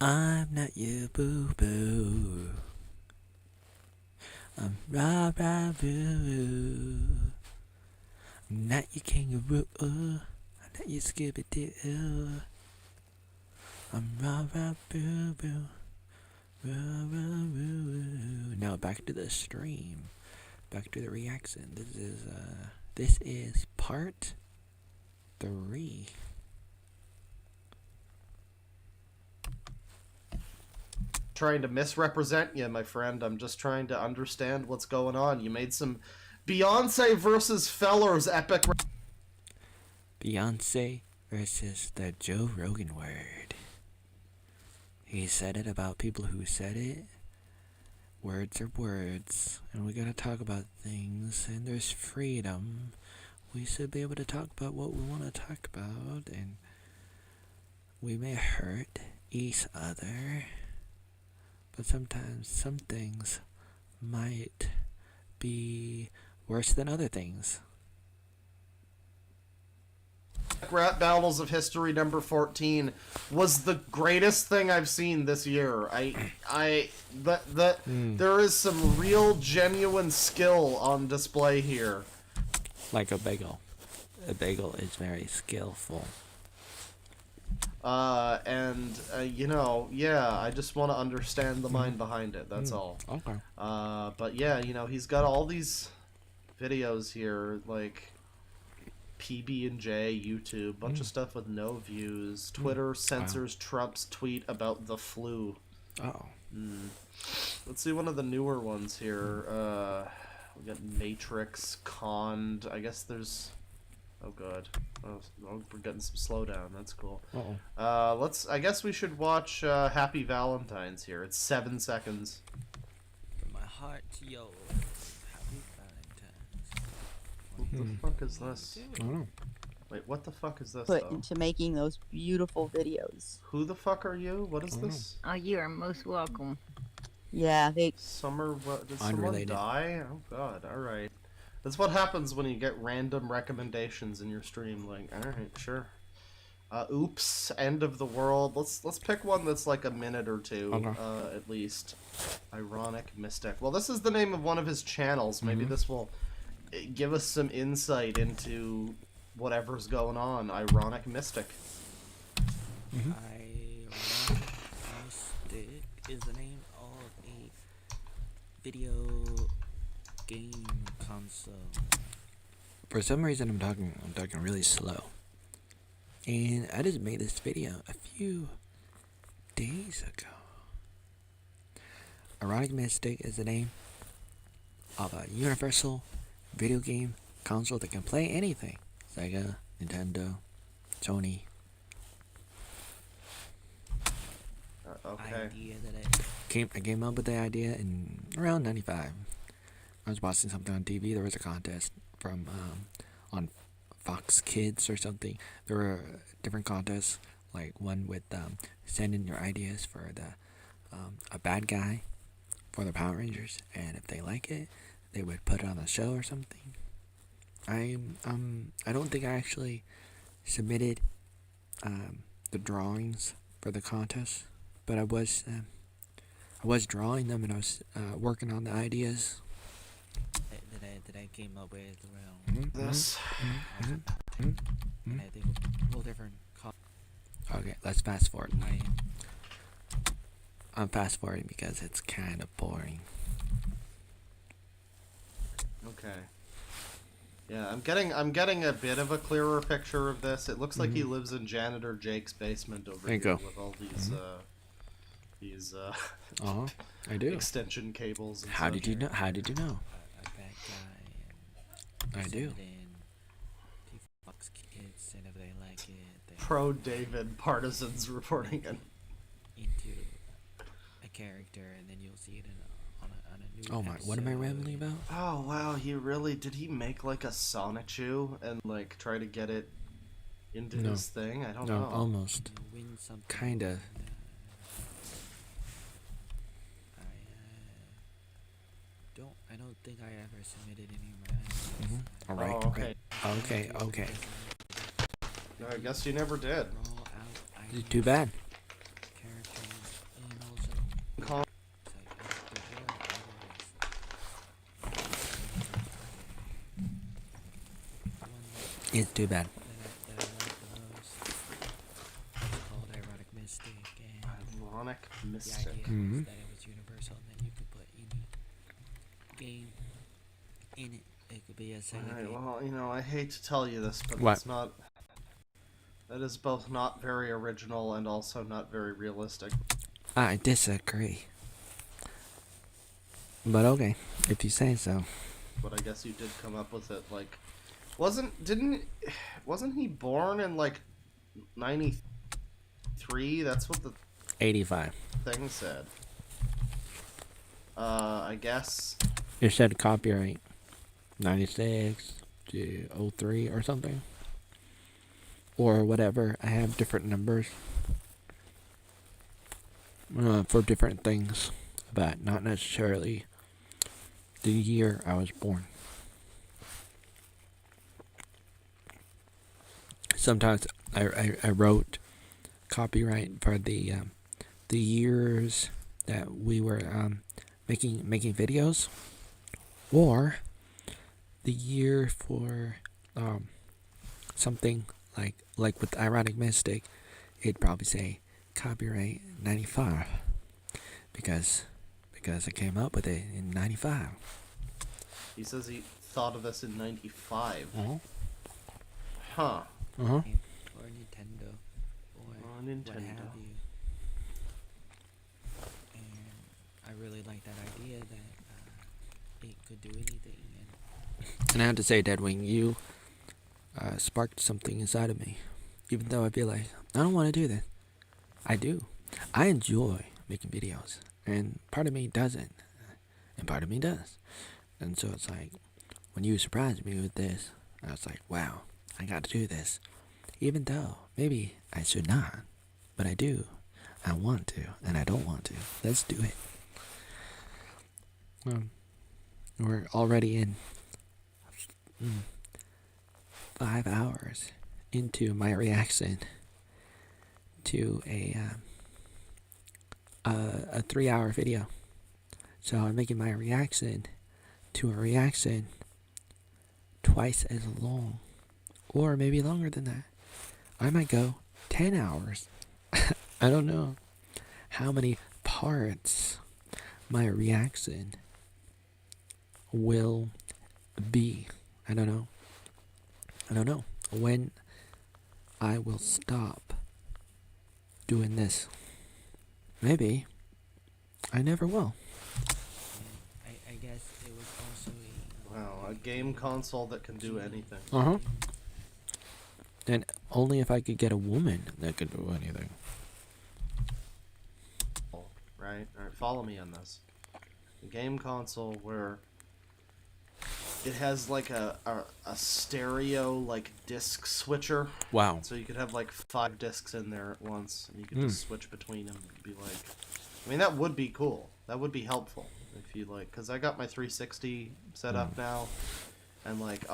I'm not your boo-boo. I'm rah-rah-boo. I'm not your kangaroo. I'm not your Scooby-Doo. I'm rah-rah-boo-boo. Rah-rah-boo-boo. Now back to the stream. Back to the reaction. This is part 3. Trying to misrepresent you, my friend. I'm just trying to understand what's going on. You made some Beyonce versus Fellers epic. Beyonce versus the Joe Rogan word. He said it about people who said it. Words are words, and we gotta talk about things, and there's freedom. We should be able to talk about what we want to talk about, and we may hurt each other, but sometimes some things might be worse than other things. Rap Battles of History number 14 was the greatest thing I've seen this year. There is some real genuine skill on display here. Like a bagel. A bagel is very skillful. You know, yeah, I just want to understand the mind behind it, that's all. Okay. But yeah, you know, he's got all these videos here, like PB&J, YouTube, bunch of stuff with no views. Twitter censors Trump's tweet about the flu. Oh. Let's see one of the newer ones here. We got Matrix, Conned. I guess there's... Oh god. Oh, we're getting some slowdown. That's cool. Uh-oh. I guess we should watch Happy Valentine's here. It's 7 seconds. From my heart to yours. Happy Valentine's. What the fuck is this? I don't know. Wait, what the fuck is this, Put though? into making those beautiful videos. Who the fuck are you? What is this? Oh, you are most welcome. Yeah, they. Summer, what? Did Unrelated. someone die? Oh god, alright. That's what happens when you get random recommendations in your stream, like, alright, sure. Oops, End of the World. Let's pick one that's like a minute or two, Okay. at least. Ironic Mystic. Well, this is the name of one of his channels. Maybe this will give us some insight into whatever's going on. Ironic Mystic. Ironic Mystic is the name of a video game console. For some reason I'm talking really slow. And I just made this video a few days ago. Ironic Mystic is the name of a universal video game console that can play anything. Sega, Nintendo, Sony. Okay. Idea that I came up with the idea in around 95. I was watching something on TV. There was a contest from on Fox Kids or something. There were different contests, like one with send in your ideas for the a bad guy for the Power Rangers, and if they like it, they would put it on the show or something. I don't think I actually submitted the drawings for the contest, but I was drawing them, and I was working on the ideas that I came up with around This. and I think a whole different okay, let's fast forward. I'm fast forwarding because it's kind of boring. Okay. Yeah, I'm getting a bit of a clearer picture of this. It looks like he lives in Janitor Jake's basement over There you here go. with all these I do. extension cables. And How such. did you know? How did you know? A bad guy. I do. Fox Kids, and if they like it, they Pro David partisans reporting it. into a character, and then you'll see it on a new. Oh my! What am I rambling about? Oh wow, did he make like a Sonichu and like try to get it into No. his thing? I don't No, know. almost. Win something. Kinda. I don't think I ever submitted any of my ideas. All right. Oh, okay. Okay. No, I guess you never did. Roll out Too bad. characters It's too bad. that I like the most. It's called Ironic Mystic, and Ironic the Mystic. idea Mhm. was that it was universal, and then you could put any game in it. It could be a Sega Alright, game. well, you know, I hate to tell you this, but What? that's not. That is both not very original and also not very realistic. I disagree. But okay, if you say so. But I guess you did come up with it. Like, wasn't he born in like 93? That's what the 85. thing said. I guess. It said copyright 96 to 03 or something. Or whatever. I have different numbers for different things, but not necessarily the year I was born. Sometimes I wrote copyright for the years that we were making videos, or the year for something like with Ironic Mystic, it'd probably say copyright 95 because I came up with it in 95. He says he thought of this in 95. Uh-huh. Huh. Uh-huh. Game or Nintendo or Or what Nintendo. have you. And I really like that idea that it could do anything. And I have to say, Deadwing, you sparked something inside of me. Even though I feel like I don't want to do this, I do. I enjoy making videos, and part of me doesn't, and part of me does. And so it's like, when you surprised me with this, I was like, wow, I got to do this. Even though maybe I should not, but I do. I want to, and I don't want to. Let's do it. We're already in 5 hours into my reaction to a 3-hour video. So I'm making my reaction to a reaction twice as long, or maybe longer than that. I might go 10 hours. I don't know how many parts my reaction will be. I don't know when I will stop doing this. Maybe I never will. And I guess it was also Wow, a game console that can do anything. Uh-huh. And only if I could get a woman that could do anything. Right? Alright, follow me on this. A game console where it has like a stereo like disc switcher. Wow. So you could have like 5 discs in there at once, and you could just switch between them and be like, I mean, that would be cool. That would be helpful if you like, because I got my 360 set up now, and like,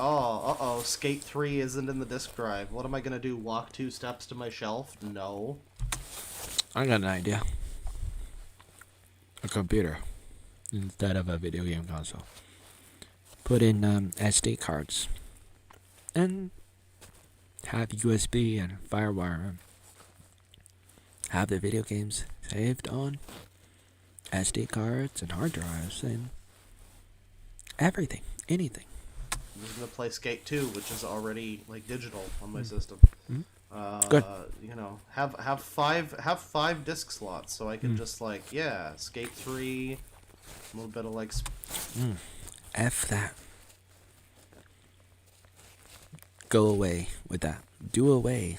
Skate 3 isn't in the disc drive. What am I gonna do? Walk 2 steps to my shelf? No. I got an idea. A computer instead of a video game console. Put in SD cards and have USB and FireWire. Have the video games saved on SD cards and hard drives and everything, anything. I'm just gonna play Skate 2, which is already like digital on my system. Good. You know, have 5 disc slots, so I can just like Skate 3, a little bit of like. F that. Go away with that. Do away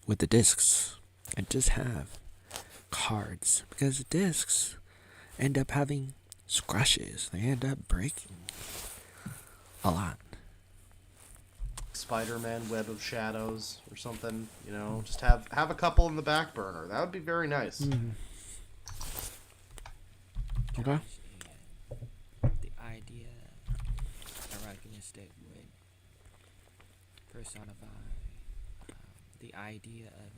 with the discs and just have cards, because discs end up having scratches. They end up breaking a lot. Spider-Man Web of Shadows or something, you know, just have a couple in the back burner. That would be very nice. Okay. the idea Arachnistic would personify the idea of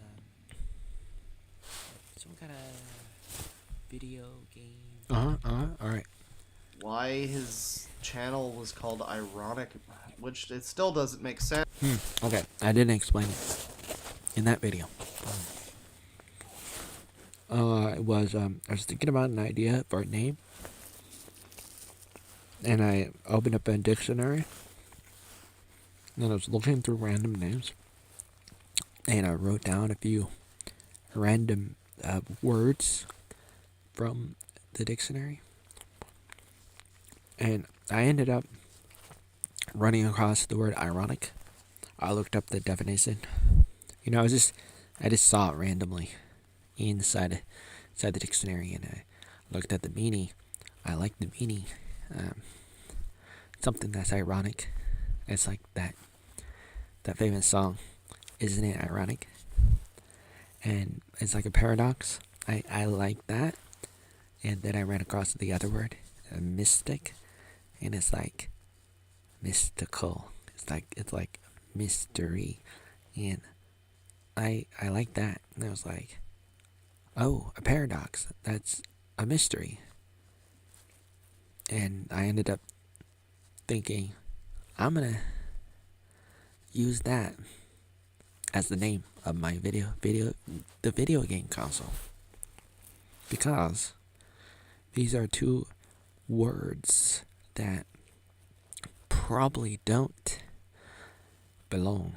some kind of video game. Alright. Why his channel was called Ironic? which it still doesn't make sense. Okay, I didn't explain it in that video. It was I was thinking about an idea for a name, and I opened up a dictionary, and I was looking through random names, and I wrote down a few random words from the dictionary, and I ended up running across the word ironic. I looked up the definition. You know, I just saw it randomly inside the dictionary, and I looked at the meaning. I liked the meaning. Something that's ironic. It's like that famous song, "Isn't It Ironic?" And it's like a paradox. I like that. And then I ran across the other word, mystic, and it's like mystical. It's like mystery, and I like that. And I was like, oh, a paradox. That's a mystery. And I ended up thinking, I'm gonna use that as the name of my the video game console, because these are two words that probably don't belong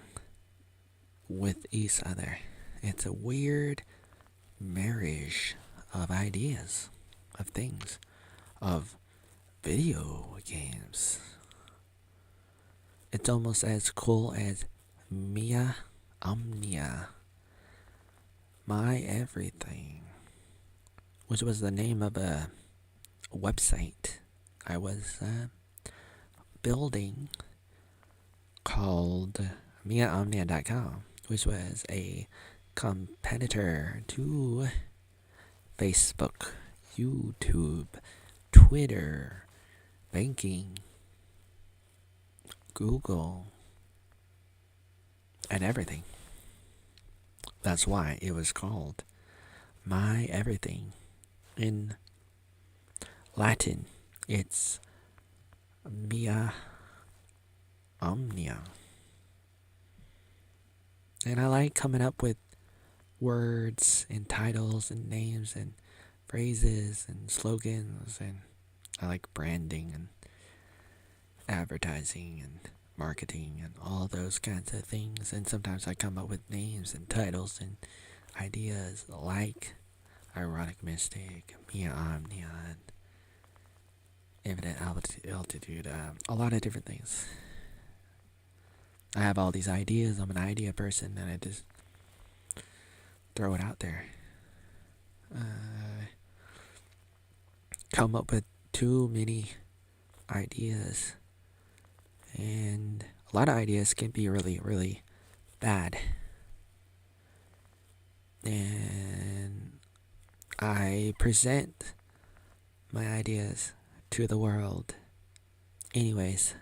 with each other. It's a weird marriage of ideas, of things, of video games. It's almost as cool as Mia Omnia, My Everything, which was the name of a website I was building called MiaOmnia.com, which was a competitor to Facebook, YouTube, Twitter, banking, Google, and everything. That's why it was called My Everything. In Latin, it's Mia Omnia. And I like coming up with words and titles and names and phrases and slogans, and I like branding and advertising and marketing and all those kinds of things. And sometimes I come up with names and titles and ideas like Ironic Mystic, Mia Omnia, and Infinite Altitude, a lot of different things. I have all these ideas. I'm an idea person, and I just throw it out there. Come up with too many ideas, and a lot of ideas can be really, really bad. And I present my ideas to the world anyways,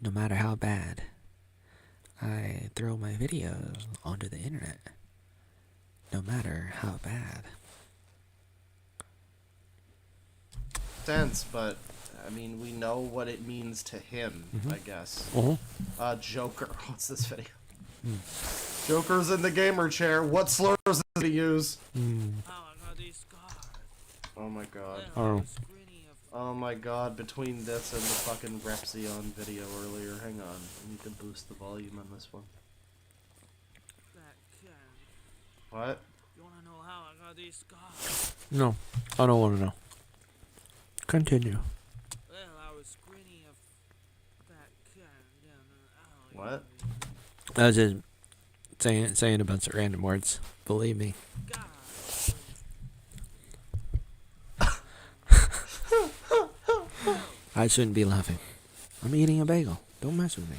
no matter how bad. I throw my videos onto the internet, no matter how bad. Sense, but I mean, we know what it means to him, I guess. Joker. What's this video? Joker's in the gamer chair. What slurs does he use? Oh my god. Oh my god, between this and the fucking Repsion video earlier. Hang on. I need to boost the volume on this one. What? You wanna know how I got these scars? No, I don't want to know. Continue. Well, I was screening of that cat down an alley. What? I was just saying a bunch of random words. Believe me. God. I shouldn't be laughing. I'm eating a bagel. Don't mess with me.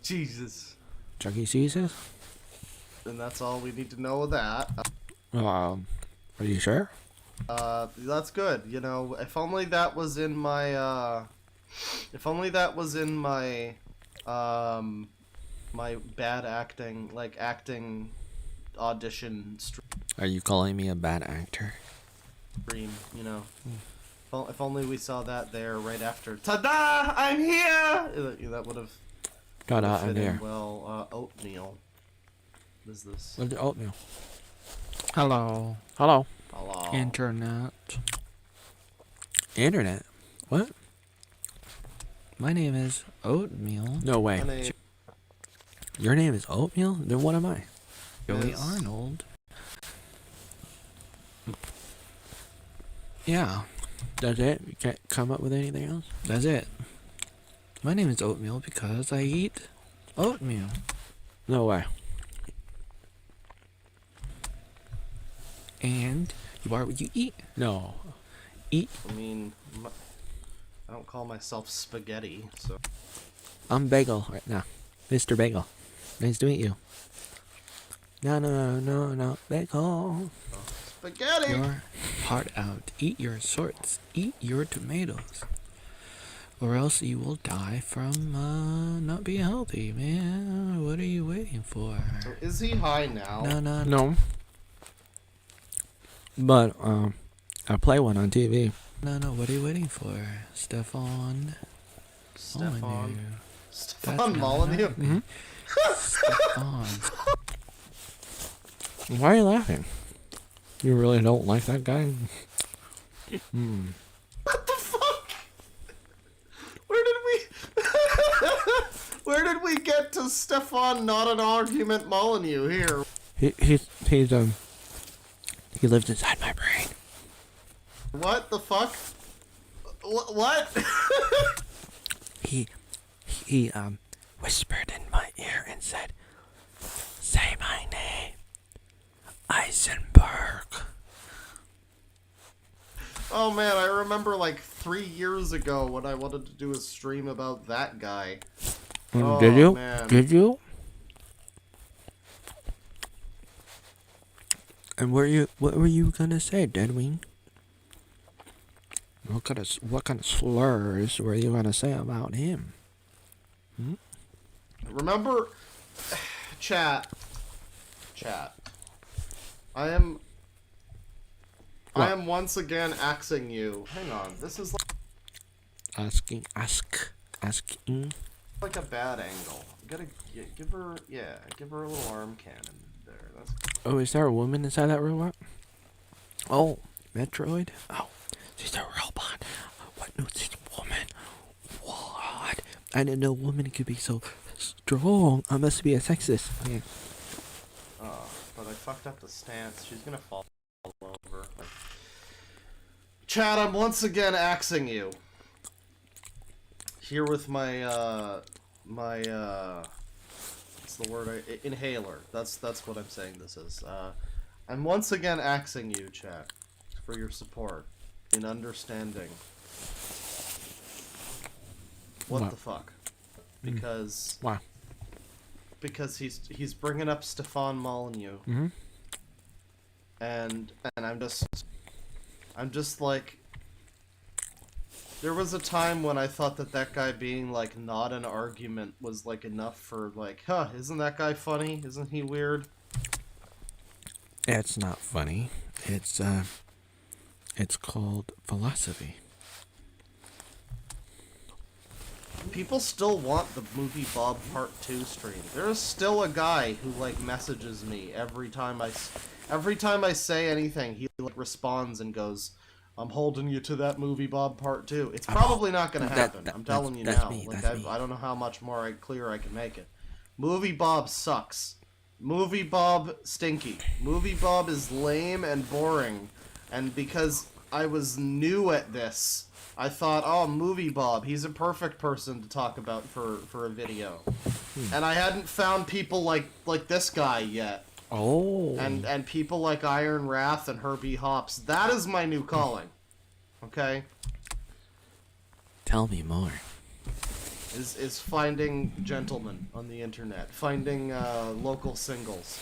Jesus. Chuck E. Cheese's? And that's all we need to know of that. Are you sure? That's good. You know, if only that was in my, my bad acting, like acting audition Are you calling me a bad actor? stream, you know. If only we saw that there right after. Ta-da! I'm here. That would have God, fit I'm in here. well. Oatmeal. What is this? What's the oatmeal? Hello. Hello. Hello. Internet. Internet? What? My name is Oatmeal. No way. My name Your name is Oatmeal? Then what am I? Joey is- Arnold. Yeah. That's it? You can't come up with anything else? That's it. My name is Oatmeal because I eat oatmeal. No way. And you are what you eat. No. I mean, I don't call myself spaghetti, so. I'm Bagel right now. Mr. Bagel. Nice to meet you. No, Bagel. Spaghetti! Your heart out. Eat your sorts. Eat your tomatoes. Or else you will die from not being healthy, man. What are you waiting for? So is he high now? No. No. But, I play one on TV. No, what are you waiting for? Stefan. Stefan. Molyneux. Stefan That's not Molyneux? Mm-hmm. Stefan. Why are you laughing? You really don't like that guy? Hmm. What the fuck? Where did we... Where did we get to Stefan not an argument Molyneux here? He lives inside my brain. What the fuck? What? He whispered in my ear and said, "Say my name, Eisenberg." Oh man, I remember like 3 years ago when I wanted to do a stream about that guy. Oh, Did you? man. Did you? And what were you gonna say, Deadwing? What kind of slurs were you gonna say about him? Remember, chat. I am once again axing you. Hang on, this is Asking. like a bad angle. You gotta give her a little arm cannon there. That's Oh, is there a woman inside that robot? Oh, Metroid? Oh, she's a robot. What knows this woman? What? I didn't know women could be so strong. I must be a sexist. Okay. but I fucked up the stance. She's gonna fall over. Chad, I'm once again axing you. Here with my what's the word? Inhaler. That's what I'm saying this is. I'm once again axing you, Chad, for your support in understanding. What the fuck? Because Why? because he's bringing up Stefan Molyneux. Mm-hmm. And I'm just like, there was a time when I thought that guy being like not an argument was like enough for like, isn't that guy funny? Isn't he weird? It's not funny. It's called philosophy. People still want the movie Bob Part 2 stream. There is still a guy who like messages me every time I say anything. He like responds and goes, "I'm holding you to that movie Bob Part 2." It's probably not going to happen. I'm telling you now. Me, Like that's me. I don't know how much more clear I can make it. Movie Bob sucks. Movie Bob stinky. Movie Bob is lame and boring. And because I was new at this, I thought, oh, Movie Bob, he's a perfect person to talk about for a video. And I hadn't found people like this guy yet. Oh. And people like Iron Wrath and Herbie Hops. That is my new calling. Okay? Tell me more. Is finding gentlemen on the internet. Finding local singles.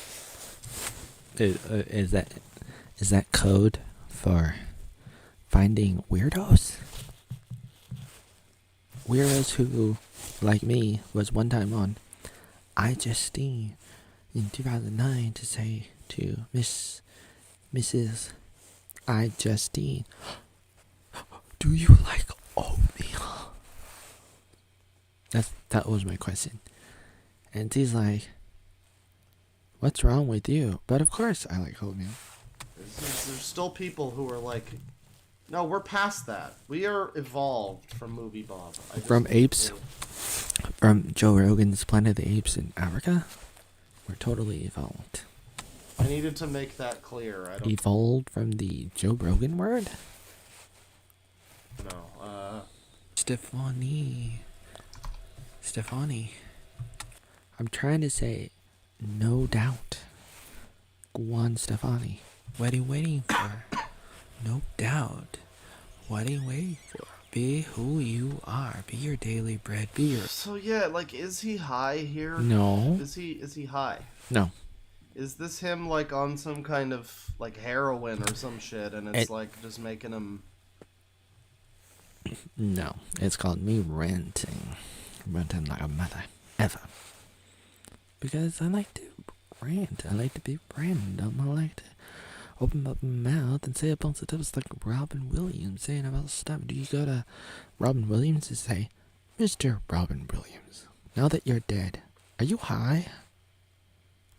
Is that code for finding weirdos? Weirdos who, like me, was one time on iJustine in 2009 to say to Mrs. iJustine, Do you like oatmeal? That was my question. And he's like, what's wrong with you? But of course I like oatmeal. There's still people who are like, no, we're past that. We are evolved from Movie Bob. From apes? From Joe Rogan's Planet of the Apes in Africa? We're totally evolved. I needed to make that clear. I don't Evolved from the Joe Rogan word? know. Stefani. I'm trying to say no doubt. Gwen Stefani. What are you waiting for? No doubt. What are you waiting for? Be who you are. Be your daily bread. Be your... So yeah, like, is he high here? No. Is he high? No. Is this him like on some kind of like heroin or some shit, and it's like just making him? No. It's called me ranting. Ranting like a mother. Ever. Because I like to rant. I like to be random. I like to open up my mouth and say a bunch of stuff like Robin Williams saying about stuff. Do you go to Robin Williams and say, Mr. Robin Williams, now that you're dead, are you high?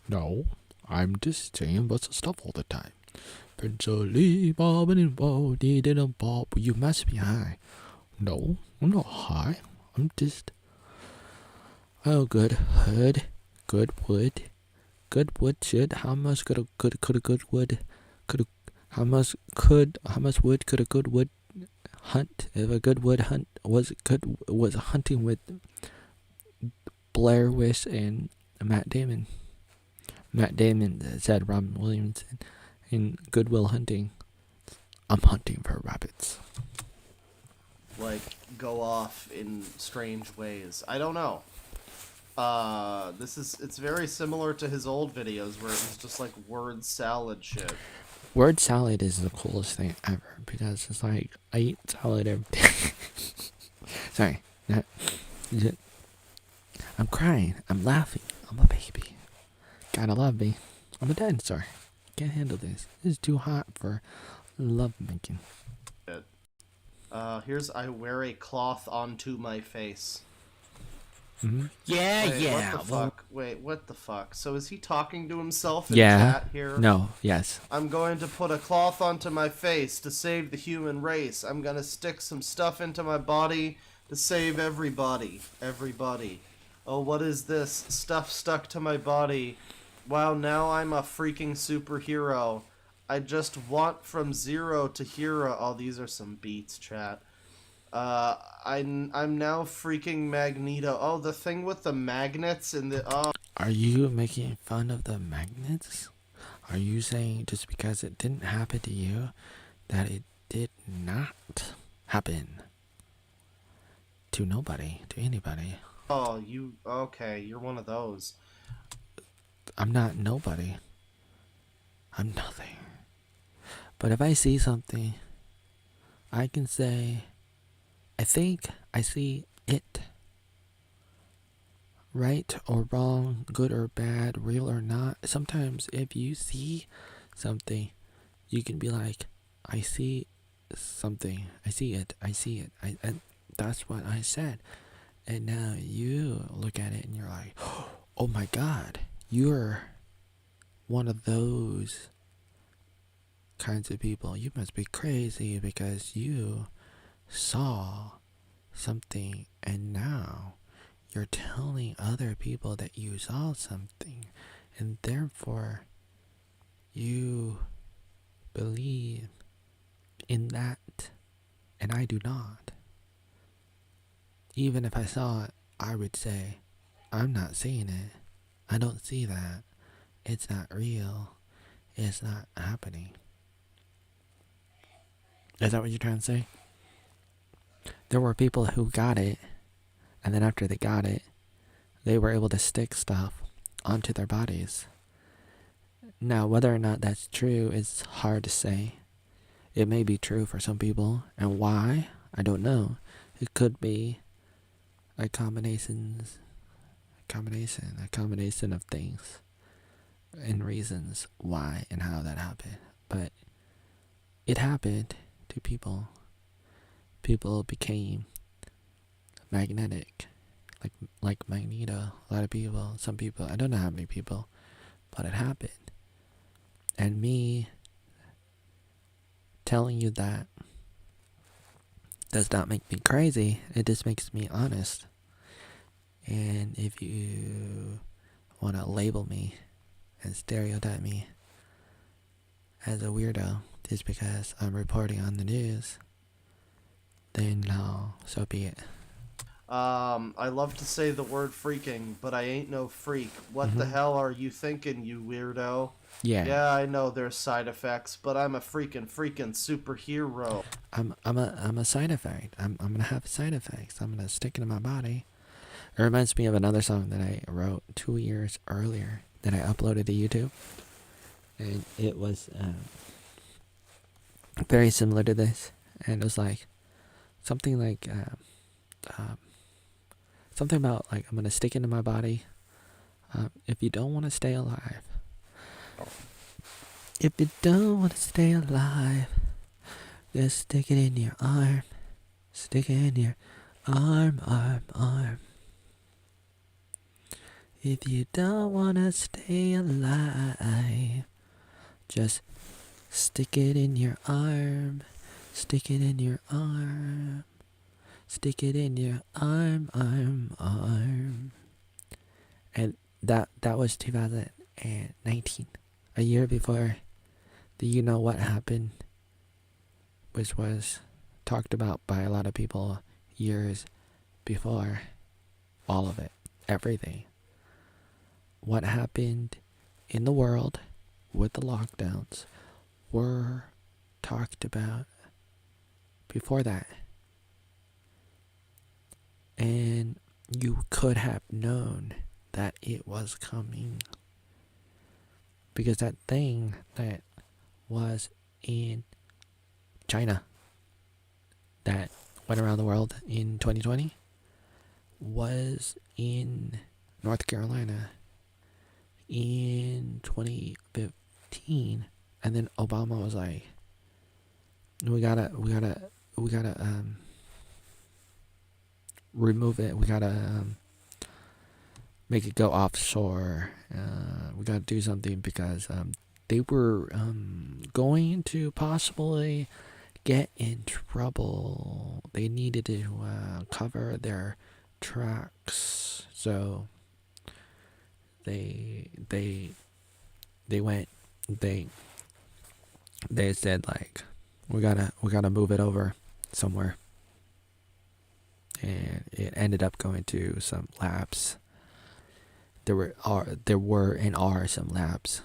No, I'm just saying bunch of stuff all the time. Pencilly bobbing and bob, needed a bob. You must be high. No, I'm not high. I'm just... Oh, good hood, good wood. Good wood should. How much could a good wood? How much wood could a good wood hunt? If a good wood hunt was hunting with Blair Witch and Matt Damon. Matt Damon said Robin Williams in Good Will Hunting. I'm hunting for rabbits. Like, go off in strange ways. I don't know. It's very similar to his old videos where it was just like word salad shit. Word salad is the coolest thing ever because it's like I eat salad every day. Sorry. I'm crying. I'm laughing. I'm a baby. Gotta love me. I'm a dinosaur. Can't handle this. This is too hot for love making. Here's I wear a cloth onto my face. Mm-hmm. Wait, what the fuck? Wait, what the fuck? So is he talking to himself in Yeah. chat here? No. Yes. I'm going to put a cloth onto my face to save the human race. I'm gonna stick some stuff into my body to save everybody. Everybody. Oh, what is this? Stuff stuck to my body. Wow, now I'm a freaking superhero. I just want from zero to hero. Oh, these are some beats, chat. I'm now freaking Magneto. Oh, the thing with the magnets and the Are you making fun of the magnets? Are you saying just because it didn't happen to you that it did not happen to nobody, to anybody? Oh, you okay? You're one of those. I'm not nobody. I'm nothing. But if I see something, I can say, I think I see it. Right or wrong, good or bad, real or not. Sometimes if you see something, you can be like, I see something. I see it. And that's what I said. And now you look at it and you're like, oh my God, you're one of those kinds of people. You must be crazy because you saw something and now you're telling other people that you saw something and therefore you believe in that and I do not. Even if I saw it, I would say, I'm not seeing it. I don't see that. It's not real. It's not happening. Is that what you're trying to say? There were people who got it, and then after they got it, they were able to stick stuff onto their bodies. Now, whether or not that's true is hard to say. It may be true for some people, and why? I don't know. It could be a combination of things and reasons why and how that happened. But it happened to people, people became magnetic, like Magneto. A lot of people, some people, I don't know how many people, but it happened. And me telling you that does not make me crazy. It just makes me honest. And if you want to label me and stereotype me as a weirdo just because I'm reporting on the news, then no, so be it. I love to say the word freaking, but I ain't no freak. What the hell are you thinking, you weirdo? Yeah. Yeah, I know there's side effects, but I'm a freaking superhero. I'm a side effect. I'm gonna have side effects. I'm gonna stick it in my body. It reminds me of another song that I wrote 2 years earlier that I uploaded to YouTube, and it was very similar to this. And it was like something like something about like I'm gonna stick it in my body. If you don't want to stay alive, if you don't want to stay alive, just stick it in your arm. Stick it in your arm. If you don't want to stay alive, just stick it in your arm. Stick it in your arm. Stick it in your arm. And that was 2019, a year before the you know what happened, which was talked about by a lot of people years before all of it, everything. What happened in the world with the lockdowns were talked about before that. And you could have known that it was coming. Because that thing that was in China that went around the world in 2020 was in North Carolina in 2015, and then Obama was like, we gotta remove it. We gotta make it go offshore. We gotta do something because they were going to possibly get in trouble. They needed to cover their tracks, so they said like we gotta move it over somewhere, and it ended up going to some labs. There were and are some labs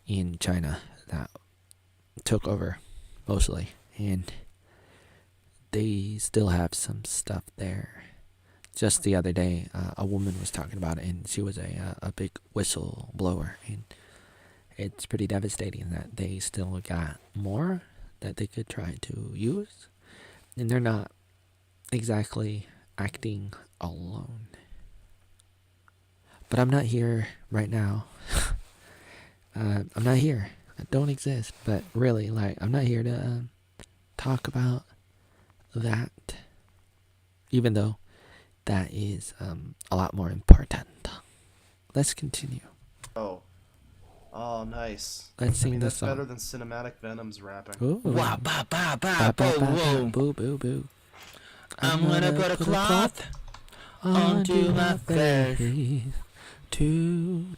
in China that took over mostly, and they still have some stuff there. Just the other day, a woman was talking about it, and she was a big whistleblower, and it's pretty devastating that they still got more that they could try to use, and they're not exactly acting alone. But I'm not here right now. I'm not here. I don't exist. But really, like, I'm not here to talk about that, even though that is a lot more important. Let's continue. Oh, nice. Let's sing this that's song. better than Cinematic Venom's rapping. Ooh. Wow, ba ba Ba, ba, ba, bo, ba, whoa. boo, boo, boo. I'm gonna put a cloth onto my face to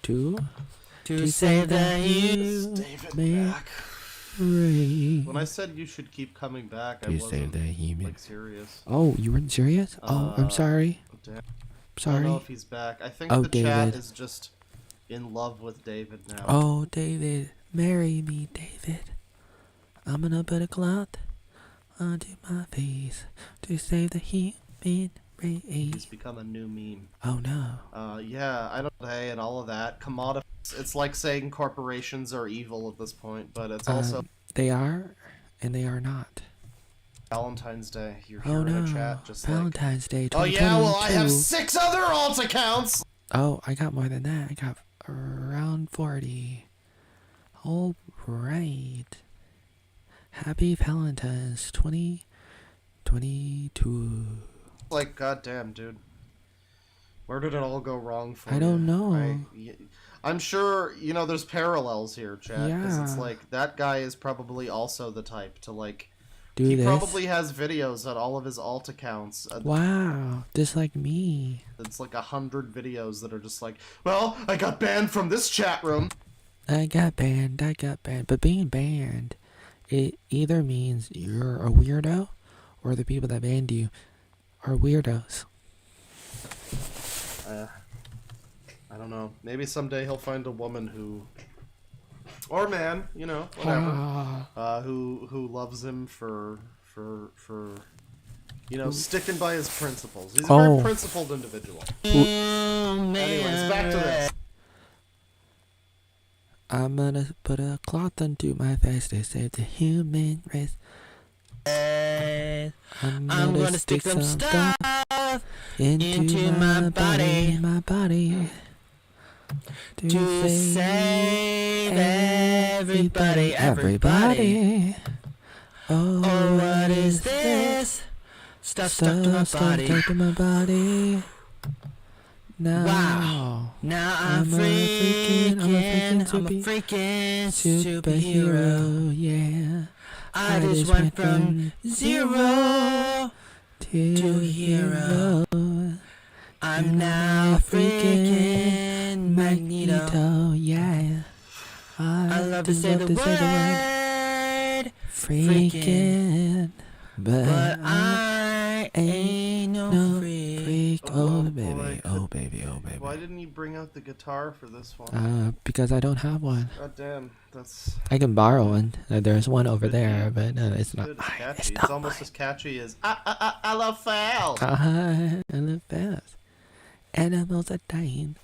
say that you David may back. rain. When I said you should keep coming back, I To wasn't save the human. like serious. Oh, you weren't serious? Oh, I'm sorry. Damn. I Sorry. don't know if he's back. I think Oh, the chat David. is just in love with David now. Oh, David, marry me, David. I'm gonna put a cloth onto my face to save the human He's race. become a new meme. Oh no. Yeah, I don't know, and all of that. Commodity. It's like saying corporations are evil at this point, but it's also They are, and they are not. Valentine's Day. You're Oh here in no. a chat just Valentine's Day like, oh 2022. yeah, well I have 6 other alt accounts! Oh, I got more than that. I got around 40. All right. Happy Valentine's 2022. 22. Like, goddamn, dude. Where did it all go wrong for you? I don't know. I'm sure, you know, there's parallels here, Chad. Because it's Yeah. like, that guy is probably also the type to, like... Do he this. probably has videos on all of his alt accounts. Wow, just like me. It's like 100 videos that are just like, well, I got banned from this chat room. I got banned. But being banned, it either means you're a weirdo or the people that banned you are weirdos. I don't know. Maybe someday he'll find a woman who... or man, you know, whatever. Who loves him for you know, sticking by his principles. He's a very principled individual. Anyways, back to this. I'm gonna put a cloth onto my face to save the human race. I'm gonna stick some stuff into my body. To save everybody. Oh, what is this? Stuff stuck to my body. Now, Wow. Now I'm a freaking superhero. Yeah. I just went from 0 to hero. I'm now freaking Magneto. Yeah. I love to say the word freaking, but I ain't no freak. Oh, boy. baby. Why didn't you bring out the guitar for this one? Because I don't have one. God damn, that's... I can borrow one. There's one over there, but it's not. It's catchy. It's It's not almost mine. as catchy as I love fouls. I live fast. Animals are dying.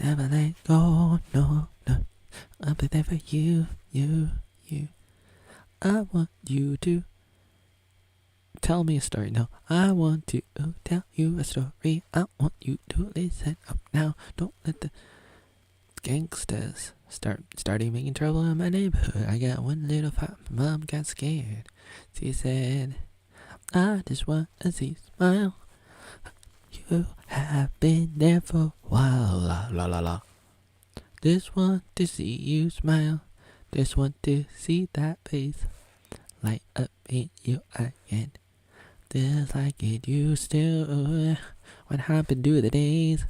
Never let go. No. I'll be there for you. I want you to tell me a story. No, I want to tell you a story. I want you to listen up now. Don't let the gangsters starting making trouble in my neighborhood. I got one little fight. Mom got scared. She said, I just want to see smile. You have been there for a while. La la la la. Just want to see you smile. Just want to see that face light up in your eye again. Just like it used to. What happened to the days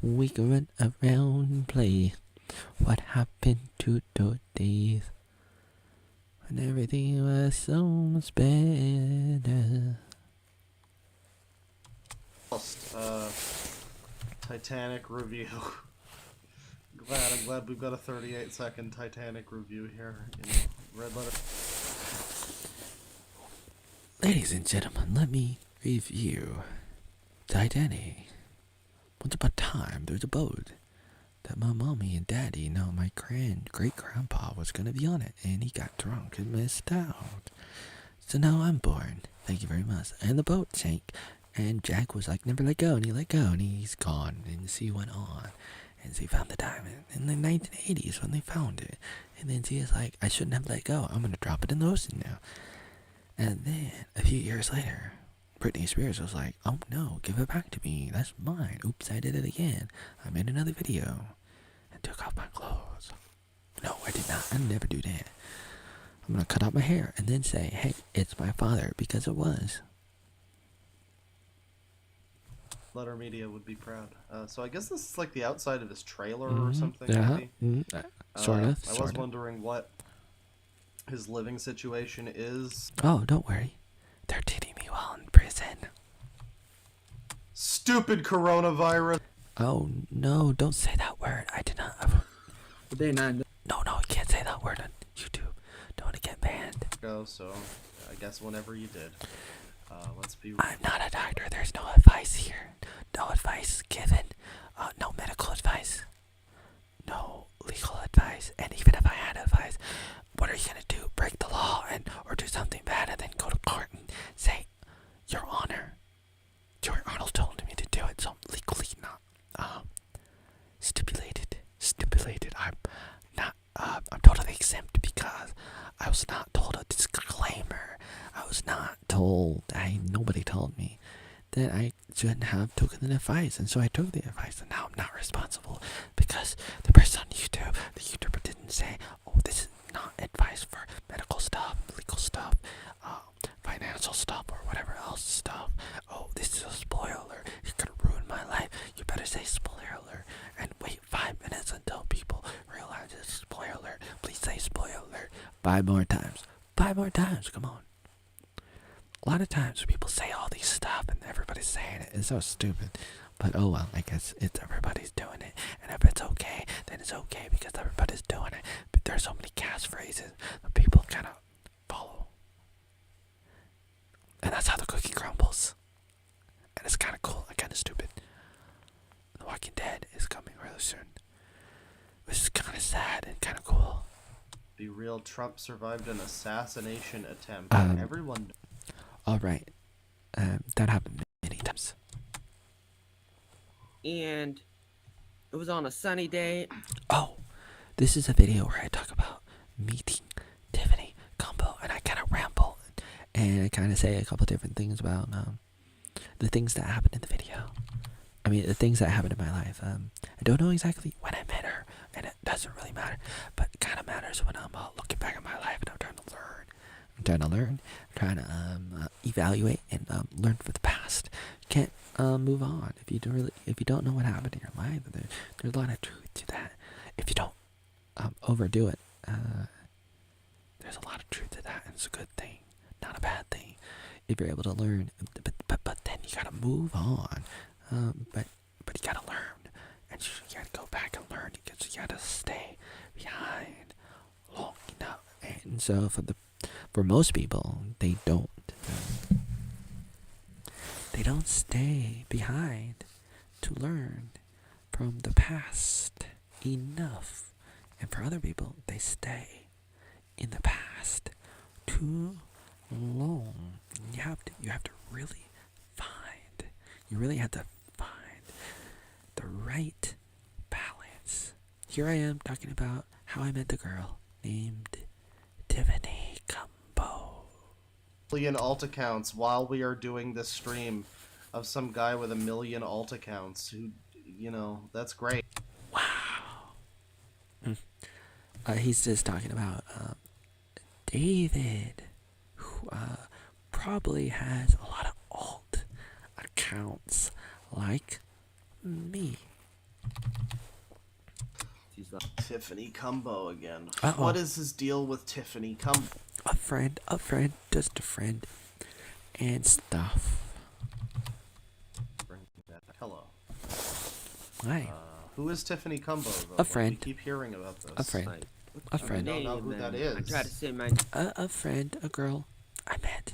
we could run around and play? What happened to those days when everything was so much better? Titanic review. I'm glad we've got a 38-second Titanic review here. You know, red letter. Ladies and gentlemen, let me review Titanic. Once upon a time, there was a boat that my mommy and daddy, no, my great-grandpa was going to be on it, and he got drunk and missed out. So now I'm born. Thank you very much. And the boat sank, and Jack was like, never let go, and he let go, and he's gone, and the sea went on. And she found the diamond in the 1980s when they found it. And then she was like, I shouldn't have let go. I'm going to drop it in the ocean now. And then, a few years later, Britney Spears was like, oh no, give it back to me. That's mine. Oops, I did it again. I made another video and took off my clothes. No, I did not. I never do that. I'm going to cut out my hair and then say, hey, it's my father, because it was. Letter Media would be proud. So I guess this is like the outside of his trailer or something. Yeah. Maybe. Sort of. I was wondering what his living situation is. Oh, don't worry. They're treating me well in prison. Stupid coronavirus. Oh, no, don't say that word. I did not. Day 9. No, you can't say that word on YouTube. Don't want to get banned. So I guess whenever you did. Let's be. I'm not a doctor. There's no advice here. No advice given. No medical advice. No legal advice. And even if I had advice, what are you gonna do? Break the law or do something bad and then go to court and say, Your Honor, George Arnold told me to do it, so I'm legally not stipulated. I'm not. I'm totally exempt because I was not told a disclaimer was not told. Nobody told me that I shouldn't have taken the advice, and so I took the advice, and now I'm not responsible because the person on YouTube, the YouTuber, didn't say, "Oh, this is not advice for medical stuff, legal stuff, financial stuff, or whatever else stuff. Oh, this is a spoiler alert. You're gonna ruin my life. You better say spoiler alert and wait 5 minutes until people realize it's spoiler alert. Please say spoiler alert 5 more times. 5 more times. Come on." A lot of times when people say all these stuff and everybody's saying it, it's so stupid. But oh well, I guess it's everybody's doing it. And if it's okay, then it's okay because everybody's doing it. But there's so many catchphrases that people kind of follow. And that's how the cookie crumbles. And it's kind of cool and kind of stupid. The Walking Dead is coming really soon. Which is kind of sad and kind of cool. Be real, Trump survived an assassination attempt. Everyone. Alright. That happened many times. And it was on a sunny day. Oh, this is a video where I talk about meeting Tiffany Combo, and I kind of ramble, and I kind of say a couple different things about the things that happened in the video. I mean, the things that happened in my life. I don't know exactly when I met her, and it doesn't really matter, but it kind of matters when I'm looking back at my life and I'm trying to learn. I'm trying to evaluate and learn from the past. You can't move on if you don't know what happened in your life. There's a lot of truth to that. If you don't overdo it, there's a lot of truth to that, and it's a good thing, not a bad thing. If you're able to learn, but then you gotta move on. But you gotta learn, and you gotta go back and learn because you gotta stay behind long enough. And so for most people, they don't stay behind to learn from the past enough. And for other people, they stay in the past too long. You have to really have to find the right balance. Here I am talking about how I met the girl named Tiffany Combo. Million alt accounts while we are doing this stream of some guy with 1 million alt accounts who, that's great. Wow. He's just talking about David, who probably has a lot of alt accounts like me. Tiffany Combo again. Uh-oh. What is his deal with Tiffany Combo? A friend, just a friend, and stuff. Hello. Hi. Who is Tiffany Combo, though? A friend. We keep hearing about this. A friend. Like, A friend. I don't know who that is. I try to say my A friend, a girl I met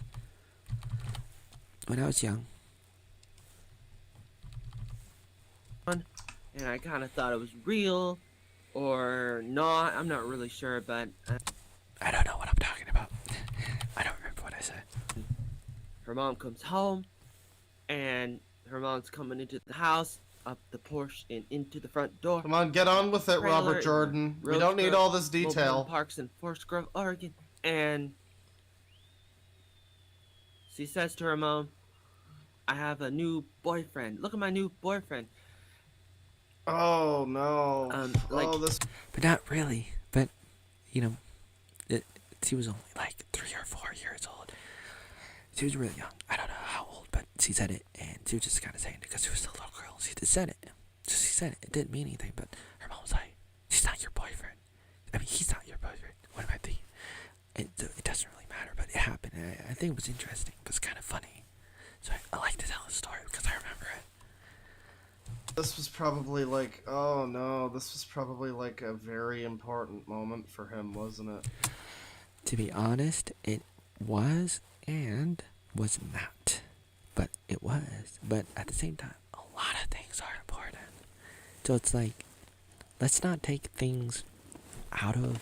when I was young. and I kind of thought it was real or not. I'm not really sure, but I don't know what I'm talking about. I don't remember what I said. her mom comes home, and her mom's coming into the house, up the porch, and into the front door. Come on, get on with it, Trailer Robert Jordan. We don't need all this detail. Parks in Forest Grove, Oregon, and she says to her mom, "I have a new boyfriend. Look at my new boyfriend." Oh no. This. But not really. But, you know, she was only like 3 or 4 years old. She was really young. I don't know how old, but she said it, and she was just kind of saying it because she was a little girl. She just said it. She said it. It didn't mean anything, but her mom was like, "She's not your boyfriend. I mean, he's not your boyfriend. What am I thinking?" It doesn't really matter, but it happened. And I think it was interesting. It was kind of funny. So I like to tell the story because I remember it. This was probably like, oh no, this was probably like a very important moment for him, wasn't it? To be honest, it was and was not. But it was. But at the same time, a lot of things are important. So it's like, let's not take things out of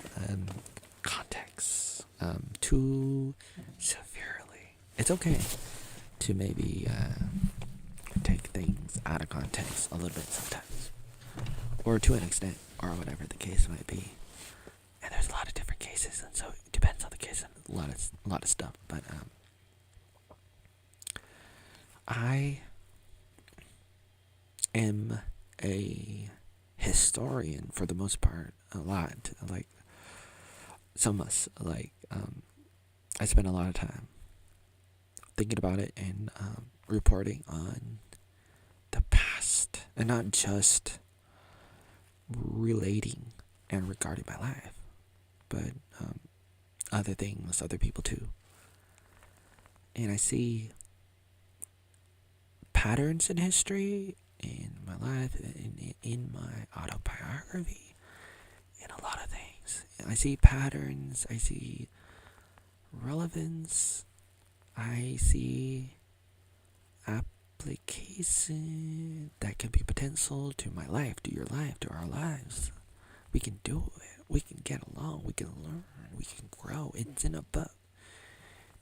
context too severely. It's okay to maybe take things out of context a little bit sometimes, or to an extent, or whatever the case might be. And there's a lot of different cases, and so it depends on the case and a lot of stuff. But I am a historian for the most part, a lot. Like, some of us, like, I spend a lot of time thinking about it and reporting on the past, and not just relating and regarding my life, but other things, other people too. And I see patterns in history, in my life, in my autobiography, in a lot of things. I see patterns, I see relevance, I see application that can be potential to my life, to your life, to our lives. We can do it. We can get along. We can learn. We can grow. It's in a book.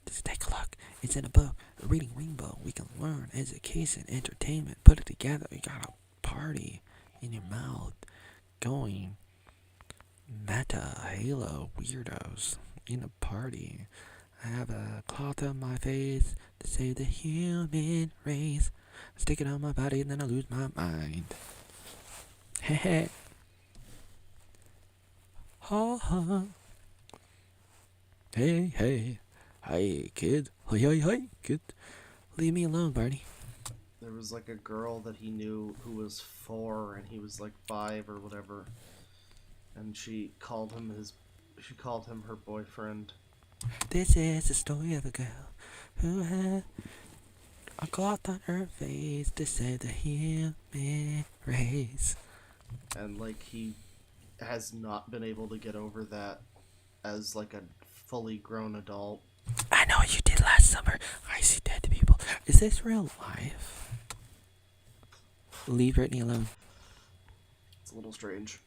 Just take a look. It's in a book. Reading Rainbow. We can learn. Education, entertainment. Put it together. You got a party in your mouth. Going. Meta, Halo, weirdos. In a party. I have a cloth on my face to save the human race. I stick it on my body and then I lose my mind. Heh. Ha ha. Hey, hey. Hi, kid. Hi, kid. Leave me alone, Barney. There was like a girl that he knew who was 4 and he was like 5 or whatever. And she called him her boyfriend. This is the story of a girl who had a cloth on her face to save the human race. And like he has not been able to get over that as like a fully grown adult. I know what you did last summer. I see dead people. Is this real life? Leave Brittany alone. It's a little strange.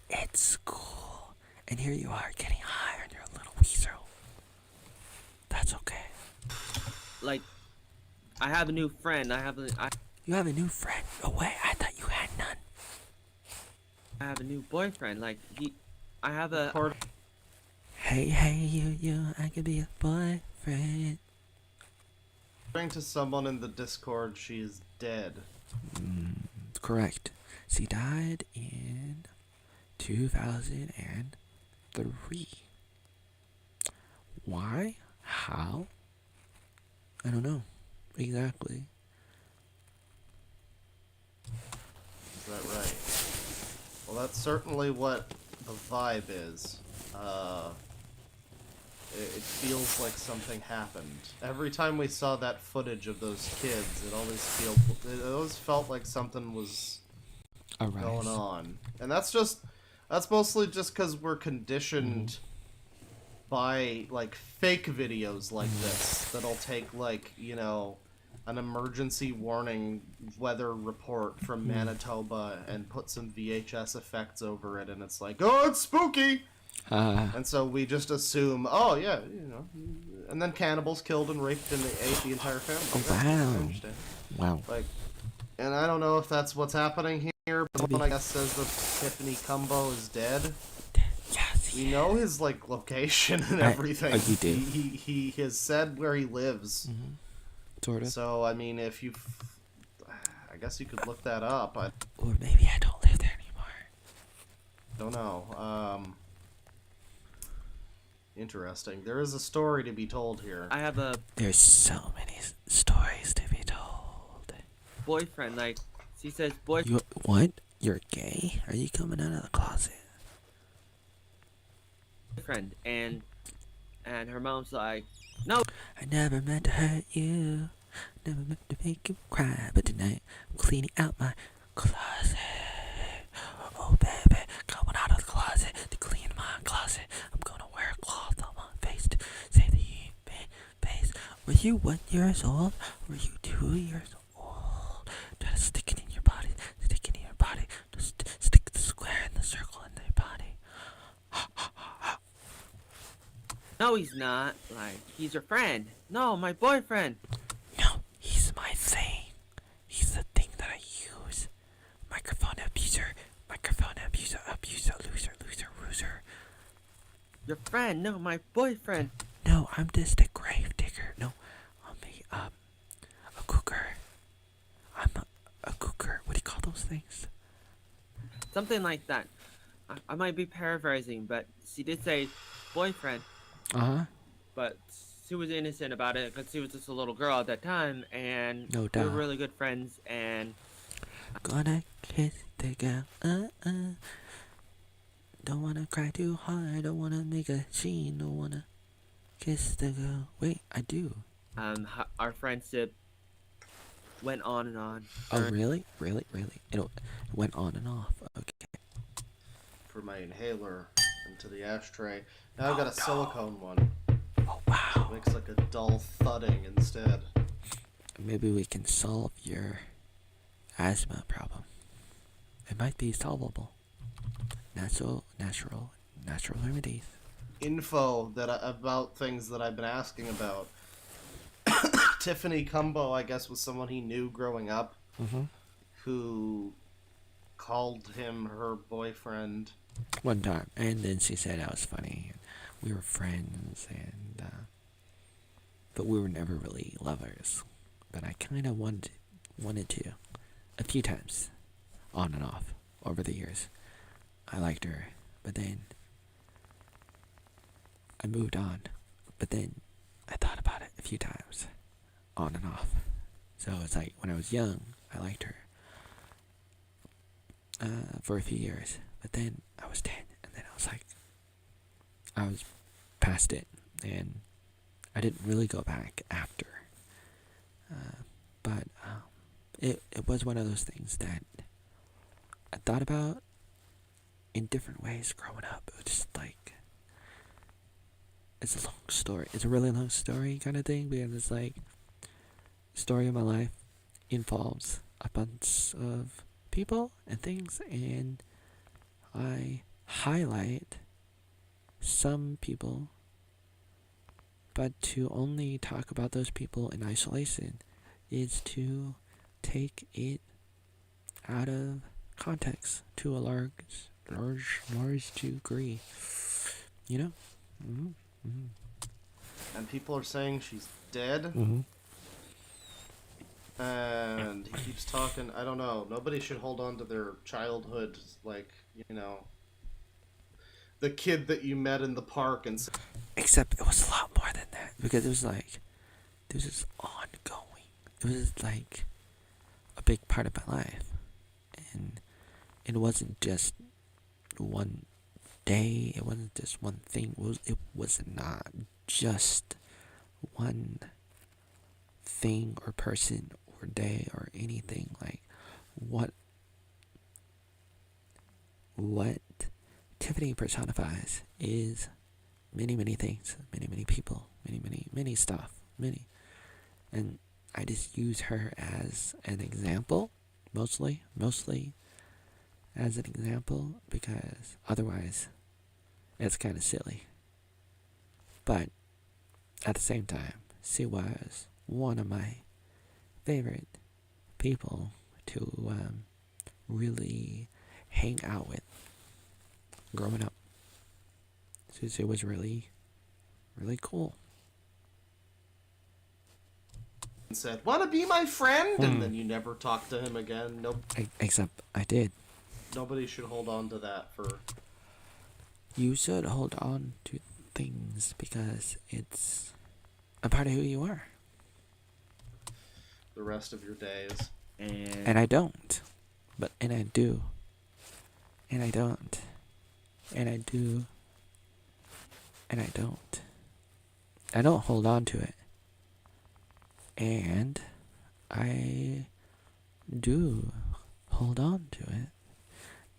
It's cool. And here you are getting high on your little weasel. That's okay. Like, I have a new friend. You have a new friend? No way, I thought you had none. I have a new boyfriend. Like, I have a. Hey, you, I could be a boyfriend. According to someone in the Discord, she is dead. Correct. She died in 2003. Why? How? I don't know. Exactly. Is that right? Well, that's certainly what the vibe is. It feels like something happened. Every time we saw that footage of those kids, it always felt like something was going on. And that's mostly just because we're conditioned by like fake videos like this that'll take like, you know, an emergency warning weather report from Manitoba and put some VHS effects over it, and it's like, oh, it's spooky. And so we just assume, oh yeah, you know, and then cannibals killed and raped and ate the entire family. Oh, wow. I understand. Wow. Like, and I don't know if that's what's happening here, but Maybe. someone I guess says that Tiffany Cumbo is dead. Yes. We know his like location and everything. you do. He has said where he lives. Sort of. So I mean, if you, I guess you could look that up. I Or maybe I don't live there anymore. don't know. Interesting. There is a story to be told here. I have a There's so many stories to be told. boyfriend. Like, she says You what? You're gay? Are you coming out of the closet? boyfriend, and her mom's like, no. I never meant to hurt you. Never meant to make you cry. But tonight I'm cleaning out my closet. Oh baby, coming out of the closet to clean my closet. I'm gonna wear a cloth on my face to save the human face. Were you 1 year old? Were you 2 years old? Try to stick it in your body. Stick it in your body. Just stick the square and the circle in their body. No, he's not. Like, he's your friend. No, my boyfriend. No, he's my thing. He's the thing that I use. Microphone abuser. Microphone abuser. Abuser. Loser. Loser. Loser. Your friend. No, my boyfriend. No, I'm just a grave digger. No, I'm a cougar. something like that. I might be paraphrasing, but she did say boyfriend, Uh huh. but she was innocent about it because she was just a little girl at that time, and No we were doubt. really good friends. And Gonna kiss the girl. Don't wanna cry too hard. Don't wanna make a scene. Don't wanna kiss the girl. Wait, I do. our friendship went on and on. Oh, really? Really? Really? It went on and off. Okay. For my inhaler into the ashtray. Now I've got a silicone one. Oh, wow. It makes like a dull thudding instead. Maybe we can solve your asthma problem. It might be solvable. Natural remedies. Info about things that I've been asking about. Tiffany Cumbo, I guess, was someone he knew growing up Mm-hmm. who called him her boyfriend. One time, and then she said I was funny. And we were friends, and but we were never really lovers. But I kind of wanted to, a few times, on and off, over the years. I liked her, but then I moved on. But then I thought about it a few times, on and off. So it's like when I was young, I liked her for a few years. But then I was 10, and then I was past it, and I didn't really go back after. But it was one of those things that I thought about in different ways growing up. It was just like, it's a long story. It's a really long story kind of thing, because it's like, the story of my life involves a bunch of people and things, and I highlight some people, but to only talk about those people in isolation is to take it out of context to a large degree. You know? Mm-hmm. Mm-hmm. And people are saying she's dead. Mm-hmm. And he keeps talking. I don't know. Nobody should hold on to their childhood, like, you know, the kid that you met in the park and Except it was a lot more than that, because it was just ongoing. It was like a big part of my life, and it wasn't just one day. It wasn't just one thing. It was not just one thing or person or day or anything. Like what Tiffany personifies is many things, many people, many stuff, and I just use her as an example, mostly as an example, because otherwise it's kind of silly. But at the same time, she was one of my favorite people to really hang out with growing up. She was really cool. said, "Wanna be my friend?" And then you never talk to him again. Nope. Except I did. Nobody should hold on to that for You should hold on to things because it's a part of who you are. the rest of your days. And I don't. And I do. And I don't. And I do. And I don't. I don't hold on to it. And I do hold on to it.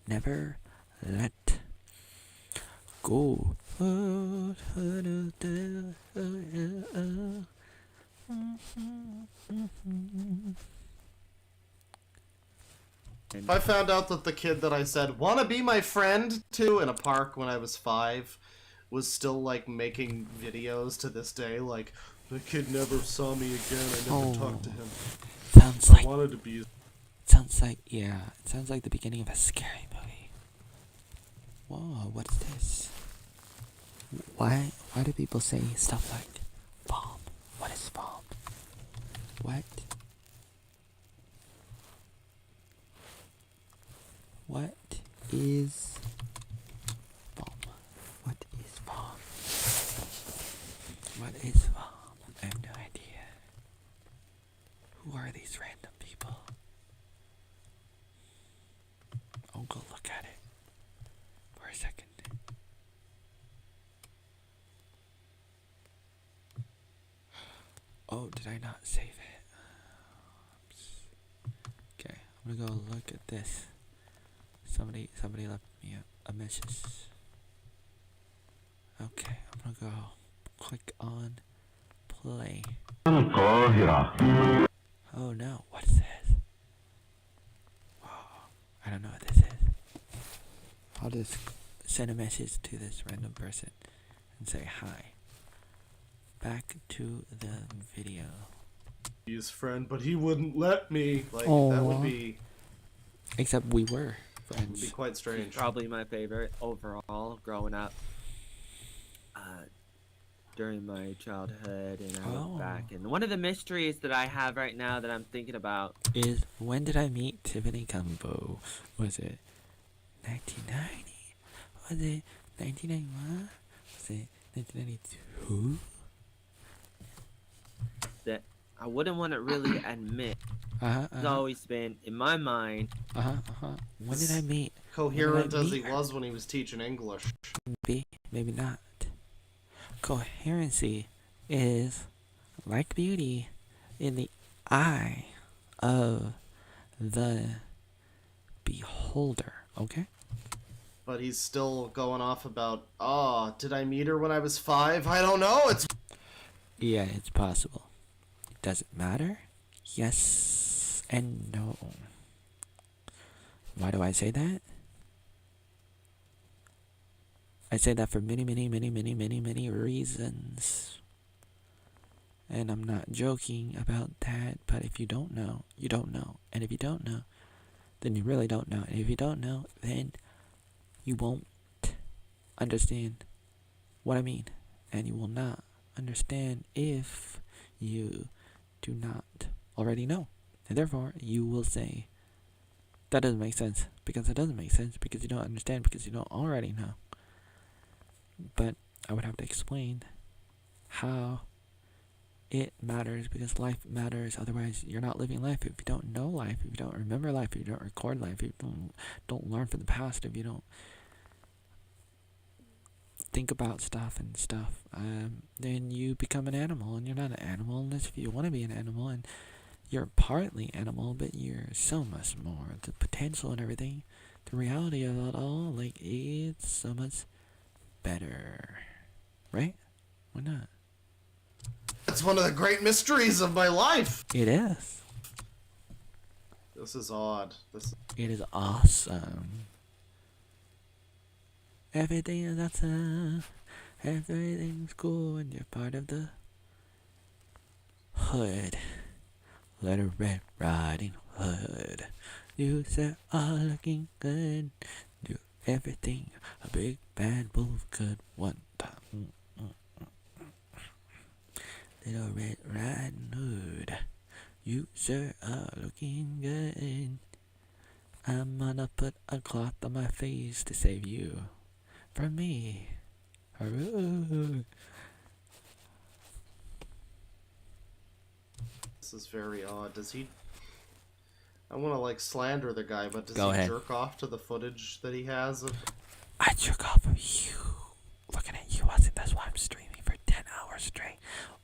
Never let go. If I found out that the kid that I said, "Wanna be my friend?" to in a park when I was 5 was still, like, making videos to this day, like, "The kid never saw me again, I never talked to him. Sounds I like wanted to be..." it sounds like the beginning of a scary movie. Whoa, what is this? Why do people say stuff like bomb? What is bomb? What? What is bomb? What is bomb? What is bomb? I have no idea. Who are these random people? I'll go look at it for a second. Oh, did I not save it? Oops. Okay, I'm gonna go look at this. Somebody left me a message. Okay, I'm gonna go click on play. Oh no, what is this? Whoa, I don't know what this is. I'll just send a message to this random person and say hi. Back to the video. His friend, but he wouldn't let me. Like, that Aw. would be Except we were would be friends. quite He's strange. probably my favorite overall growing up. During my childhood, and I look back, and one of the mysteries that I have right now that I'm thinking about Is when did I meet Tiffany Combo? Was it 1990? Was it 1991? Was it 1992? that I wouldn't want to really admit. It's Uh-huh. always been in my mind. When did I meet? Coherent as he meet her? was when he was teaching English. Maybe not. Coherency is like beauty in the eye of the beholder, okay? But he's still going off about, did I meet her when I was 5? I don't know. It's Yeah, it's possible. Does it matter? Yes and no. Why do I say that? I say that for many reasons. And I'm not joking about that, but if you don't know, you don't know. And if you don't know, then you really don't know. And if you don't know, then you won't understand what I mean. And you will not understand if you do not already know. And therefore, you will say, that doesn't make sense. Because it doesn't make sense. Because you don't understand. Because you don't already know. But I would have to explain how it matters, because life matters. Otherwise, you're not living life. If you don't know life, if you don't remember life, if you don't record life, if you don't learn from the past, if you don't think about stuff, then you become an animal, and you're not an animal unless if you want to be an animal, and you're partly animal, but you're so much more. The potential and everything, the reality of it all, like, it's so much better, right? Why not? It's one of the great mysteries of my life. It is. This is odd. It is awesome. Everything is awesome. Everything's cool when you're part of the hood. Little Red Riding Hood. You sir are looking good. Do everything a big bad wolf could one time. Little Red Riding Hood. You sir are looking good. I'm gonna put a cloth on my face to save you from me. Hurrah. This is very odd. Does he... I want to, like, slander the guy, but does Go he ahead. jerk off to the footage that he has of... I jerk off of you. Looking at you, Watson. That's why I'm streaming for 10 hours straight.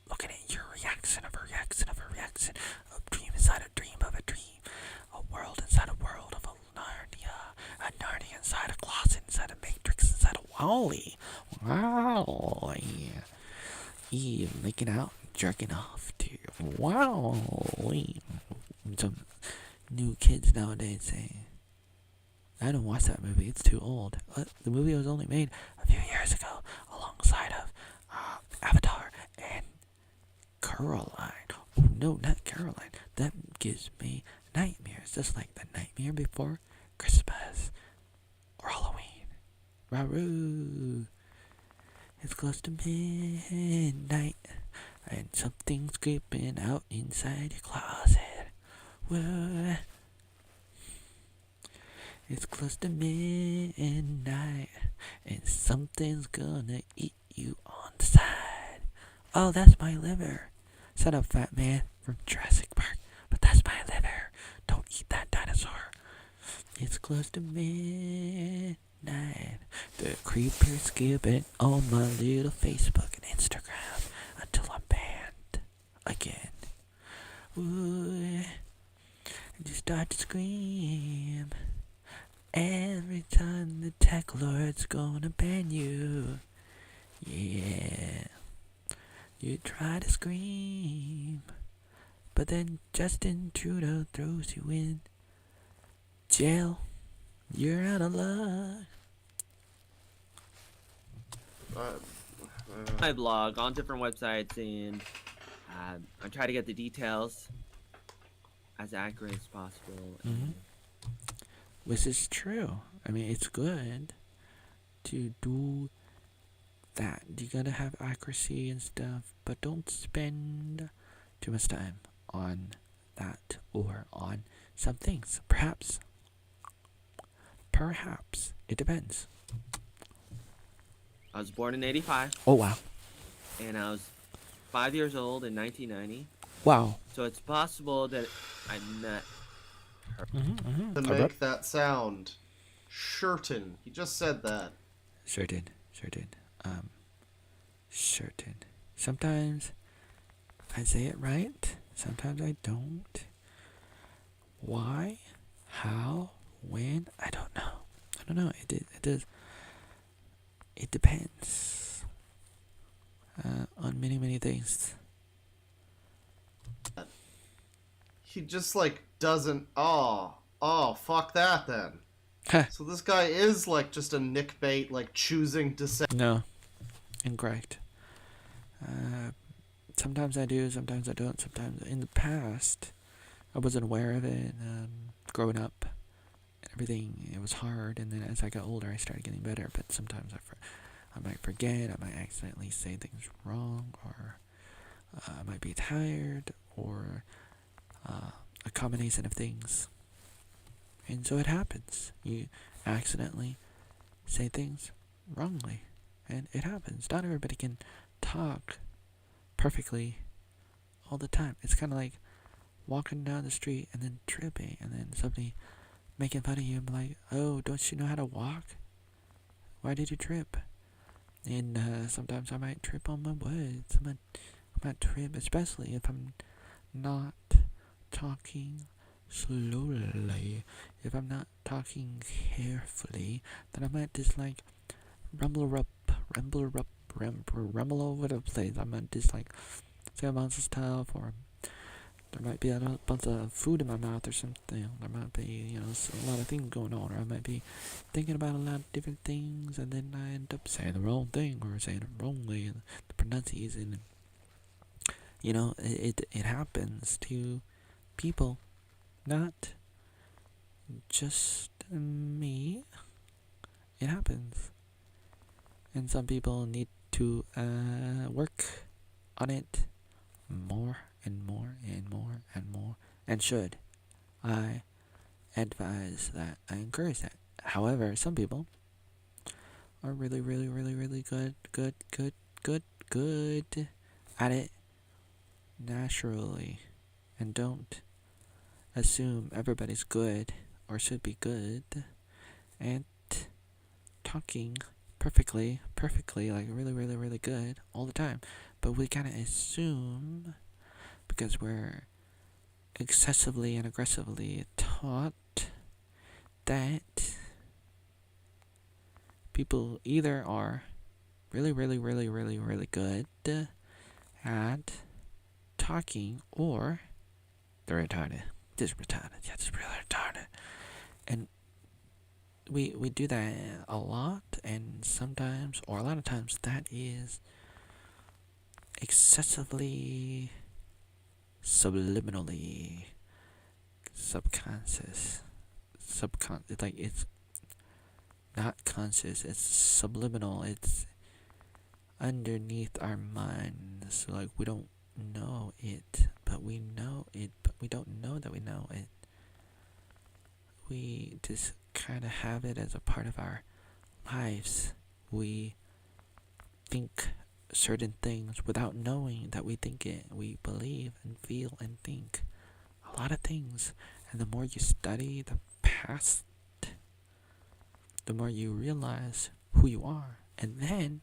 Looking at your reaction of a reaction of a reaction. A dream inside a dream of a dream. A world inside a world of a Narnia. A Narnia inside a closet, inside a matrix, inside a Wally. Wally. Eve making out, jerking off to Wally. Some new kids nowadays say, I don't watch that movie, it's too old. The movie was only made a few years ago alongside of Avatar and Caroline. Oh no, not Caroline. That gives me nightmares, just like the nightmare before Christmas or Halloween. Raroo. It's close to midnight and something's creeping out inside your closet. Whoa. It's close to midnight, and something's gonna eat you on the side. Oh, that's my liver. Shut up, fat man from Jurassic Park. But that's my liver. Don't eat that dinosaur. It's close to midnight. The creeper's skipping on my little Facebook and Instagram until I'm banned again. Ooh, and you start to scream every time the tech lord's gonna ban you. Yeah, you try to scream, but then Justin Trudeau throws you in jail. You're out of luck. I blog on different websites, and I try to get the details as accurate as possible. Mhm. Which is true. I mean, it's good to do that. You gotta have accuracy and stuff, but don't spend too much time on that or on some things. Perhaps. It depends. I was born in '85, Oh, wow. and I was 5 years old in 1990. Wow. So it's possible that I met her. To make that sound. Certain. He just said that. Sure did. Certain. Sometimes I say it right. Sometimes I don't. Why? How? When? I don't know. It does. It depends on many things. He just like doesn't. Oh, fuck that then. Huh. So this guy is like just a Nick bait, like choosing to say. No. Incorrect. Sometimes I do, sometimes I don't. Sometimes in the past, I wasn't aware of it. Growing up, and everything, it was hard. And then as I got older, I started getting better. But sometimes I might forget. I might accidentally say things wrong, or I might be tired, or a combination of things. And so it happens. You accidentally say things wrongly. And it happens. Not everybody can talk perfectly all the time. It's kind of like walking down the street and then tripping, and then somebody making fun of you and like, oh, don't you know how to walk? Why did you trip? And sometimes I might trip on my words. I might trip, especially if I'm not talking slowly. If I'm not talking carefully, then I might just like rumble over the place. I might just like say a bunch of stuff, or there might be a bunch of food in my mouth or something. There might be, a lot of things going on, or I might be thinking about a lot of different things, and then I end up saying the wrong thing or saying it wrongly, and the pronunciation. It happens to people, not just me. It happens. And some people need to work on it more and more and more and more, and should. I advise that. I encourage that. However, some people are really good at it naturally, and don't assume everybody's good or should be good and talking perfectly, like really good all the time. But we kind of assume, because we're excessively and aggressively taught, that people either are really good at talking, or they're retarded. Just retarded. Yeah, just really retarded. And we do that a lot, and sometimes, or a lot of times, that is excessively subliminally subconscious. Like, it's not conscious, it's subliminal, it's underneath our minds. Like, we don't know it, but we know it, but we don't know that we know it. We just kind of have it as a part of our lives. We think certain things without knowing that we think it. We believe and feel and think a lot of things. And the more you study the past, the more you realize who you are. And then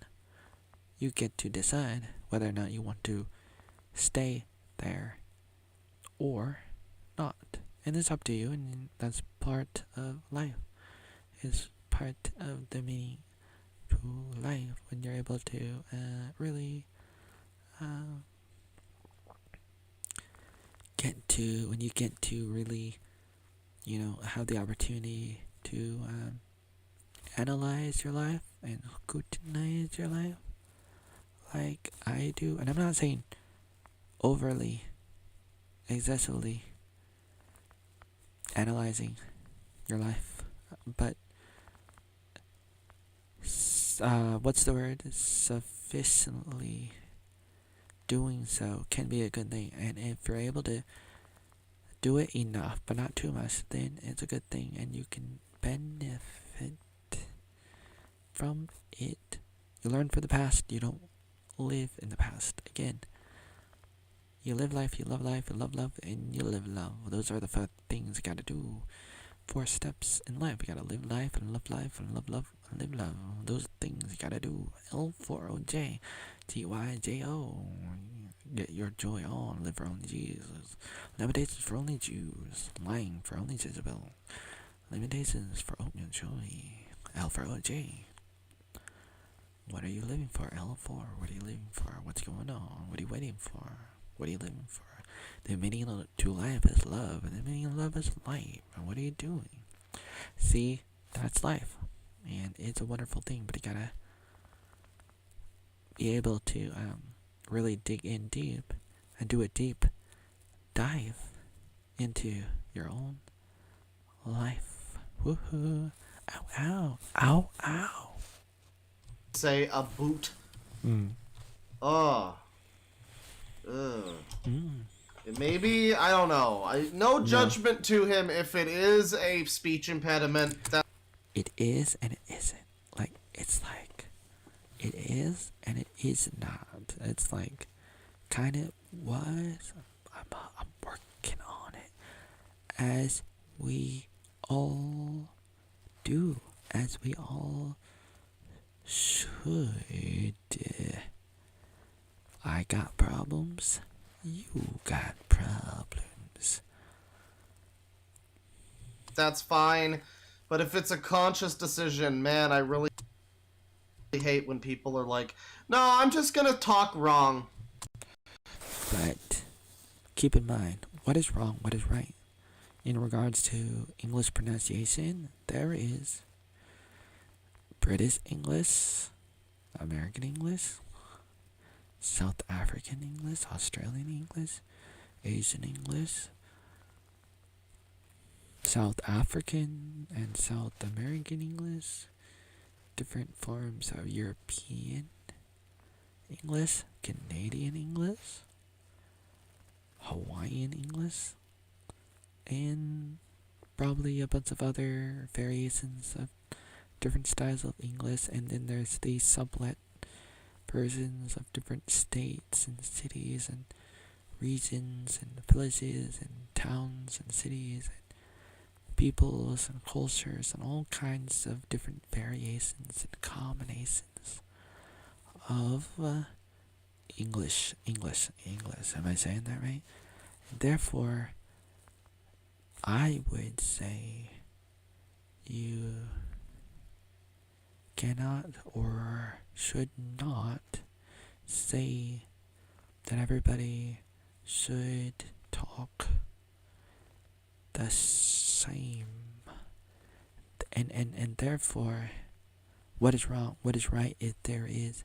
you get to decide whether or not you want to stay there or not. And it's up to you, and that's part of life. It's part of the meaning to life when you're able to really when you get to really, have the opportunity to analyze your life and scrutinize your life like I do. And I'm not saying overly, excessively analyzing your life, but what's the word? Sufficiently doing so can be a good thing. And if you're able to do it enough, but not too much, then it's a good thing, and you can benefit from it. You learn from the past. You don't live in the past. Again, you live life, you love life, you love love, and you live love. Those are the 4 things you gotta do. 4 steps in life. You gotta live life and love life and love love and live love. Those things you gotta do. L4OJ, GYJO. Get your joy on. Live for only Jesus. Limitations for only Jews. Lying for only Jezebel. Limitations for oatmeal joy. L4OJ. What are you living for? L4. What are you living for? What's going on? What are you waiting for? What are you living for? The meaning to life is love, and the meaning of love is life. And what are you doing? See, that's life, and it's a wonderful thing. But you gotta be able to really dig in deep and do a deep dive into your own life. Woohoo! Ow! Ow! Ow! Ow! Say a boot. Ugh. Maybe, I don't know. No judgment to him if it is a speech impediment. It is and it isn't. It's like it is and it is not. It's like kind of was. I'm working on it, as we all do, as we all should. I got problems. You got problems. That's fine. But if it's a conscious decision, man, I really hate when people are like, no, I'm just gonna talk wrong. But keep in mind, what is wrong, what is right? In regards to English pronunciation, there is British English, American English, South African English, Australian English, Asian English, South African and South American English, different forms of European English, Canadian English, Hawaiian English, and probably a bunch of other variations of different styles of English. And then there's the sublet versions of different states and cities and regions and villages and towns and cities and peoples and cultures and all kinds of different variations and combinations of English. Am I saying that right? And therefore, I would say you cannot or should not say that everybody should talk the same. And therefore, what is wrong, what is right, if there is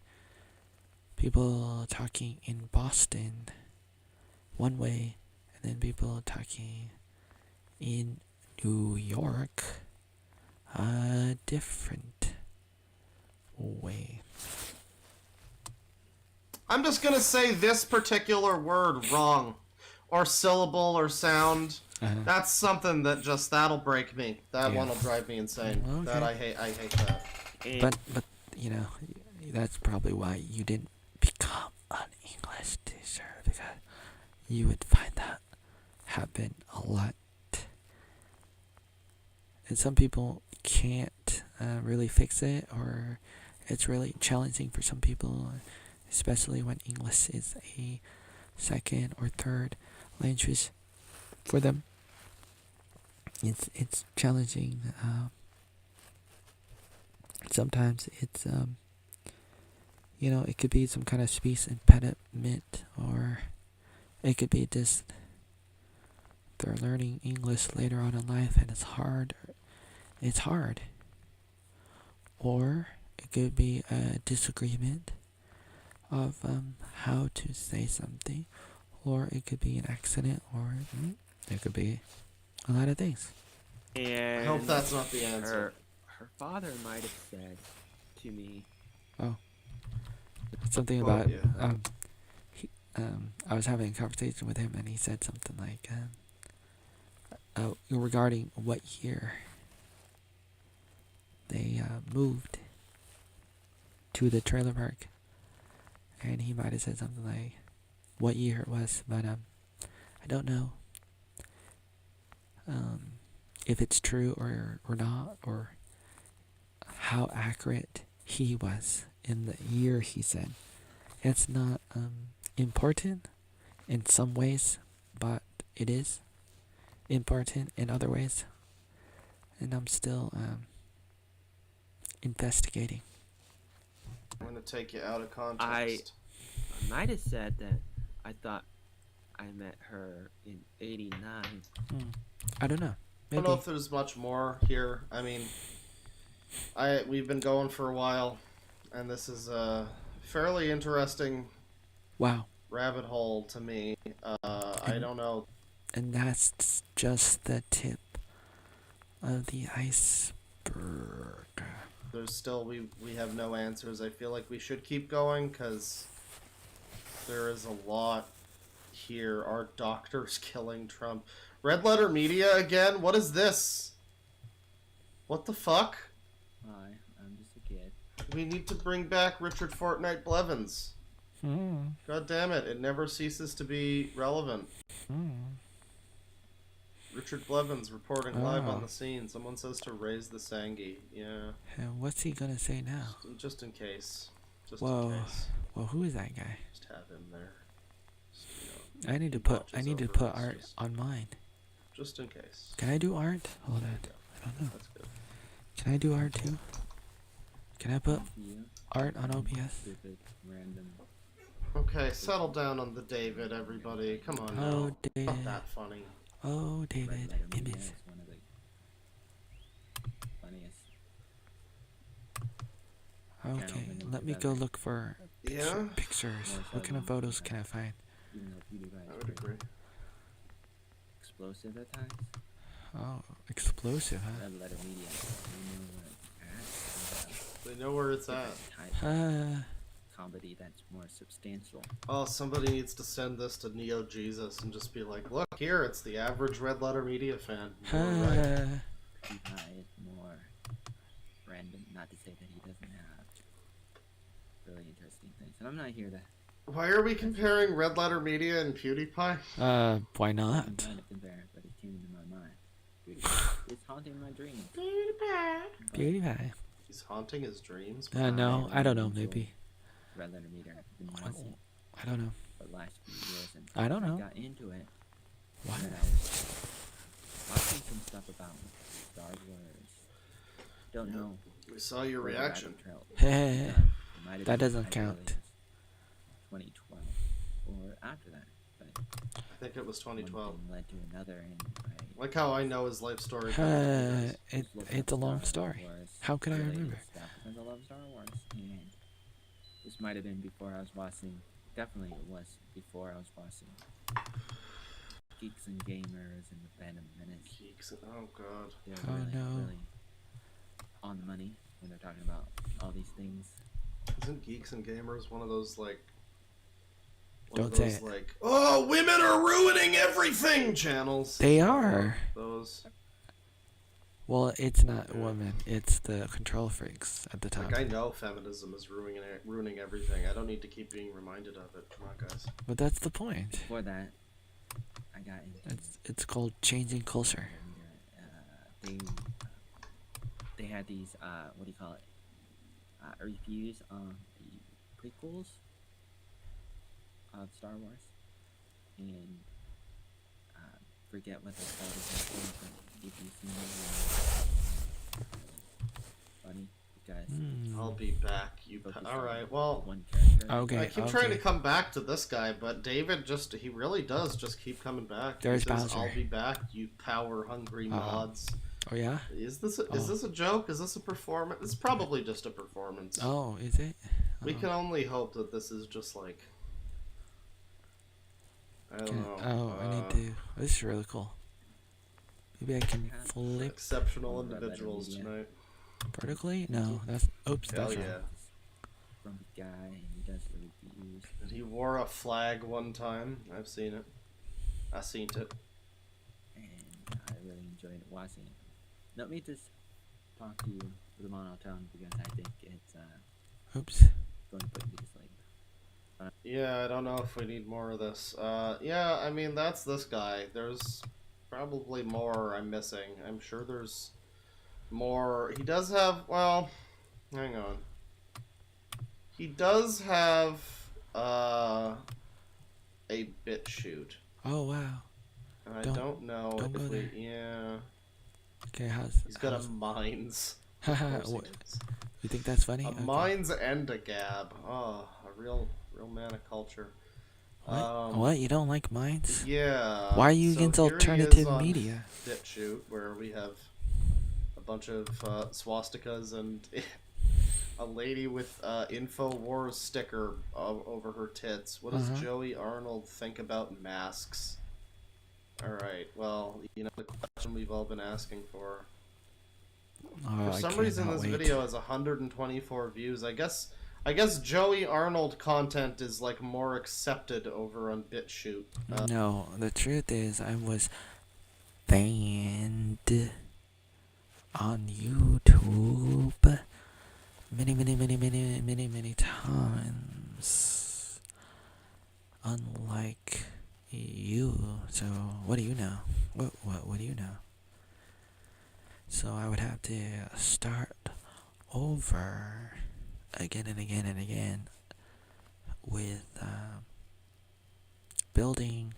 people talking in Boston one way, and then people talking in New York a different way. I'm just gonna say this particular word wrong, or syllable, or sound. That's something that'll break me. That Yeah. one will drive me insane. Okay. That I hate that. And But you know, that's probably why you didn't become an English teacher, because you would find that happen a lot. And some people can't really fix it, or it's really challenging for some people, especially when English is a second or third language for them. It's challenging. Sometimes it's it could be some kind of speech impediment, or it could be just they're learning English later on in life and it's hard. Or it could be a disagreement of how to say something, or it could be an accident, or it could be a lot of things. and I hope that's not the answer. her father might have said to me, Something Well, about yeah. I was having a conversation with him, and he said something like regarding what year they moved to the trailer park, and he might have said something like what year it was, but I don't know if it's true or not, or how accurate he was in the year he said. It's not important in some ways, but it is important in other ways, and I'm still investigating. I'm gonna take you out of context. I might have said that I thought I met her in '89. I don't know. I don't know if there's much more here. I mean, we've been going for a while, and this is a fairly interesting Wow. rabbit hole to me. I don't know. And that's just the tip of the iceberg. There's still we have no answers. I feel like we should keep going because there is a lot here. Are doctors killing Trump? Red Letter Media again? What is this? What the fuck? Hi, I'm just a kid. We need to bring back Richard Fortnite Blevins. Hmm. God damn it, it never ceases to be relevant. Hmm. Richard Blevins reporting live Oh. on the scene. Someone says to raise the Sangi. Yeah, And what's he gonna say now? just in case. Just Whoa. in case. Well, who is that guy? Just have him there. Just, you know, I need to he put watches over put us, art on mine. just in case. Can I do art? Hold on. I don't know. That's good. Can I do art too? Can I put You, art on OBS? stupid, random. Okay, settle down on the David, everybody. Come on now. Oh, David. Not that funny. Oh, Red David. Letter Media Image. is one of the funniest. Okay, open let it me together. go look for Yeah, pictures. More so What kind of than photos that. can I find? Even though PewDiePie I is would pretty agree. explosive at times. Oh, explosive, huh? Red Letter Media, you know where it's at. They know where it's at. Type of comedy that's more substantial. Oh, somebody needs to send this to Neo Jesus and just be like, look here, it's the average Red Letter Media fan. You were right. PewDiePie is more random. Not to say that he doesn't have really interesting things. And I'm not here to. Why are we comparing Red Letter Media and PewDiePie? Why I'm not? trying to compare, but it came into my mind. PewDiePie is haunting my dreams. But PewDiePie. He's haunting his dreams. No, I don't know, maybe. Red Letter Media. I've been watching I don't know. for the last few years, and I don't know. got into it. Why? And then I was watching some stuff about Star Wars. Don't know. We saw your where the reaction. rabbit trail Hey, led. It might have that been doesn't as early count. as 2012 or after that. But I think it was one 2012. thing led to another, and I Like how I know his life story. It's a long story. How could I remember? Because I love Star Wars, and this might have been before I was watching. Definitely, it was before I was watching Geeks and Gamers and the Phantom Menace. Geeks. Oh god. They're Oh, really, no. really on the money when they're talking about all these things. Isn't Geeks and Gamers one of those like One of Don't say those it. like, oh, women are ruining everything channels. They are. Those. Well, it's not Yeah. women. It's the control freaks at the time. Like, I know feminism is ruining everything. I don't need to keep being reminded of it. Come on, guys. But that's the point. Before that, I got into It's called changing culture. and, they had these what do you call it? Reviews on the prequels of Star Wars, and forget what they called it, but if you've seen it, funny because I'll be back. focused All on right. Well, one character. Okay. I keep trying to come back to this guy, but David he really does just keep coming back. There's He says, Bowser. I'll be back, you power hungry mods. Oh yeah. Is this a joke? Is this a performance? It's probably just a performance. Oh, is it? We can only hope that this is just like, I don't know. Oh, I need to. This is really cool. Maybe I can flip Exceptional individuals tonight. vertically. No, that's. Oops, Hell that's wrong. yeah. From the guy, and he does the reviews. And he wore a flag one time. I've seen it. I seen it. And I really enjoyed watching it. Let me just talk to you for the monotone because I think it's Oops. going to put me to sleep. Yeah, I don't know if we need more of this. Yeah, I mean, that's this guy. There's probably more I'm missing. I'm sure there's more. He does have, well, hang on. He does have, a bit shoot. Oh wow. And I Don't- don't know don't go if there. yeah. Okay, how's? He's got a mines. Haha. Of course What? he does. You think that's funny? A Okay. mines and a gab. Oh, a real man of culture. What? What? You don't like mines? Yeah. Why are you so against here he alternative is on media? BitChute, where we have a bunch of swastikas and a lady with InfoWars sticker over her tits. What does Uh-huh. Joey Arnold think about masks? Alright, well, you know the question we've all been asking for. Oh, For I some reason, cannot this wait. video has 124 views. I guess Joey Arnold content is like more accepted over on BitChute. No, the truth is, I was banned on YouTube many times. Unlike you. So, what do you know? What do you know? So I would have to start over again and again and again with building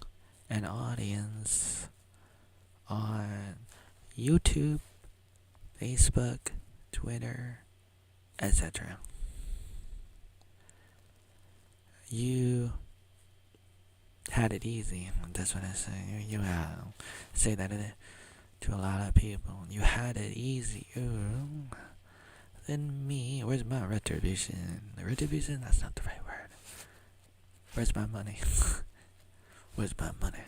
an audience on YouTube, Facebook, Twitter, etc. You had it easy. That's what I say. You say that to a lot of people. You had it easier than me. Where's my retribution? The retribution? That's not the right word. Where's my money? Where's my money?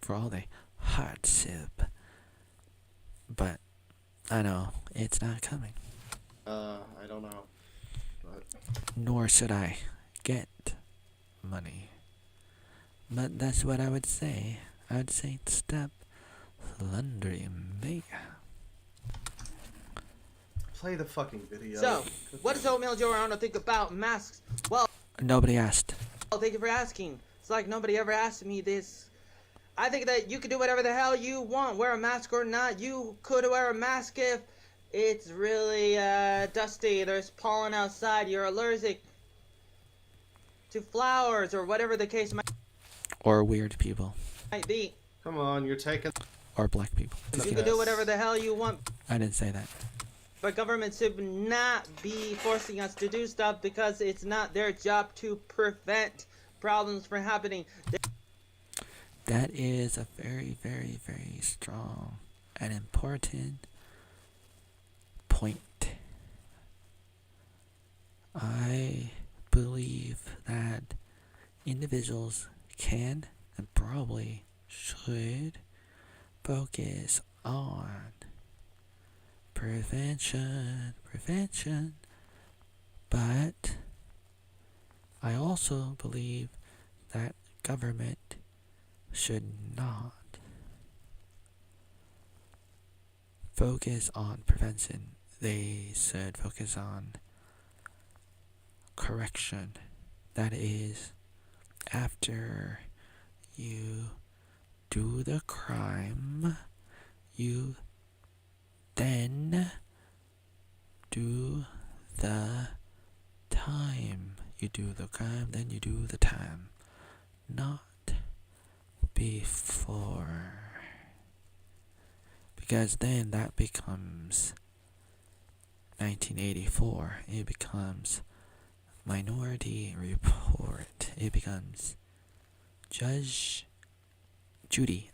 For all the hardship. But I know it's not coming. I don't know. But Nor should I get money. But that's what I would say. I would say stop plundering me. play the fucking video. So, what does Oatmeal Joe Arnold think about masks? Well, Nobody asked. thank you for asking. It's like nobody ever asked me this. I think that you can do whatever the hell you want, wear a mask or not. You could wear a mask if it's really dusty, there's pollen outside, you're allergic to flowers or whatever the case Or weird people. might be. Come on, you're taking. Or black people. You can do whatever the hell you want. I didn't say that. But government should not be forcing us to do stuff because it's not their job to prevent problems from happening. That is a very, very, very strong and important point. I believe that individuals can and probably should focus on prevention, but I also believe that government should not focus on prevention. They should focus on correction. That is, after you do the crime, you then do the time. You do the crime, then you do the time. Not before. Because then that becomes 1984. It becomes Minority Report. It becomes Judge Judy.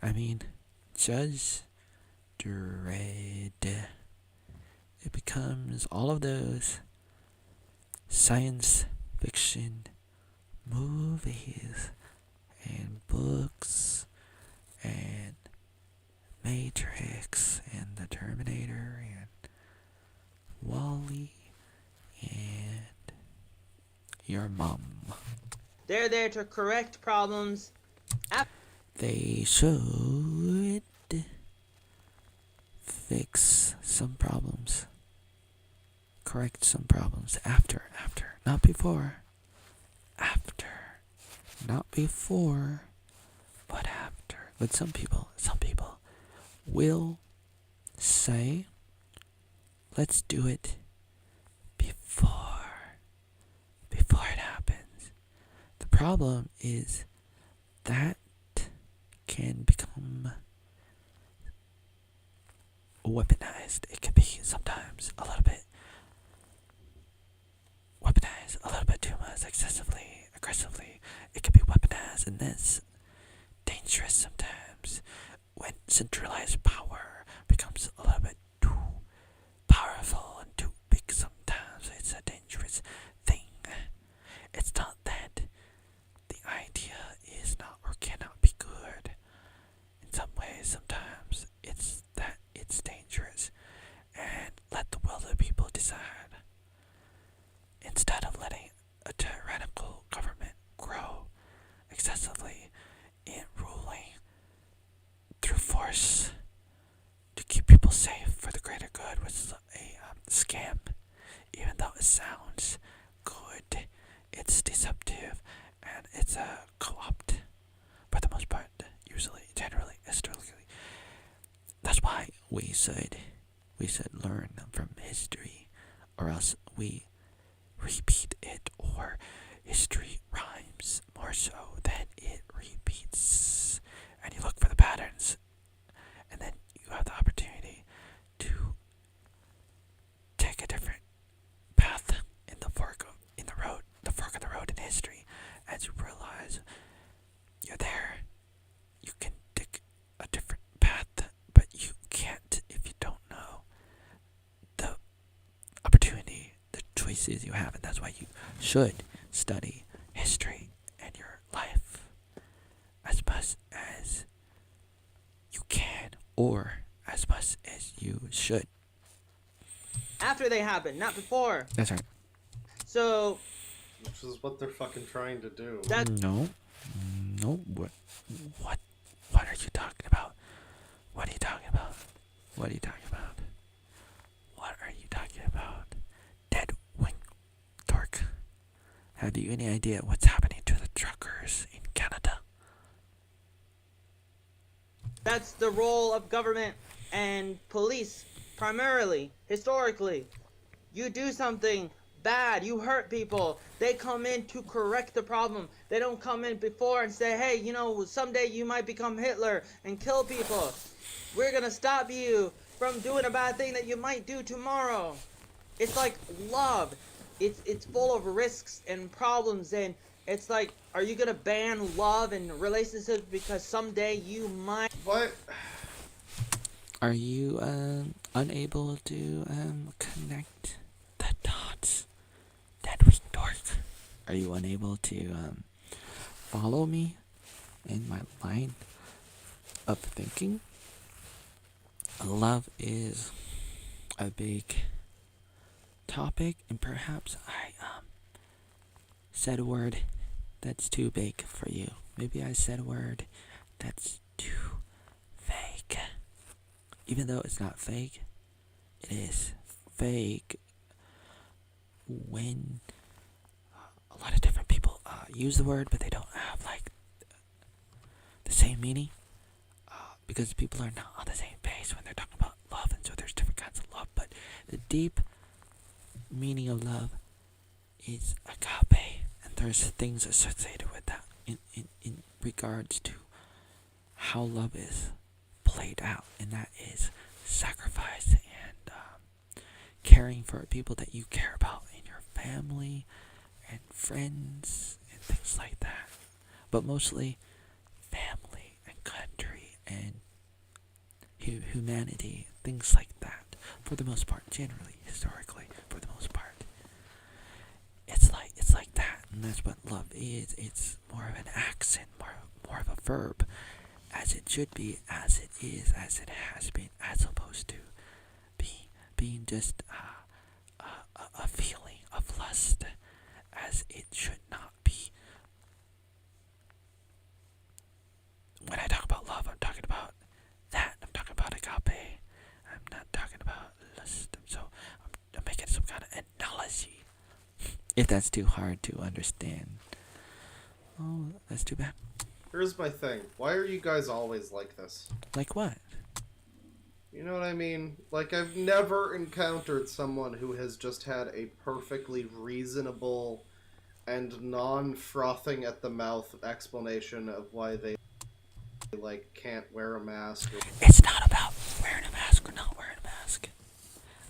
Judge Dredd. It becomes all of those science fiction movies and books and Matrix and the Terminator and Wall-E and your mom. They're there to correct problems. They should fix some problems. Correct some problems after, not before. After. Not before, but after. But some people will say, let's do it before it happens. The problem is that can become weaponized. It can be sometimes a little bit weaponized, a little bit too much, excessively, aggressively. It can be weaponized, and that's dangerous sometimes. When centralized power becomes a little bit too powerful and too big, sometimes it's a dangerous thing. It's not that the idea is not or cannot be good. In some ways, sometimes it's that it's dangerous. And let the will of the people decide. Instead of letting a tyrannical government grow excessively in ruling through force to keep people safe for the greater good, which is a scam. Even though it sounds good, it's deceptive and it's a co-opt for the most part, usually, generally, historically. That's why we should learn from history, or else we repeat it, or history rhymes more so than it repeats. And you look for the patterns, and then you have the opportunity to take a different path in the fork of the road in history. As you realize you're there, you can take a different path, but you can't if you don't know the opportunity, the choices you have. And that's why you should study history and your life as much as you can, or as much as you should. After they happen, not before. That's right. So Which is what they're fucking trying to do. that No. What are you talking about? What are you talking about? What are you talking about? What are you talking about? DeadWingDork. Have you any idea what's happening to the truckers in Canada? that's the role of government and police, primarily, historically. You do something bad, you hurt people, they come in to correct the problem. They don't come in before and say, hey, someday you might become Hitler and kill people. We're gonna stop you from doing a bad thing that you might do tomorrow. It's like love. It's full of risks and problems, and it's like, are you gonna ban love and relationships because someday you might? What? Are you unable to connect the dots? DeadWingDork. Are you unable to follow me in my line of thinking? Love is a big topic, and perhaps I said a word that's too big for you. Maybe I said a word that's too fake. Even though it's not fake, it is fake when a lot of different people use the word, but they don't have like the same meaning. Because people are not on the same page when they're talking about love, and so there's different kinds of love. But the deep meaning of love is agape, and there's things associated with that in regards to how love is played out, and that is sacrifice and caring for people that you care about in your family and friends and things like that. But mostly family and country and humanity, things like that. For the most part, generally, historically, for the most part, it's like that, and that's what love is. It's more of an accent, more of a verb, as it should be, as it is, as it has been, as opposed to being just a feeling of lust, as it should not be. When I talk about love, I'm talking about that. I'm talking about agape. I'm not talking about lust. So I'm making some kind of analogy. If that's too hard to understand, oh, that's too bad. Here's my thing. Why are you guys always like this? Like what? You know what I mean? Like, I've never encountered someone who has just had a perfectly reasonable and non-frothing at the mouth explanation of why they, like, can't wear a mask. It's not about wearing a mask or not wearing a mask.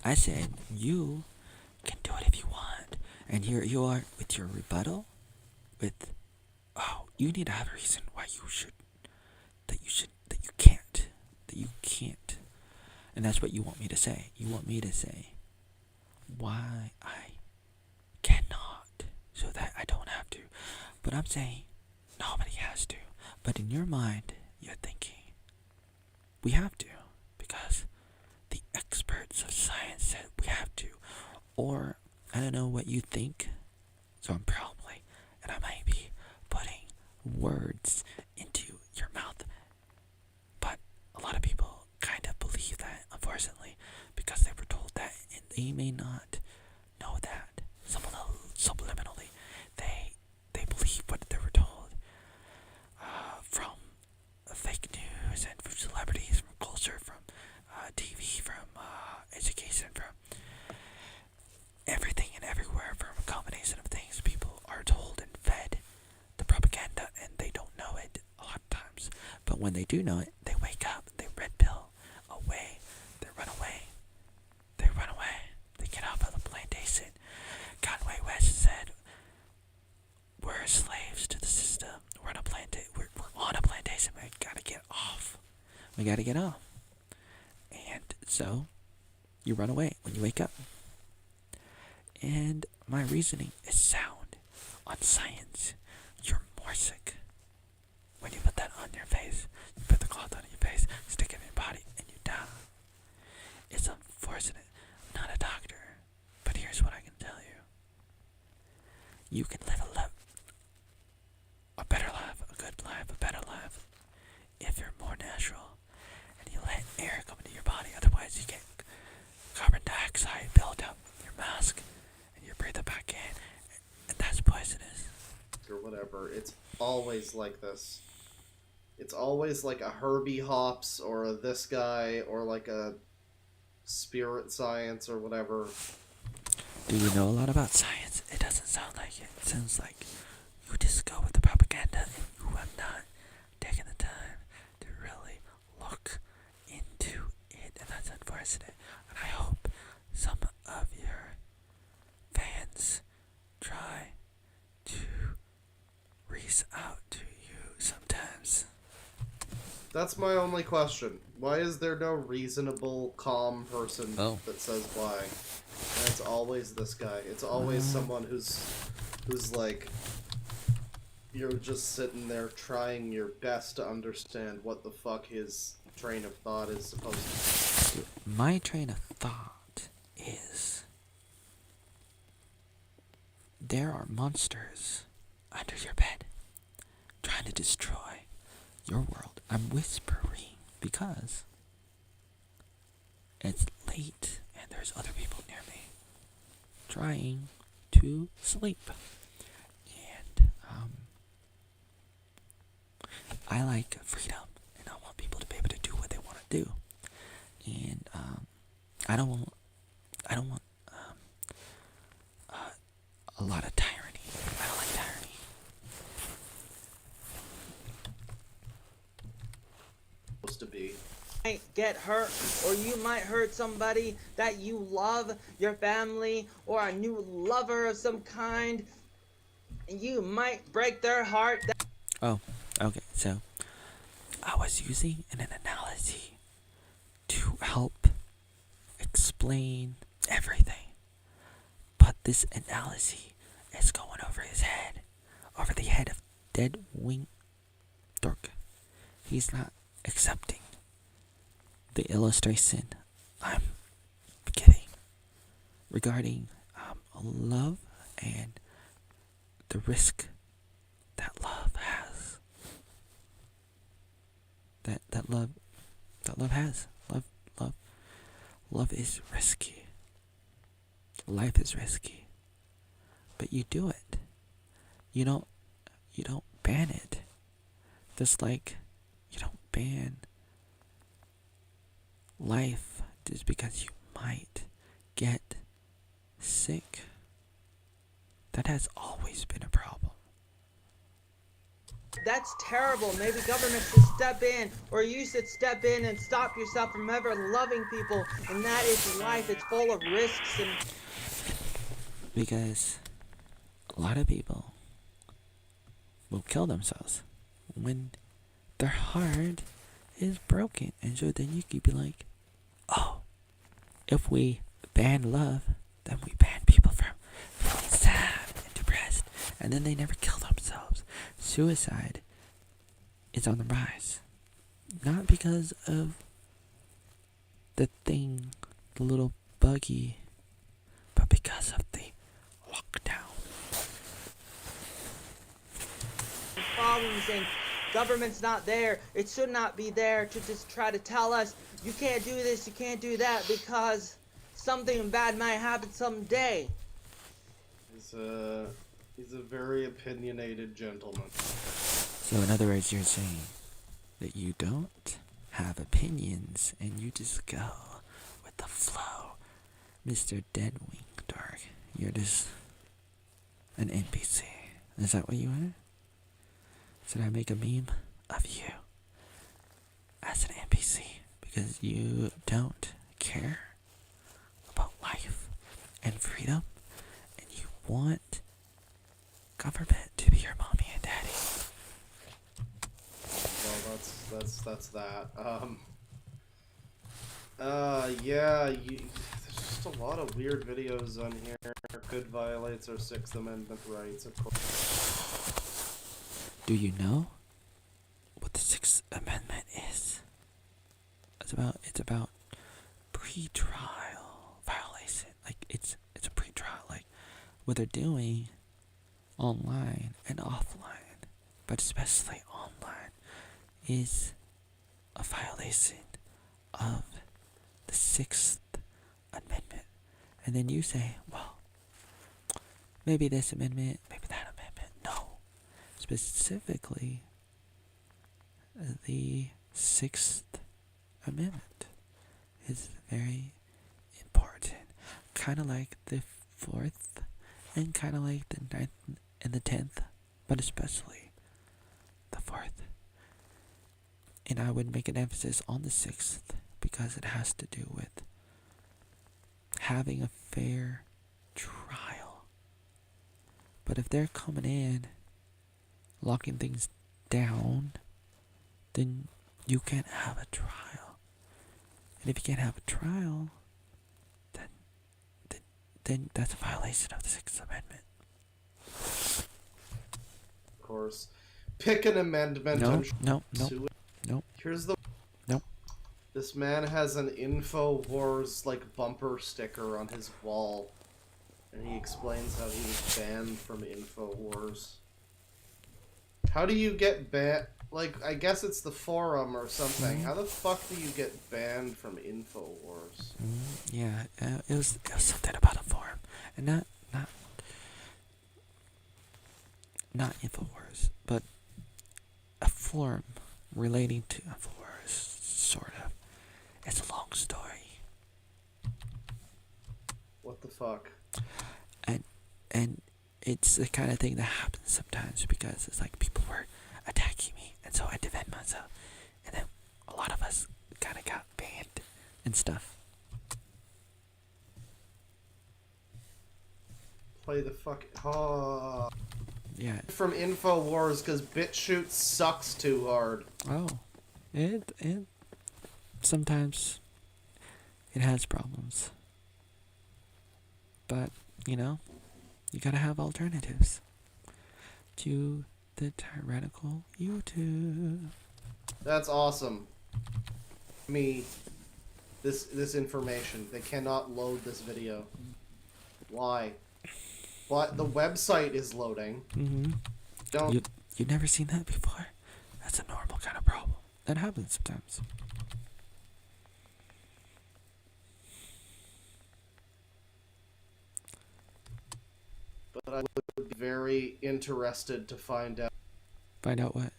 I said you can do it if you want. And here you are with your rebuttal with, oh, you need to have a reason why you can't. And that's what you want me to say. You want me to say why I cannot, so that I don't have to. But I'm saying nobody has to. But in your mind, you're thinking we have to, because the experts of science said we have to. Or I don't know what you think, so I'm probably, and I might be putting words into your mouth. But a lot of people kind of believe that, unfortunately, because they were told that, and they may not know that. Subliminally, they believe what they were told from fake news and from celebrities, from culture, from TV, from education, from everything and everywhere, from a combination of things. People are told and fed the propaganda, and they don't know it a lot of times. But when they do know it, they wake up, they red pill away, they run away. They get off of the plantation. Conway West said, we're slaves to the system. We're on a plantation. We gotta get off. And so, you run away when you wake up. And my reasoning is sound on science. You're more sick when you put that on your face. You put the cloth on your face, stick it in your body, and you die. It's unfortunate. I'm not a doctor, but here's what I can tell you. You can live a better life, a good life, a better life, if you're more natural and you let air come into your body. Otherwise, you get carbon dioxide build up in your mask, and you breathe it back in, and that's poisonous. Or whatever. It's always like this. It's always like a Herbie Hops or a this guy or like a spirit science or whatever. Do you know a lot about science? It doesn't sound like it. It sounds like you just go with the propaganda and you have not taken the time to really look into it, and that's unfortunate. And I hope some of your fans try to reach out to you sometimes. That's my only question. Why is there no reasonable, calm person that says why? And it's always this guy. It's always someone who's like, you're just sitting there trying your best to understand what the fuck his train of thought is supposed to be. My train of thought is there are monsters under your bed, trying to destroy your world. I'm whispering because it's late and there's other people near me trying to sleep. And I like freedom, and I want people to be able to do what they want to do. And I don't want a lot of tyranny. I don't like tyranny. Supposed to be. Might get hurt, or you might hurt somebody that you love, your family, or a new lover of some kind. And you might break their heart. Oh, okay. So I was using an analogy to help explain everything, but this analogy is going over his head, over the head of DeadWingDork. He's not accepting the illustration I'm giving regarding love and the risk that love has. That love has. Love is risky. Life is risky. But you do it. You don't ban it. Just like you don't ban life just because you might get sick. That has always been a problem. That's terrible. Maybe government should step in, or you should step in and stop yourself from ever loving people. And that is life. It's full of risks and. Because a lot of people will kill themselves when their heart is broken. And so then you could be like, oh, if we ban love, then we ban people from feeling sad and depressed. And then they never kill themselves. Suicide is on the rise. Not because of the thing, the little buggy, but because of the lockdown. Problems, and government's not there. It should not be there to just try to tell us you can't do this, you can't do that, because something bad might happen someday. He's a very opinionated gentleman. So in other words, you're saying that you don't have opinions and you just go with the flow. Mr. DeadWingDork, you're just an NPC. Is that what you are? Should I make a meme of you as an NPC? Because you don't care about life and freedom, and you want government to be your mommy and daddy. Well, that's that. Yeah, there's just a lot of weird videos on here. Could violates our Sixth Amendment rights, of course. Do you know what the Sixth Amendment is? It's about pre-trial violation. Like it's a pre-trial. Like what they're doing online and offline, but especially online, is a violation of the Sixth Amendment. And then you say, well, maybe this amendment, maybe that amendment. No. Specifically, the Sixth Amendment is very important. Kind of like the Fourth, and kind of like the Ninth and the 10th, but especially the 4th. And I would make an emphasis on the 6th because it has to do with having a fair trial. But if they're coming in, locking things down, then you can't have a trial. And if you can't have a trial, then that's a violation of the Sixth Amendment. Of course. Pick an amendment. No. Here's the. Nope. This man has an InfoWars like bumper sticker on his wall, and he explains how he was banned from InfoWars. How do you get banned? Like, I guess it's the forum or something. How the fuck do you get banned from InfoWars? Yeah, it was something about a forum, and not Infowars, but a forum relating to Infowars, sort of. It's a long story, What the fuck? and it's the kind of thing that happens sometimes because it's like people were attacking me, and so I defend myself, and then a lot of us kind of got banned and stuff. Play the fuck. Oh. Yeah. From InfoWars because BitChute sucks too hard. Oh, it sometimes it has problems, but you know, you gotta have alternatives to the tyrannical YouTube. That's awesome. Me, this information. They cannot load this video. Why? But the website is loading. Mm-hmm. Don't. You've never seen that before? That's a normal kind of problem. That happens sometimes. But I would be very interested to find out. Find out what?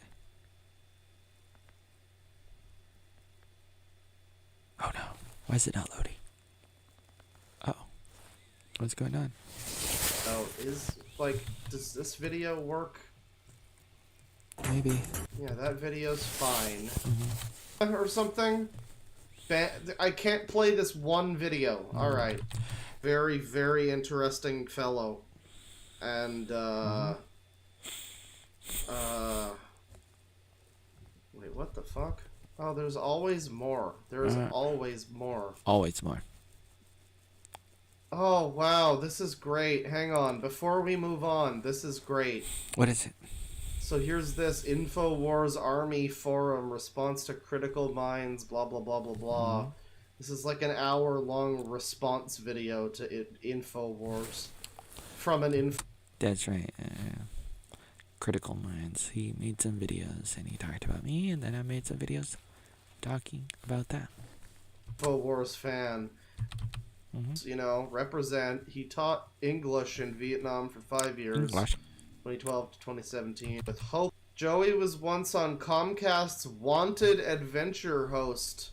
Oh no. Why is it not loading? Uh-oh. What's going on? Oh, does this video work? Maybe. Yeah, that video's fine. Mm-hmm. Or something? I can't play this one video. Alright. Very, very interesting fellow. And, wait, what the fuck? Oh, there's always more. There's always more. Always more. Oh, wow, this is great. Hang on, before we move on, this is great. What is it? So here's this InfoWars Army Forum response to critical minds, blah, blah, blah, blah, blah. This is like an hour-long response video to InfoWars. From an info... That's right. Critical Minds. He made some videos and he talked about me, and then I made some videos talking about that. InfoWars fan. Mm-hmm. You know, represent. He taught English in Vietnam for 5 years. English. 2012 to 2017. With hope. Joey was once on Comcast's Wanted Adventure host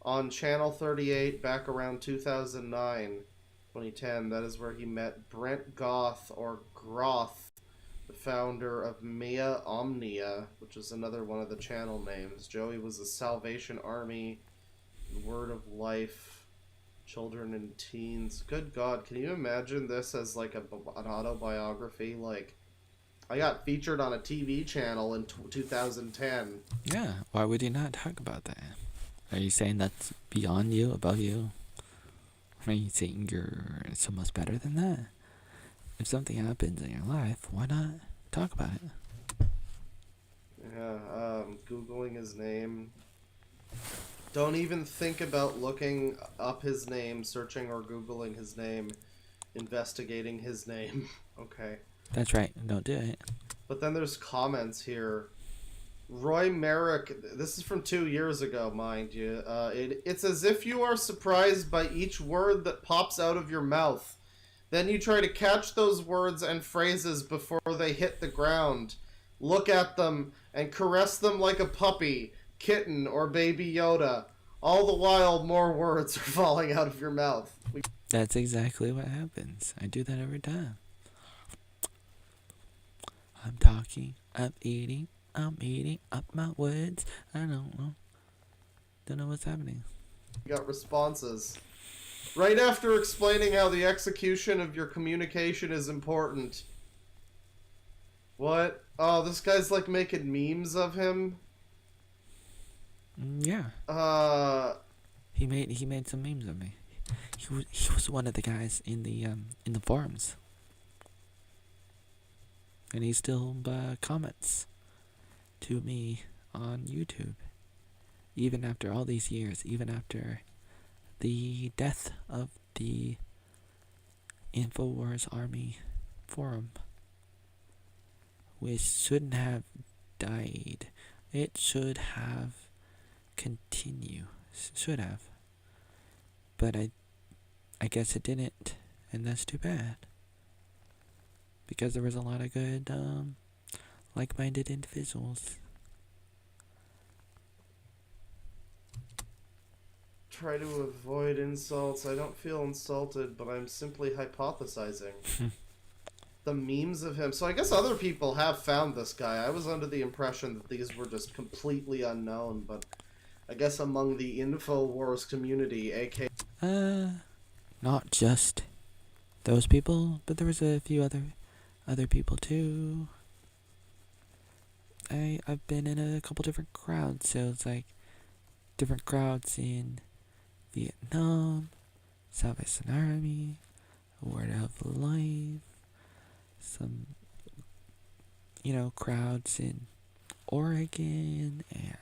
on Channel 38 back around 2009, 2010. That is where he met Brent Goth, or Groth, the founder of Mea Omnia, which is another one of the channel names. Joey was a Salvation Army, Word of Life, Children and Teens. Good God, can you imagine this as like an autobiography? Like, I got featured on a TV channel in 2010. Yeah, why would you not talk about that? Are you saying that's beyond you, above you? Are you saying you're so much better than that? If something happens in your life, why not talk about it? Yeah, Googling his name. Don't even think about looking up his name, searching or Googling his name, investigating his name. Okay. That's right, don't do it. But then there's comments here. Roy Merrick, this is from 2 years ago, mind you. It's as if you are surprised by each word that pops out of your mouth. Then you try to catch those words and phrases before they hit the ground. Look at them and caress them like a puppy, kitten, or baby Yoda. All the while, more words are falling out of your mouth. That's exactly what happens. I do that every time. I'm talking, I'm eating up my words. I don't know what's happening. You got responses. Right after explaining how the execution of your communication is important. What? Oh, this guy's like making memes of him? Yeah. He made some memes of me. He was one of the guys in the forums. And he still comments to me on YouTube. Even after all these years, even after the death of the InfoWars Army forum, which shouldn't have died. It should have continued. Should have. But I guess it didn't, and that's too bad. Because there was a lot of good, like-minded individuals. Try to avoid insults. I don't feel insulted, but I'm simply hypothesizing. The memes of him. So I guess other people have found this guy. I was under the impression that these were just completely unknown, but I guess among the InfoWars community, aka... Not just those people, but there was a few other people too. I've been in a couple different crowds, so it's like different crowds in Vietnam, Salvation Army, Word of Life, some, crowds in Oregon, and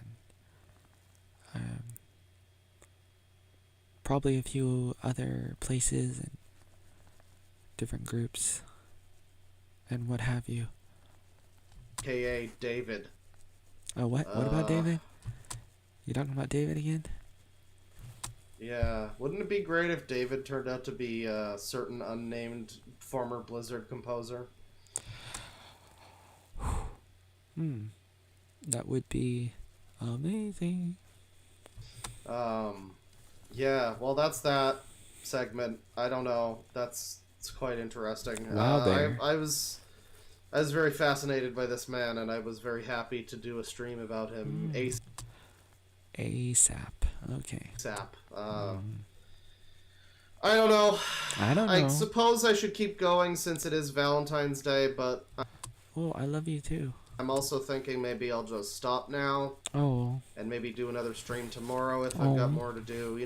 probably a few other places and different groups and what have you. aka David. Oh, what? What about David? You talking about David again? Yeah, wouldn't it be great if David turned out to be a certain unnamed former Blizzard composer? That would be amazing. Yeah, well, that's that segment. I don't know. It's quite interesting. Wow, there. I was very fascinated by this man, and I was very happy to do a stream about him ASAP. Okay. ASAP. I don't know. I don't know. I suppose I should keep going since it is Valentine's Day, but Oh, I love you too. I'm also thinking maybe I'll just stop now Oh. and maybe do another stream tomorrow if I've Oh. got more to do.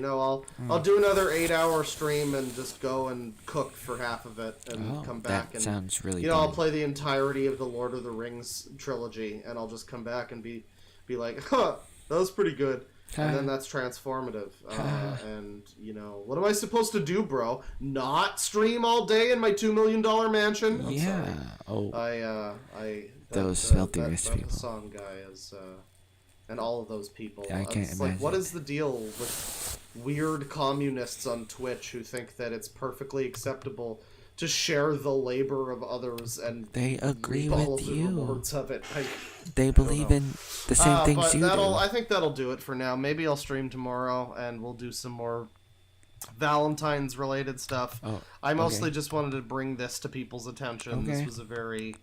I'll do another 8-hour stream and just go and cook for half of it and come back that and sounds really I'll fun. play the entirety of the Lord of the Rings trilogy, and I'll just come back and be like, huh, that was pretty good. And then that's transformative. And, what am I supposed to do, bro? Not stream all day in my $2 million mansion? I'm Yeah. sorry. Oh. That Those filthy that, rich that people. Hassan guy is, and all of those people. Yeah, I can't It's like, what imagine. is the deal with weird communists on Twitch who think that it's perfectly acceptable to share the labor of others and They agree reap all with of the you. rewards of it? They believe know. in the same things but you do. I think that'll do it for now. Maybe I'll stream tomorrow and we'll do some more Valentine's related stuff. Oh, I mostly okay. just wanted to bring this to people's attention. Okay. This was a very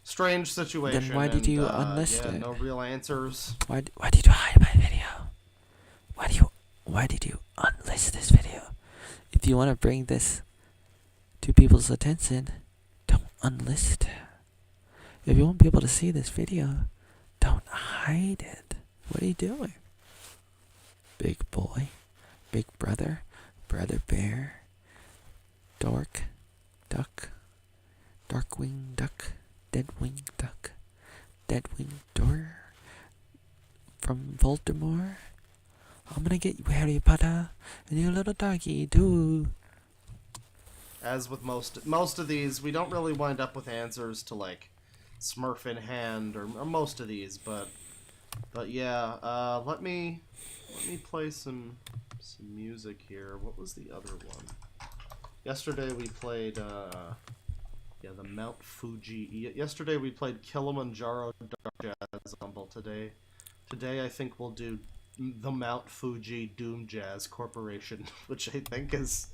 strange situation. Then why did you and, unlist it? No real answers. Why did you hide my video? Why did you unlist this video? If you want to bring this to people's attention, don't unlist it. If you want people to see this video, don't hide it. What are you doing? Big boy, big brother, brother bear, dork, duck, darkwing duck, DeadWingDork, DeadWingDork from Voldemort. I'm gonna get you, Harry Potter, and you little doggy too. As with most of these, we don't really wind up with answers to like Smurf in hand or most of these, but yeah. Let me play some music here. What was the other one? Yesterday we played the Mount Fuji. Yesterday we played Kilimanjaro Dark Jazz Ensemble. Today I think we'll do the Mount Fuji Doom Jazz Corporation, which I think is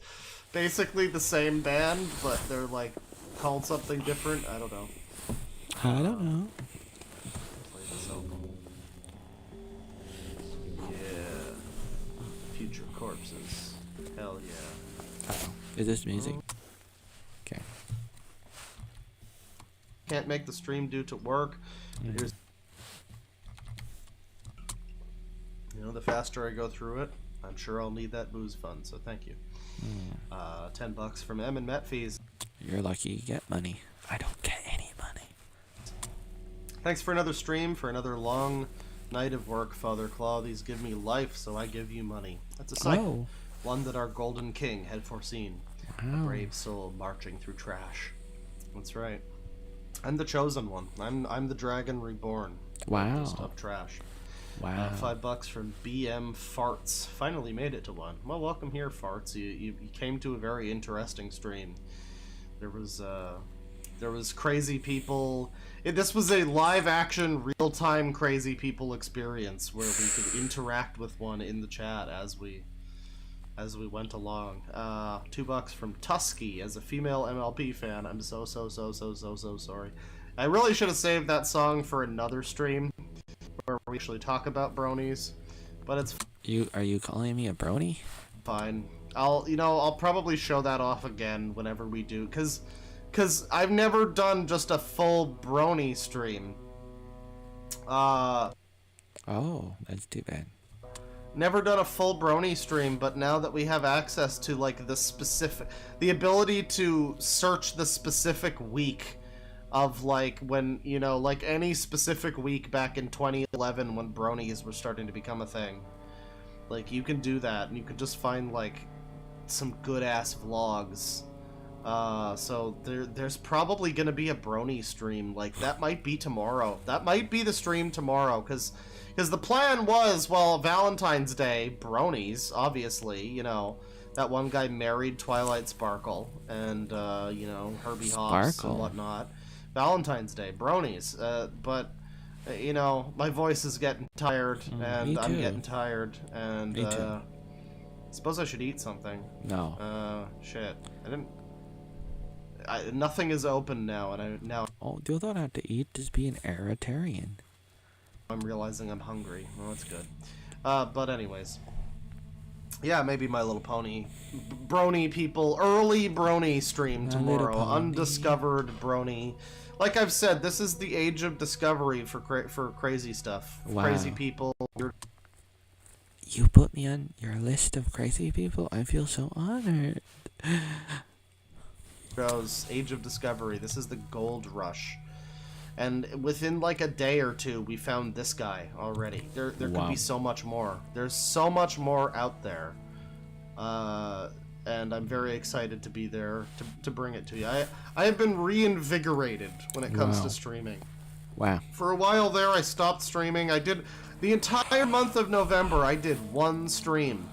basically the same band, but they're like called something different. I don't know. I don't know. Play this album. Yeah. Future Corpses. Hell yeah. Uh-oh. Is this music? Okay. Can't make the stream due to work. Here's, the faster I go through it, I'm sure I'll need that booze fund. So thank you. $10 from M and Met fees. You're lucky you get money. I don't get any money. Thanks for another stream, for another long night of work, Father Claw. These give me life, so I give you money. That's a cycle. One that our golden king had foreseen. A brave soul marching through trash. That's right. I'm the chosen one. I'm the dragon reborn. Wow. Stuff trash. Wow. $5 from BM Farts. Finally made it to one. Well, welcome here, Farts. You came to a very interesting stream. There was crazy people. This was a live action, real time crazy people experience where we could interact with one in the chat as we went along. $2 from Tusky. As a female MLP fan, I'm so sorry. I really should have saved that song for another stream where we actually talk about bronies, but it's Are you calling me a brony? fine. I'll probably show that off again whenever we do, cause I've never done just a full brony stream. Oh, that's too bad. Never done a full brony stream, but now that we have access to like the ability to search the specific week of like when, like any specific week back in 2011 when bronies were starting to become a thing. Like, you can do that, and you can just find like some good ass vlogs. So there's probably gonna be a brony stream. Like, that might be tomorrow. That might be the stream tomorrow, because the plan was, well, Valentine's Day, bronies, obviously, that one guy married Twilight Sparkle, and, Herbie Hobbs and whatnot. Valentine's Day, bronies, but, my voice is getting tired, and I'm getting tired, and, suppose I should eat something. No. Shit. Nothing is open now, and Oh, you don't have to eat, just be an Aeritarian. I'm realizing I'm hungry. Well, that's good. But anyways. Yeah, maybe My Little Pony. Brony people. Early brony stream tomorrow. Undiscovered brony. Like I've said, this is the age of discovery for crazy stuff. Wow. Crazy people. You put me on your list of crazy people? I feel so honored. Goes Age of Discovery. This is the gold rush. And within like a day or two, we found this guy already. There could be so much more. There's so much more out there. And I'm very excited to be there to bring it to you. I have been reinvigorated when it comes to streaming. Wow. For a while there, I stopped streaming. I did the entire month of November. I did one stream.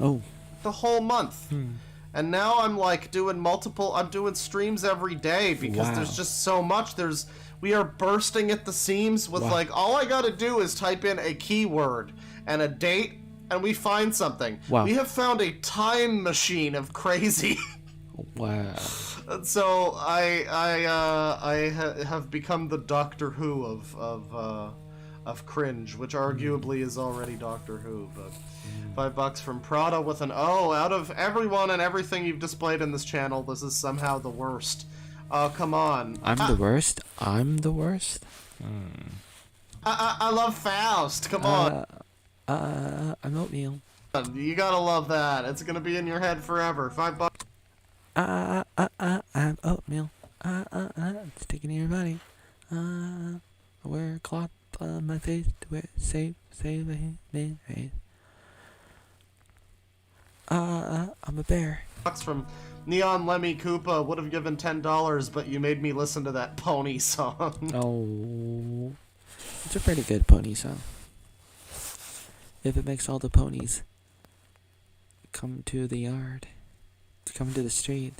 Oh. The whole month. And now I'm like doing I'm doing streams every day because there's just so much. We are bursting at the seams with like, all I gotta do is type in a keyword and a date and we find something. Wow. We have found a time machine of crazy. Wow. And so I have become the Doctor Who of cringe, which arguably is already Doctor Who, but $5 from Prada with an O. Out of everyone and everything you've displayed in this channel, this is somehow the worst. Come on. I'm the worst? I'm the worst? I love Faust. Come on. I'm oatmeal. You gotta love that. It's gonna be in your head forever. $5. I'm oatmeal. It's sticking in your body. I wear a cloth on my face to wear save my face. I'm a bear. From Neon Lemmy Koopa would have given $10, but you made me listen to that pony song. Oh, it's a pretty good pony song. If it makes all the ponies come to the yard, come to the street.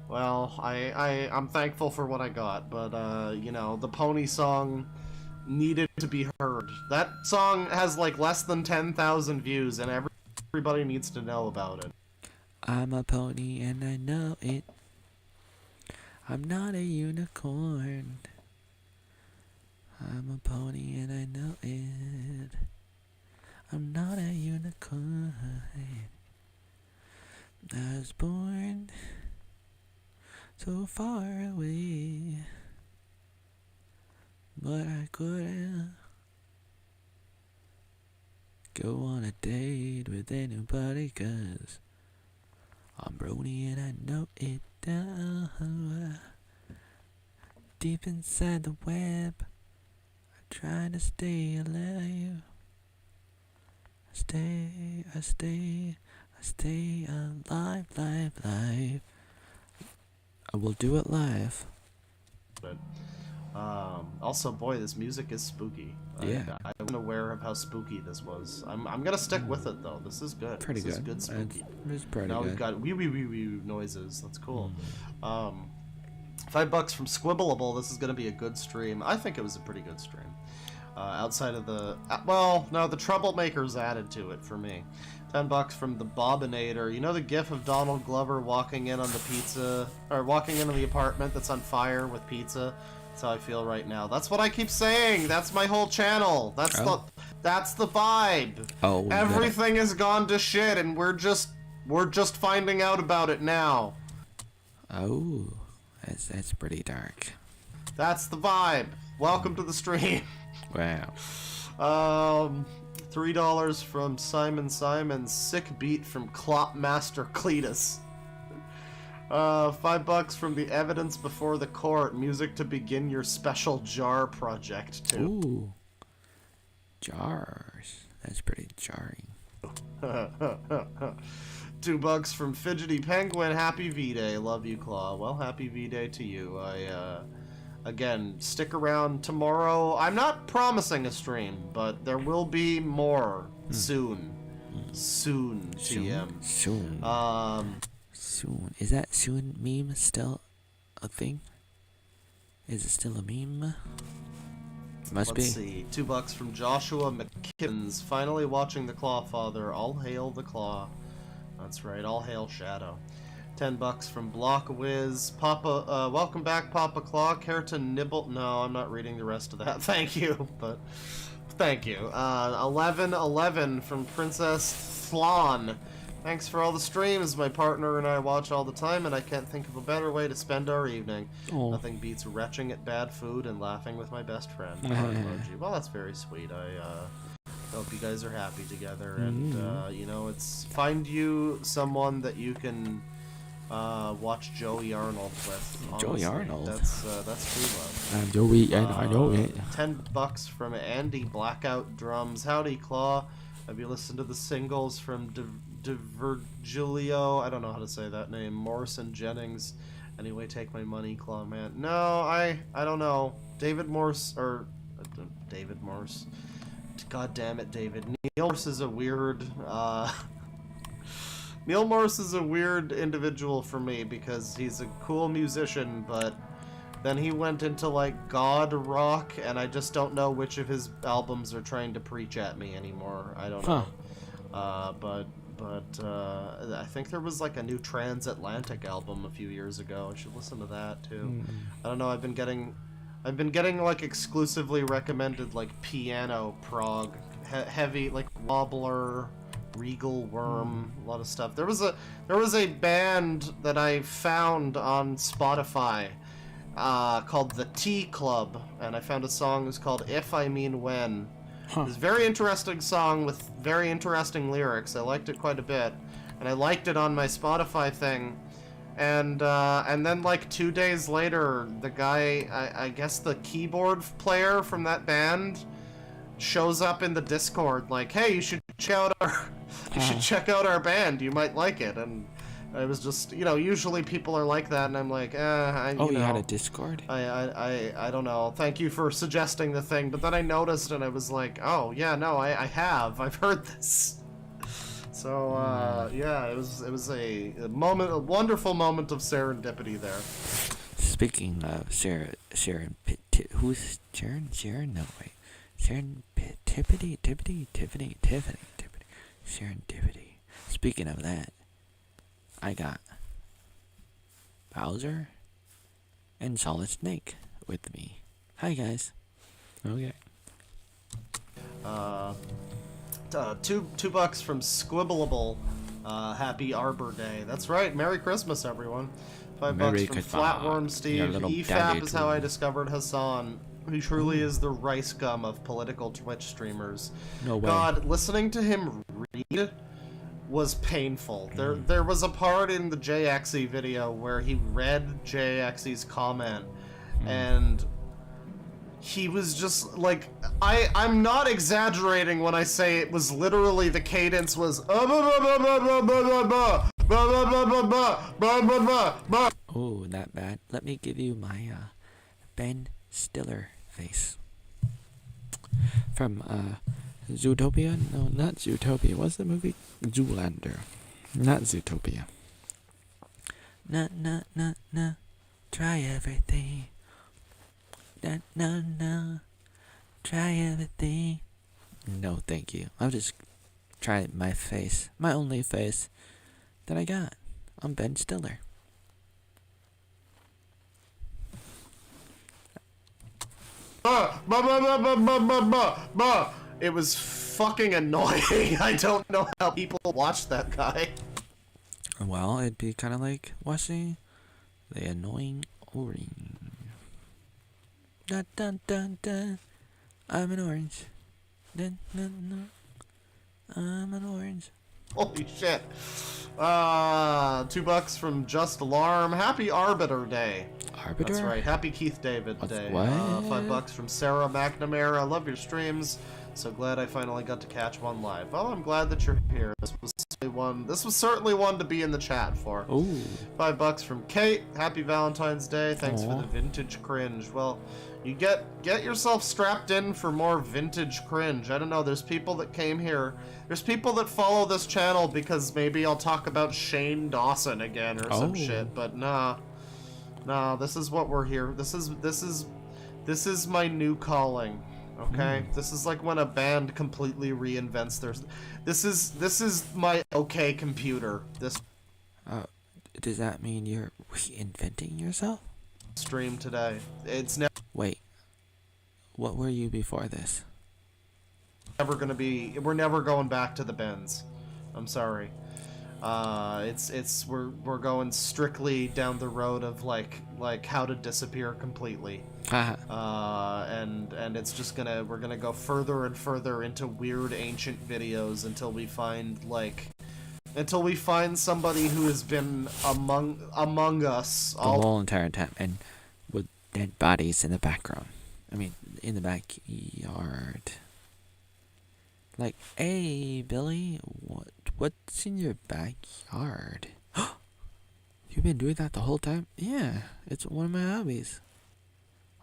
Well, I'm thankful for what I got, but the pony song needed to be heard. That song has like less than 10,000 views, and everybody needs to know about it. I'm a pony and I know it. I'm not a unicorn. I'm a pony and I know it. I'm not a unicorn. I was born so far away, but I couldn't go on a date with anybody 'cause I'm brony and I know it. Deep inside the web, I'm trying to stay alive. I stay alive, live. I will do it live. But also, boy, this music is spooky. Yeah. I wasn't aware of how spooky this was. I'm gonna stick with it though. This is good. Pretty this good. Is good spooky. It's pretty Now good. we've got wee noises. That's cool. $5 from Squibbleable. This is gonna be a good stream. I think it was a pretty good stream. Outside of the well, no, the troublemakers added to it for me. $10 from the Bobinator. You know the gif of Donald Glover walking in on the pizza, or walking into the apartment that's on fire with pizza? That's how I feel right now. That's what I keep saying. That's my whole channel. That's the vibe. Oh, everything has gone to shit, and we're just finding out about it now. Oh, that's pretty dark. That's the vibe. Welcome to the stream. Wow. $3 from Simon. Sick beat from Clopmaster Cletus. $5 from the Evidence Before the Court. Music to begin your special jar project too. Ooh. Jars. That's pretty jarring. $2 from Fidgety Penguin. Happy V-Day. Love you, Claw. Well, happy V-Day to you. Again, stick around tomorrow. I'm not promising a stream, but there will be more soon. Soon, TM. Soon. Soon. Is that soon meme still a thing? Is it still a meme? Must be. Let's see. $2 from Joshua McKibbins. Finally watching the Clawfather. All hail the Claw. That's right. All hail Shadow. $10 from Blockwiz. Papa, welcome back, Papa Claw. Care to nibble? No, I'm not reading the rest of that. Thank you, but thank you. 11 from Princess Thlan. Thanks for all the streams. My partner and I watch all the time, and I can't think of a better way to spend our evening. Oh. Nothing beats retching at bad food and laughing with my best friend. Heart emoji. Well, that's very sweet. I hope you guys are happy together, and you know, it's find you someone that you can watch Joey Arnold with. Honestly. Joey Arnold? That's true love. I'm Joey, and I know it. $10 from Andy Blackout Drums. Howdy, Claw. Have you listened to the singles from Virgilio? I don't know how to say that name. Morrison Jennings. Anyway, take my money, Claw Man. No, I don't know. David Morse. God damn it, David. Neil Morse is a weird. Neil Morse is a weird individual for me because he's a cool musician, but then he went into like God rock, and I just don't know which of his albums are trying to preach at me anymore. I don't know. But I think there was like a new Transatlantic album a few years ago. I should listen to that too. I don't know. I've been getting like exclusively recommended like piano prog, heavy like Wobbler, Regal Worm, a lot of stuff. There was a band that I found on Spotify called the Tea Club, and I found a song that's called If I Mean When. It's a very interesting song with very interesting lyrics. I liked it quite a bit, and I liked it on my Spotify thing. And then like 2 days later, the guy, I guess the keyboard player from that band, shows up in the Discord like, hey, you should check out our band. You might like it. And I was just, you know, usually people are like that, and I'm like, you had a Discord? I don't know. Thank you for suggesting the thing. But then I noticed, and I was like, oh yeah, no, I've heard this. So yeah, it was a wonderful moment of serendipity there. Speaking of serendipity, who's Sharon? No, wait. Serendipity. Serendipity. Speaking of that, I got Bowser and Solid Snake with me. Hi, guys. Okay. $2 from Squibbleable. Happy Arbor Day. That's right. Merry Christmas, everyone. $5 Merry from Christmas, Flatworm Steve. your little EFAP daddy is how I too. discovered Hassan, who truly is the rice gum of political Twitch streamers. No way. God, listening to him read was painful. There was a part in the JXE video where he read JXE's comment, and he was just like, I'm not exaggerating when I say it was literally the cadence was Oh, that bad. Let me give you my Ben Stiller face. From Zootopia? No, not Zootopia. What's the movie? Zoolander. Not Zootopia. Na na na na. Try everything. Na na na. Try everything. No, thank you. I'll just try my face. My only face that I got. I'm Ben Stiller. It was fucking annoying. I don't know how people watch that guy. Well, it'd be kind of like watching the annoying orange. Dun dun dun dun. I'm an orange. Dun dun dun. I'm an orange. Holy shit. $2 from Just Alarm. Happy Arbiter Day. Arbiter? That's right. Happy Keith David What's- Day. what? $5 from Sarah McNamara. I love your streams. So glad I finally got to catch one live. Well, I'm glad that you're here. This was certainly one to be in the chat for. Ooh. $5 from Kate. Happy Valentine's Day. Thanks for Aw. the vintage cringe. Well, you get yourself strapped in for more vintage cringe. I don't know. There's people that came here. There's people that follow this channel because maybe I'll talk about Shane Dawson again or some Oh. shit. But nah, this is what we're here. This is my new calling. Okay, this is like when a band completely reinvents their. This is my okay computer. This Does that mean you're reinventing yourself? stream today. It's Wait. What were you before this? never gonna be. We're never going back to the bends. I'm sorry. We're going strictly down the road of like how to disappear completely. Haha. And it's just we're gonna go further and further into weird ancient videos until we find somebody who has been among us The all. whole entire time, and with dead bodies in the background. I mean, in the backyard. Like, hey, Billy, what's in your backyard? You've been doing that the whole time? Yeah, it's one of my hobbies.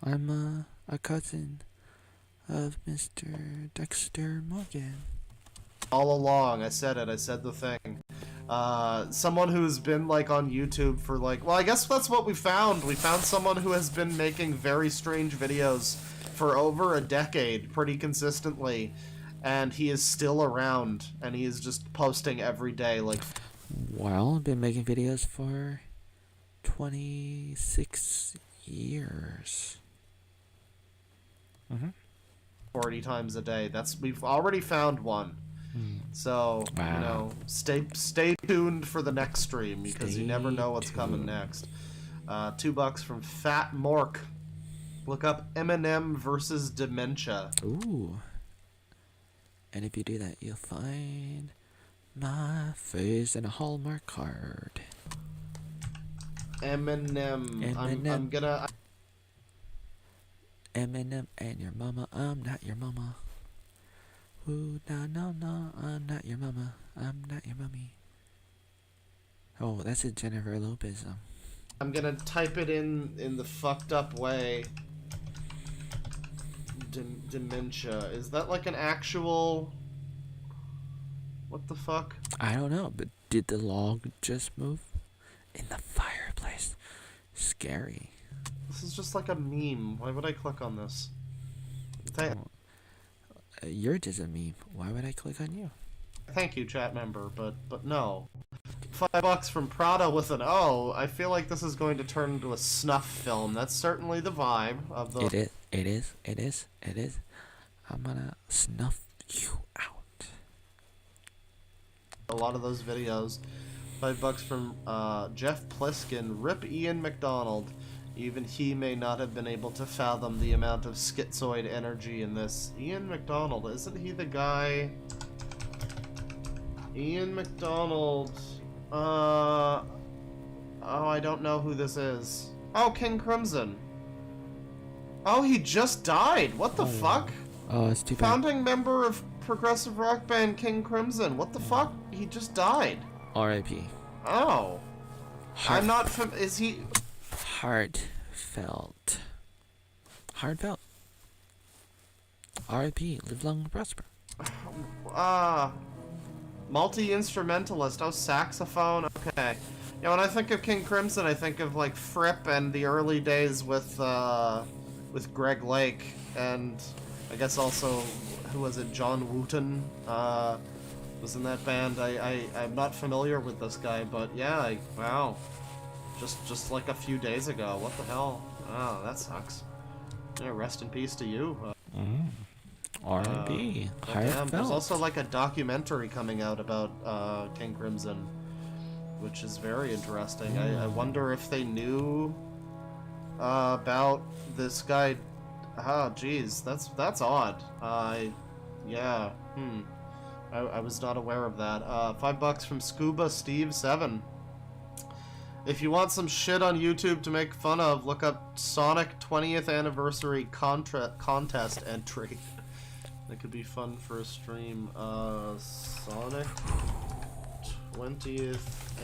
I'm a cousin of Mr. Dexter Morgan. All along. I said it. I said the thing. Someone who's been like on YouTube for well, I guess that's what we found. We found someone who has been making very strange videos for over a decade, pretty consistently, and he is still around, and he is just posting every day. Well, I've been making videos for 26 years. 40 times a day. We've already found one. So, Wow. stay tuned for the next stream because you never Stay know what's coming tuned. next. $2 from Fat Mork. Look up Eminem versus Dementia. Ooh. And if you do that, you'll find my face in a Hallmark card. Eminem. I'm Eminem. gonna. Eminem and your mama, I'm not your mama. Ooh, no, I'm not your mama. I'm not your mummy. Oh, that's a Jennifer Lopez song. I'm gonna type it in the fucked up way. Dementia. Is that like an actual? What the fuck? I don't know, but did the log just move? In the fireplace. Scary. This is just like a meme. Why would I click on this? You're just a meme. Why would I click on you? Thank you, chat member, but no. $5 from Prada with an O. I feel like this is going to turn into a snuff film. That's certainly the vibe of the. It is. I'm gonna snuff you out. A lot of those videos. $5 from Jeff Pliskin. Rip Ian McDonald. Even he may not have been able to fathom the amount of schizoid energy in this. Ian McDonald, isn't he the guy? Ian McDonald. Oh, I don't know who this is. Oh, King Crimson. Oh, he just died. What the fuck? Oh, it's too bad. Founding member of progressive rock band King Crimson. What the fuck? He just died. R.I.P. Oh. I'm not is he heartfelt. Heartfelt. R.I.P. Live long and prosper. Multi-instrumentalist. Oh, saxophone. Okay. Yeah, when I think of King Crimson, I think of like Fripp and the early days with Greg Lake, and I guess also who was it? John Wooten was in that band. I'm not familiar with this guy, but yeah, wow. Just like a few days ago. What the hell? Oh, that sucks. Yeah, rest in peace to you. R.I.P. But damn, there's Heartfelt. also like a documentary coming out about King Crimson, which is very interesting. I wonder if they knew about this guy. Oh, geez, that's odd. Yeah. I was not aware of that. $5 from Scuba Steve 7. If you want some shit on YouTube to make fun of, look up Sonic 20th Anniversary Contest entry. That could be fun for a stream. Sonic 20th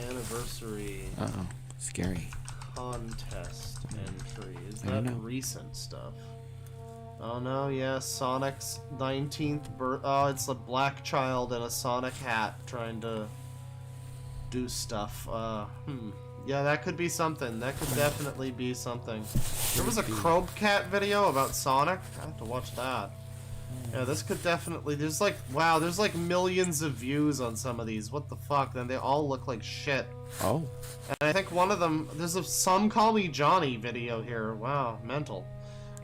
Anniversary Uh-oh. Scary. Contest entry. Is I don't that know. recent stuff? Oh no, yeah, Sonic's 19th birth. Oh, it's a black child in a Sonic hat trying to do stuff. Yeah, that could be something. That could definitely be something. There was a Cat video about Sonic. I have to watch that. Yeah, this could definitely... There's like... Wow, there's like millions of views on some of these. What the fuck? Then they all look like shit. Oh. And I think one of them... There's a Some Call Me Johnny video here. Wow, mental.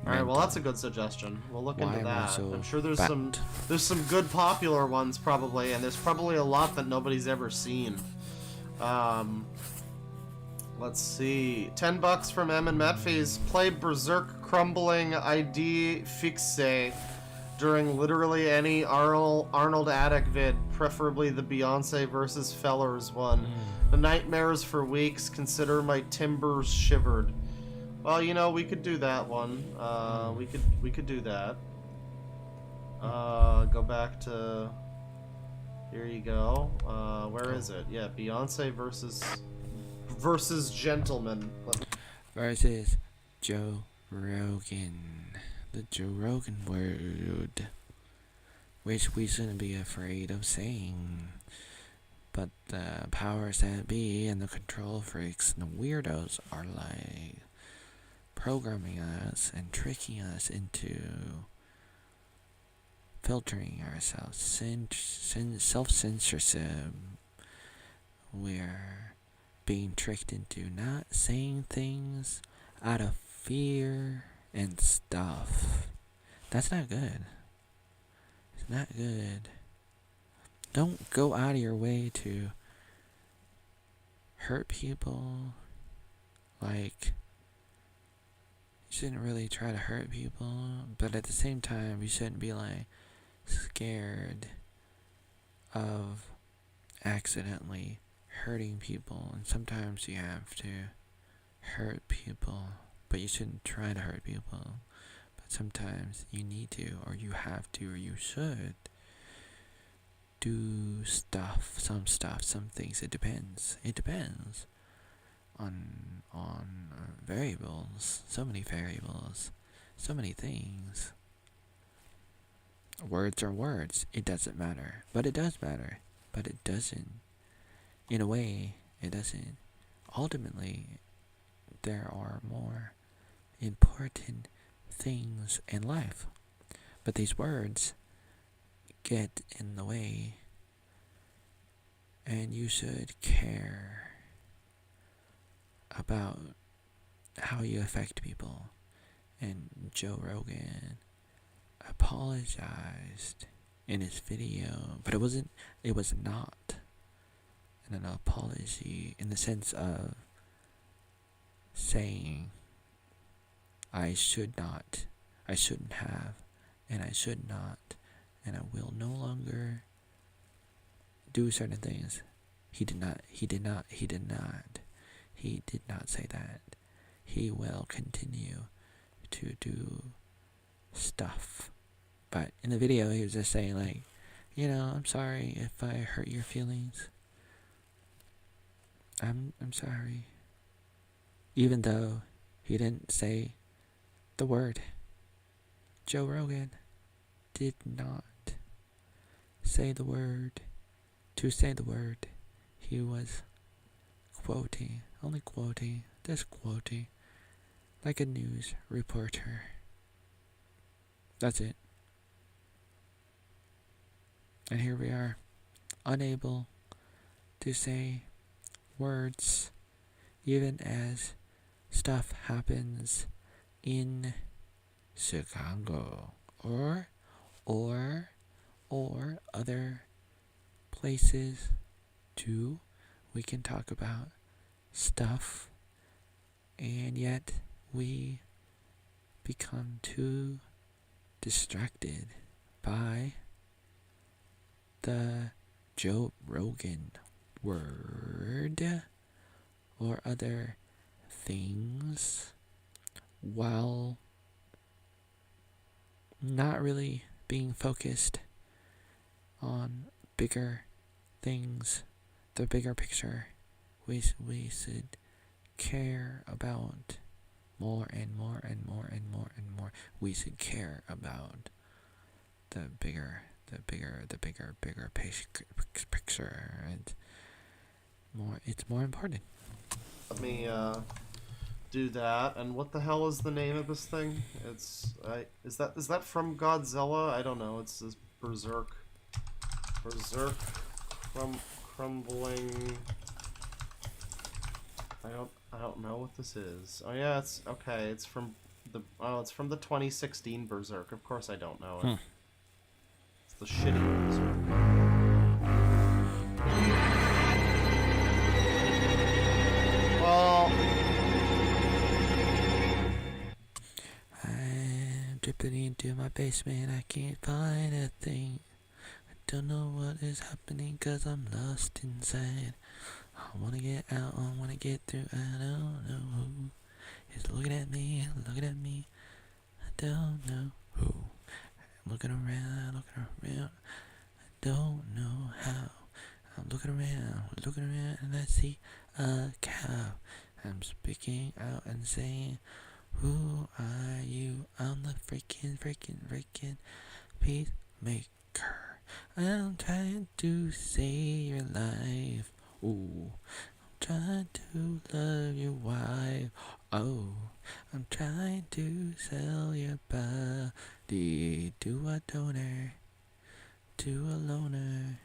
Alright, well that's a good suggestion. We'll look Why into am I that. so I'm sure there's fat? some good popular ones probably, and there's probably a lot that nobody's ever seen. Let's see. $10 from M and Metfies. Play Berserk Crumbling ID Fixe during literally any ArnoldAttic vid, preferably the Beyonce versus Fellers one. The nightmares for weeks. Consider my timbers shivered. Well, you know, we could do that one. We could do that. Go back to... Here you go. Where is it? Yeah, Beyonce versus Gentleman. Versus Joe Rogan. The Joe Rogan word. Which we shouldn't be afraid of saying. But the powers that be and the control freaks and the weirdos are like programming us and tricking us into filtering ourselves. Self-censorship. We're being tricked into not saying things out of fear and stuff. That's not good. It's not good. Don't go out of your way to hurt people. Like, you shouldn't really try to hurt people, but at the same time, you shouldn't be like scared of accidentally hurting people. And sometimes you have to hurt people, but you shouldn't try to hurt people. But sometimes you need to, or you have to, or you should do stuff, some things. It depends on variables, so many variables, so many things. Words are words. It doesn't matter, but it does matter. But it doesn't. In a way, it doesn't. Ultimately, there are more important things in life, but these words get in the way, and you should care about how you affect people. And Joe Rogan apologized in his video, but it was not an apology in the sense of saying I shouldn't have, and I should not, and I will no longer do certain things. He did not say that. He will continue to do stuff. But in the video, he was just saying like, I'm sorry if I hurt your feelings. I'm sorry. Even though He didn't say the word. Joe Rogan did not say the word. To say the word, he was quoting, only quoting, just quoting, like a news reporter. That's it. And here we are, unable to say words, even as stuff happens in Chicago or other places too. We can talk about stuff, and yet we become too distracted by the Joe Rogan word or other things, while not really being focused on bigger things, the bigger picture. We should care about more and more and more and more and more. We should care about the bigger picture, and more. It's more important. Let me do that. And what the hell is the name of this thing? Is that from Godzilla? I don't know. It's this Berserk crumbling. I don't know what this is. Oh yeah, it's okay. It's from the 2016 Berserk. Of course I don't know it. It's the shitty Berserk. Well, I'm dripping into my basement. I can't find a thing. I don't know what is happening 'cause I'm lost inside. I wanna get out, I wanna get through. I don't know who is looking at me. I don't know who. I'm looking around. I don't know how. I'm looking around, and I see a cow. I'm speaking out and saying, who are you? I'm the freaking peacemaker. I'm trying to save your life. Ooh, I'm trying to love your wife. Oh, I'm trying to sell your body to a donor, to a loner.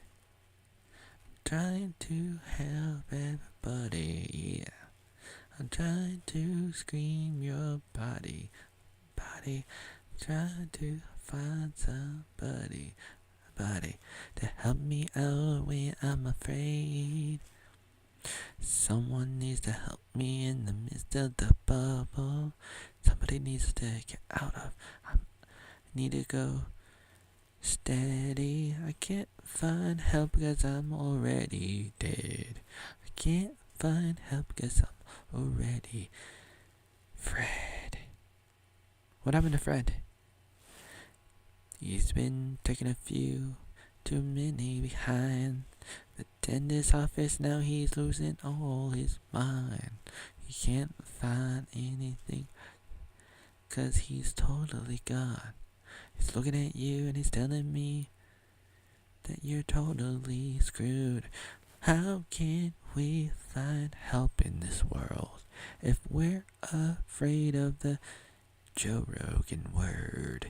I'm trying to help everybody, yeah. I'm trying to scream your body. Trying to find somebody to help me out when I'm afraid. Someone needs to help me in the midst of the bubble. Somebody needs to get out of. I need to go steady. I can't find help because I'm already dead. I can't find help because I'm already Fred. What happened to Fred? He's been taking a few too many behind the dentist's office. Now he's losing all his mind. He can't find anything 'cause he's totally gone. He's looking at you and he's telling me that you're totally screwed. How can we find help in this world if we're afraid of the Joe Rogan word?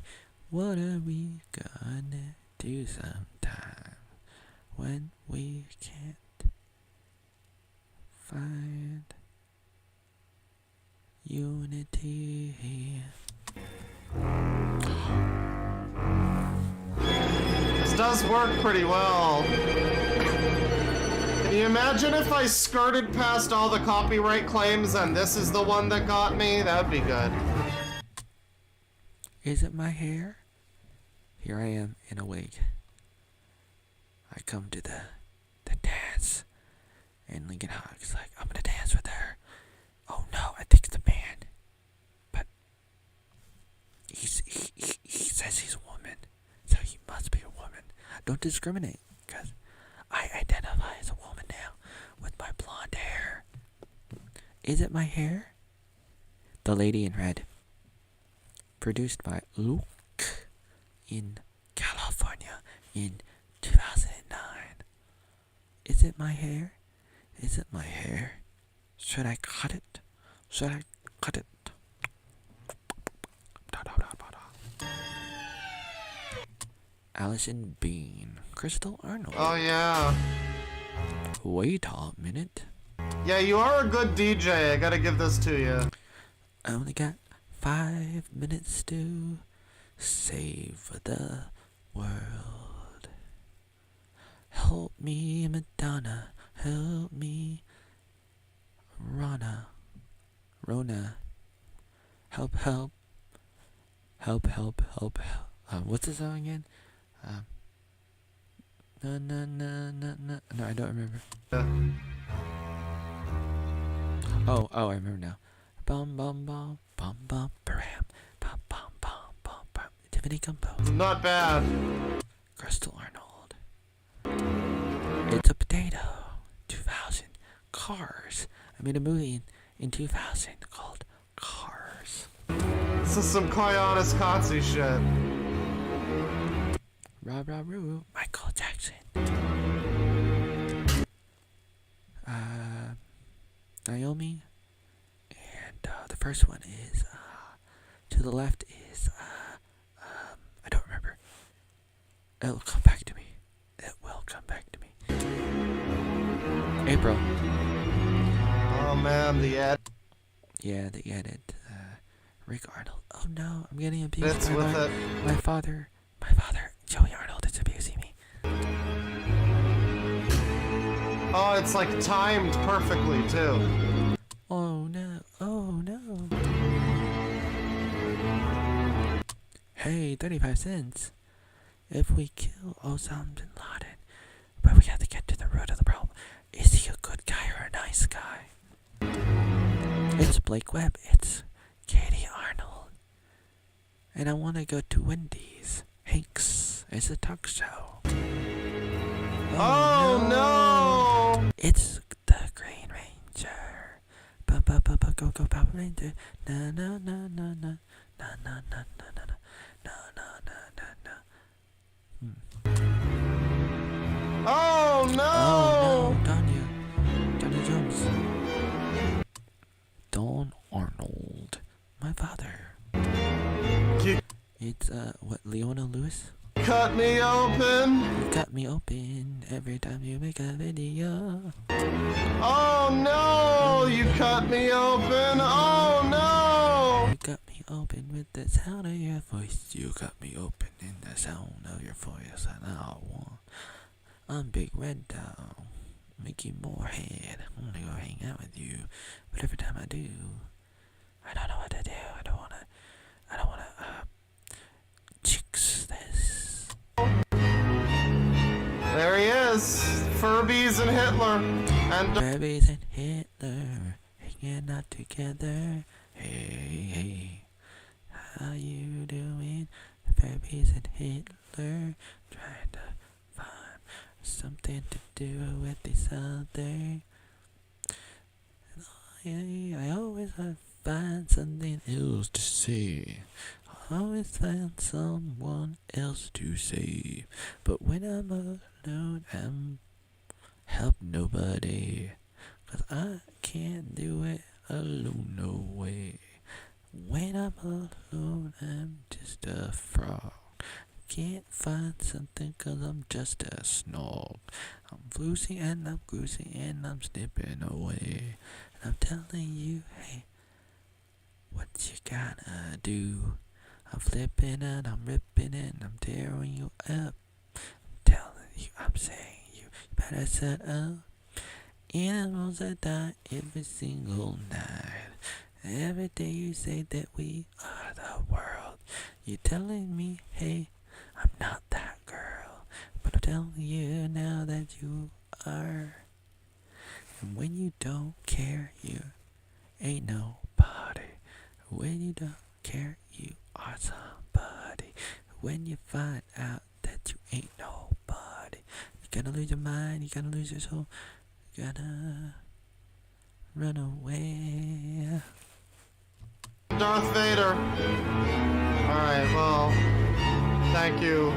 What are we gonna do sometime when we can't find unity? this does work pretty well. Can you imagine if I skirted past all the copyright claims and this is the one that got me? That'd be good. Is it my hair? Here I am in a wig. I come to the dance, and Lincoln Hog's like, I'm gonna dance with her. Oh no, I think it's a man. But he says he's a woman, so he must be a woman. Don't discriminate, because I identify as a woman now with my blonde hair. Is it my hair? The Lady in Red. Produced by Luke in California in 2009. Is it my hair? Is it my hair? Should I cut it? Should I cut it? Allison Bean. Crystal Arnold. Oh yeah. Wait a minute. Yeah, you are a good DJ. I gotta give this to you. I only got 5 minutes to save the world. Help me, Madonna. Help me, Rona. Help, help. Help, help, help, help. What's the song again? No, no, no, no, no. No, I don't remember. Oh, I remember now. Bum, bum, bum, bum, bum, bam, bum, bum, bum, bum, bum. Tiffany Compose. Not bad. Crystal Arnold. It's a Potato. 2000. Cars. I made a movie in 2000 called Cars. This is some quite honest Kotze shit. Rah, rah, roo. Michael Jackson. Naomi. And the first one is, to the left is, I don't remember. It'll come back to me. It will come back to me. April. Oh man, the ad. Yeah, the edit. Rick Arnold. Oh no, I'm getting abused Bits by with it. my father. My father, Joey Arnold, is abusing me. Oh, it's like timed perfectly too. Oh no, oh no. Hey, 35 cents. If we kill Osama bin Laden, but we have to get to the root of the problem. Is he a good guy or a nice guy? It's Blake Webb. It's Katie Arnold. And I want to go to Wendy's. Hanks. It's a talk show. Oh no! It's the Green Ranger. Ba ba ba ba go go Power Ranger. Na na na na na na na na na na na na na na na. Oh no! Oh no, Tanya Jones. Don Arnold, my father. You It's what, Leona Lewis? cut me open. You cut me open every time you make a video. Oh no! You cut me open. Oh no! You got me open with the sound of your voice. You got me open in the sound of your voice. And I'm Big Red Dog. Mickey Moorhead. I'm gonna go hang out with you. But every time I do, I don't know what to do. I don't wanna, chicks this. There he is. Furbies and Hitler. And Barbies and Hitler hanging out together. Hey, hey, how you doing? Barbies and Hitler trying to find something to do with each other. I always find something else to say. I always find someone else to say. But when I'm alone, I'm help nobody. 'Cause I can't do it alone, no way. When I'm alone, I'm just a frog. Can't find something 'cause I'm just a snog. I'm floosing and I'm cruising and I'm snipping away. And I'm telling you, hey, what you gotta do? I'm flipping and I'm ripping and I'm tearing you up. I'm telling you, I'm saying you better set up. Animals that die every single night. Every day you say that we are the world. You're telling me, hey, I'm not that girl. But I'm telling you now that you are. And when you don't care, you ain't nobody. When you don't care, you are somebody. When you find out that you ain't nobody, you're gonna lose your mind, you're gonna lose your soul, you're gonna run away. Darth Vader. Alright, well, thank you.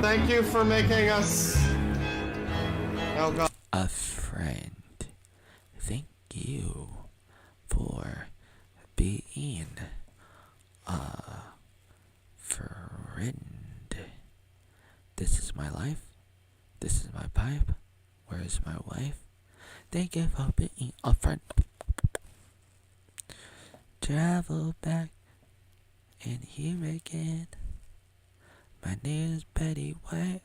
Thank you for making us... Oh god. A friend. Thank you for being a friend. This is my life. This is my pipe. Where is my wife? Thank you for being a friend. Travel back and here again. My name is Betty White.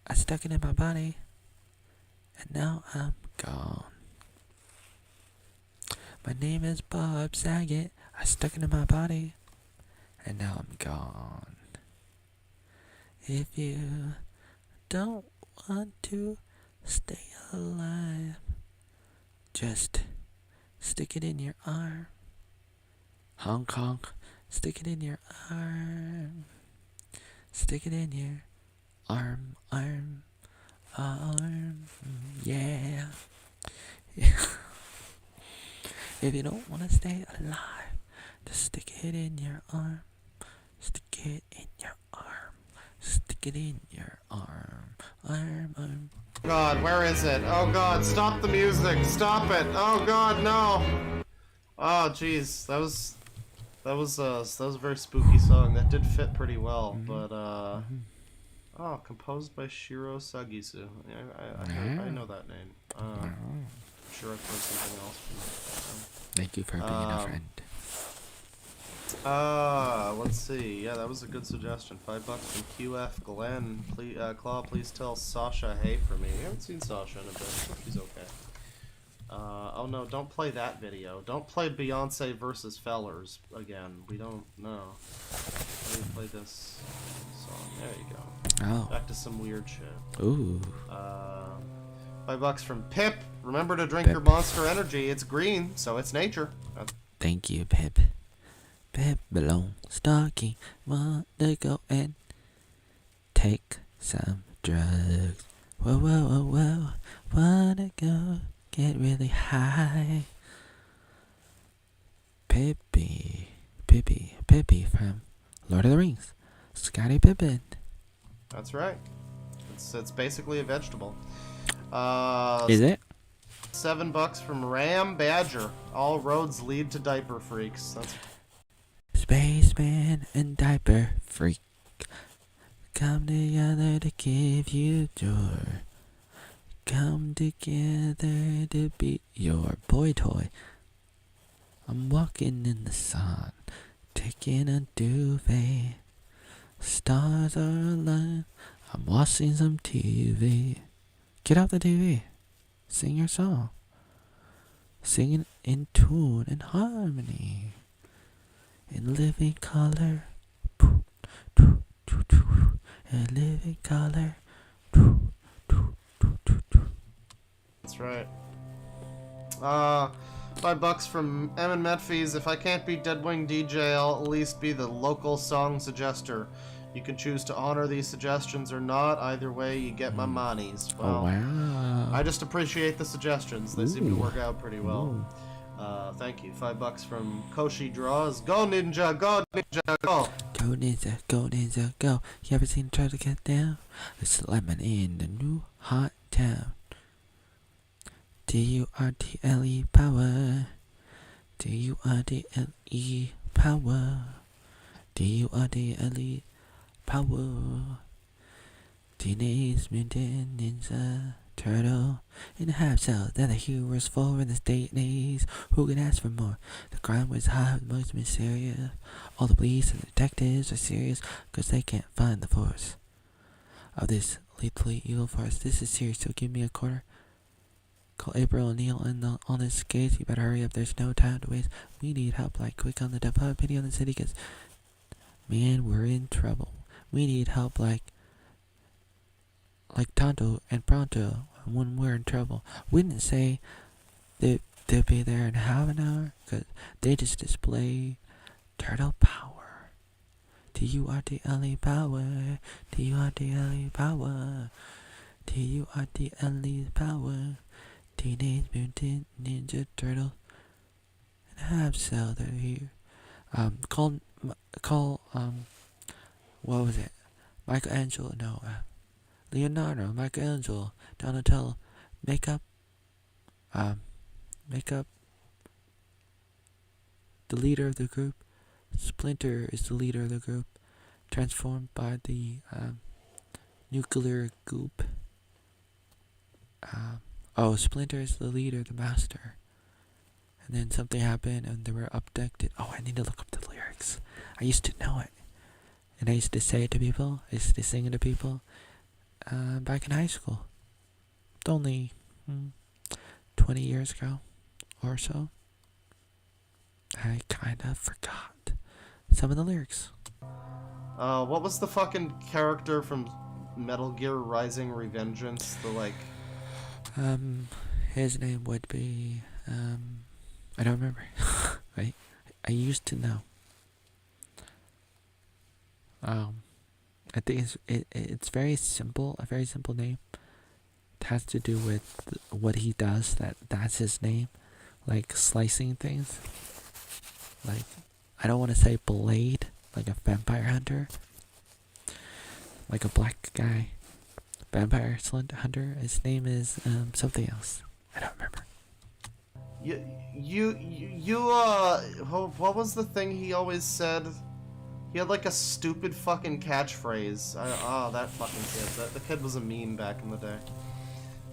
I stuck it in my body, and now I'm gone. My name is Bob Saget. I stuck it in my body, and now I'm gone. If you don't want to stay alive, just stick it in your arm. Hong Kong, stick it in your arm. Stick it in your arm. Yeah. If you don't want to stay alive, just stick it in your arm. Stick it in your arm. Stick it in your arm. Arm. God, where is it? Oh god, stop the music. Stop it. Oh god, no. Oh jeez, that was a very spooky song. That did fit pretty well, but oh, composed by Shiro Sagisu. I know that name. I'm sure I've heard something else from Thank you for being a friend. let's see. Yeah, that was a good suggestion. $5 from QF Glenn. Please, Claw, please tell Sasha hey for me. I haven't seen Sasha in a bit, so she's okay. Oh no, don't play that video. Don't play Beyonce versus Fellers again. We don't know. Let me play this song. There you go. Oh. Back to some weird shit. Ooh. $5 from Pip. Remember to drink Pip. your Monster Energy. It's green, so it's nature. Thank you, Pip. Pip belong stocking. Want to go and take some drugs. Whoa. Wanna go get really high. Pippi from Lord of the Rings. Scotty Pippen. That's right. It's basically a vegetable. Is it? $7 from Ram Badger. All roads lead to diaper freaks. That's Spaceman and diaper freak come together to give you joy. Come together to be your boy toy. I'm walking in the sun, taking a duvet. Stars are aligned. I'm watching some TV. Get off the TV. Sing your song. Sing it in tune and harmony. In living color. In living color. That's right. $5 from Emin Metfies. If I can't be Deadwing DJ, I'll at least be the local song suggester. You can choose to honor these suggestions or not. Either way, you get my monies. Well, Oh, wow. I just appreciate the suggestions. They seem to Ooh. work out pretty well. Ooh. Thank you. $5 from Koshi Draws. Go Ninja, go Ninja, go! Go ninja, go. You ever seen try to get down? It's lemon in the new hot town. DURTLE power. DURTLE power. DURTLE power. Teenage Mutant Ninja Turtle in a half cell that the heroes for in this day and age. Who could ask for more? The crime was high, most mysterious. All the police and detectives are serious because they can't find the force of this lethally evil force. This is serious, so give me a quarter. Call April O'Neil on this case. You better hurry up, there's no time to waste. We need help like quick on the dev. Pity on the city because, man, we're in trouble. We need help like Tonto and Pronto when we're in trouble. We didn't say that they'll be there in half an hour because they just display turtle power. TURTLE power. TURTLE power. TURTLE power. Teenage Mutant Ninja Turtle. Zelda here. Call what was it? Michelangelo, no, Leonardo, Michelangelo, Donatello, make up the leader of the group. Splinter is the leader of the group, transformed by the nuclear goop. Splinter is the leader, the master. And then something happened and they were abducted. Oh, I need to look up the lyrics. I used to know it. And I used to say it to people. I used to sing it to people back in high school. It's only 20 years ago or so. I kind of forgot some of the lyrics. What was the fucking character from Metal Gear Rising: Revengeance? The like. His name would be I don't remember. I used to know. I think it's very simple, a very simple name. It has to do with what he does. That's his name, like slicing things. Like, I don't want to say blade, like a vampire hunter, like a black guy, vampire hunter. His name is something else. I don't remember. What was the thing he always said? He had like a stupid fucking catchphrase. That fucking kid. The kid was a meme back in the day.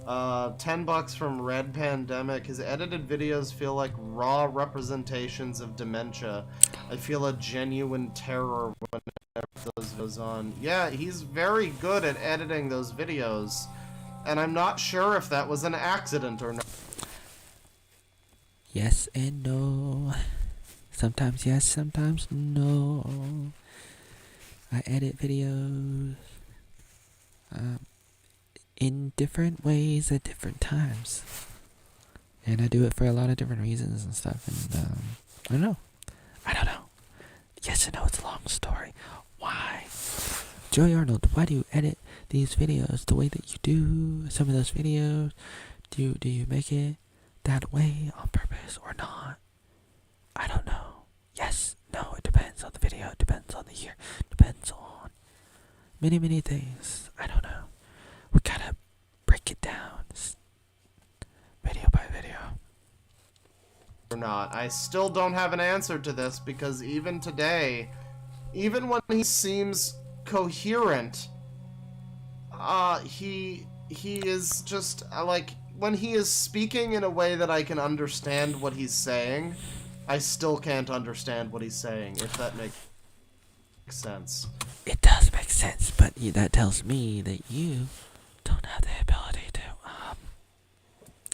$10 from Red Pandemic. His edited videos feel like raw representations of dementia. I feel a genuine terror whenever those videos on. Yeah, he's very good at editing those videos. And I'm not sure if that was an accident or not. Yes and no. Sometimes yes, sometimes no. I edit videos in different ways at different times. And I do it for a lot of different reasons and stuff. And I don't know. Yes and no, it's a long story. Why? Joey Arnold, why do you edit these videos the way that you do? Some of those videos, do you make it that way on purpose or not? I don't know. Yes, no, it depends on the video, it depends on the year, it depends on many things. I don't know. We gotta break it down video by video. Or not. I still don't have an answer to this because even today, even when he seems coherent, he is just like when he is speaking in a way that I can understand what he's saying, I still can't understand what he's saying, if that makes sense. It does make sense, but that tells me that you don't have the ability to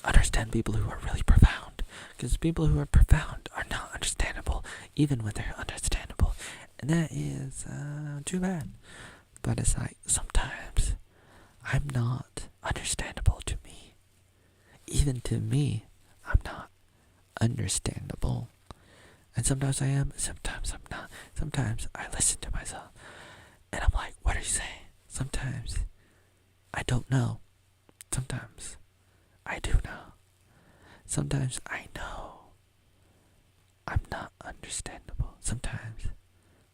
understand people who are really profound. Because people who are profound are not understandable, even when they're understandable. And that is too bad. But it's like, sometimes I'm not understandable to me. Even to me, I'm not understandable. And sometimes I am, sometimes I'm not. Sometimes I listen to myself and I'm like, what are you saying? Sometimes I don't know. Sometimes I do know. Sometimes I know I'm not understandable. Sometimes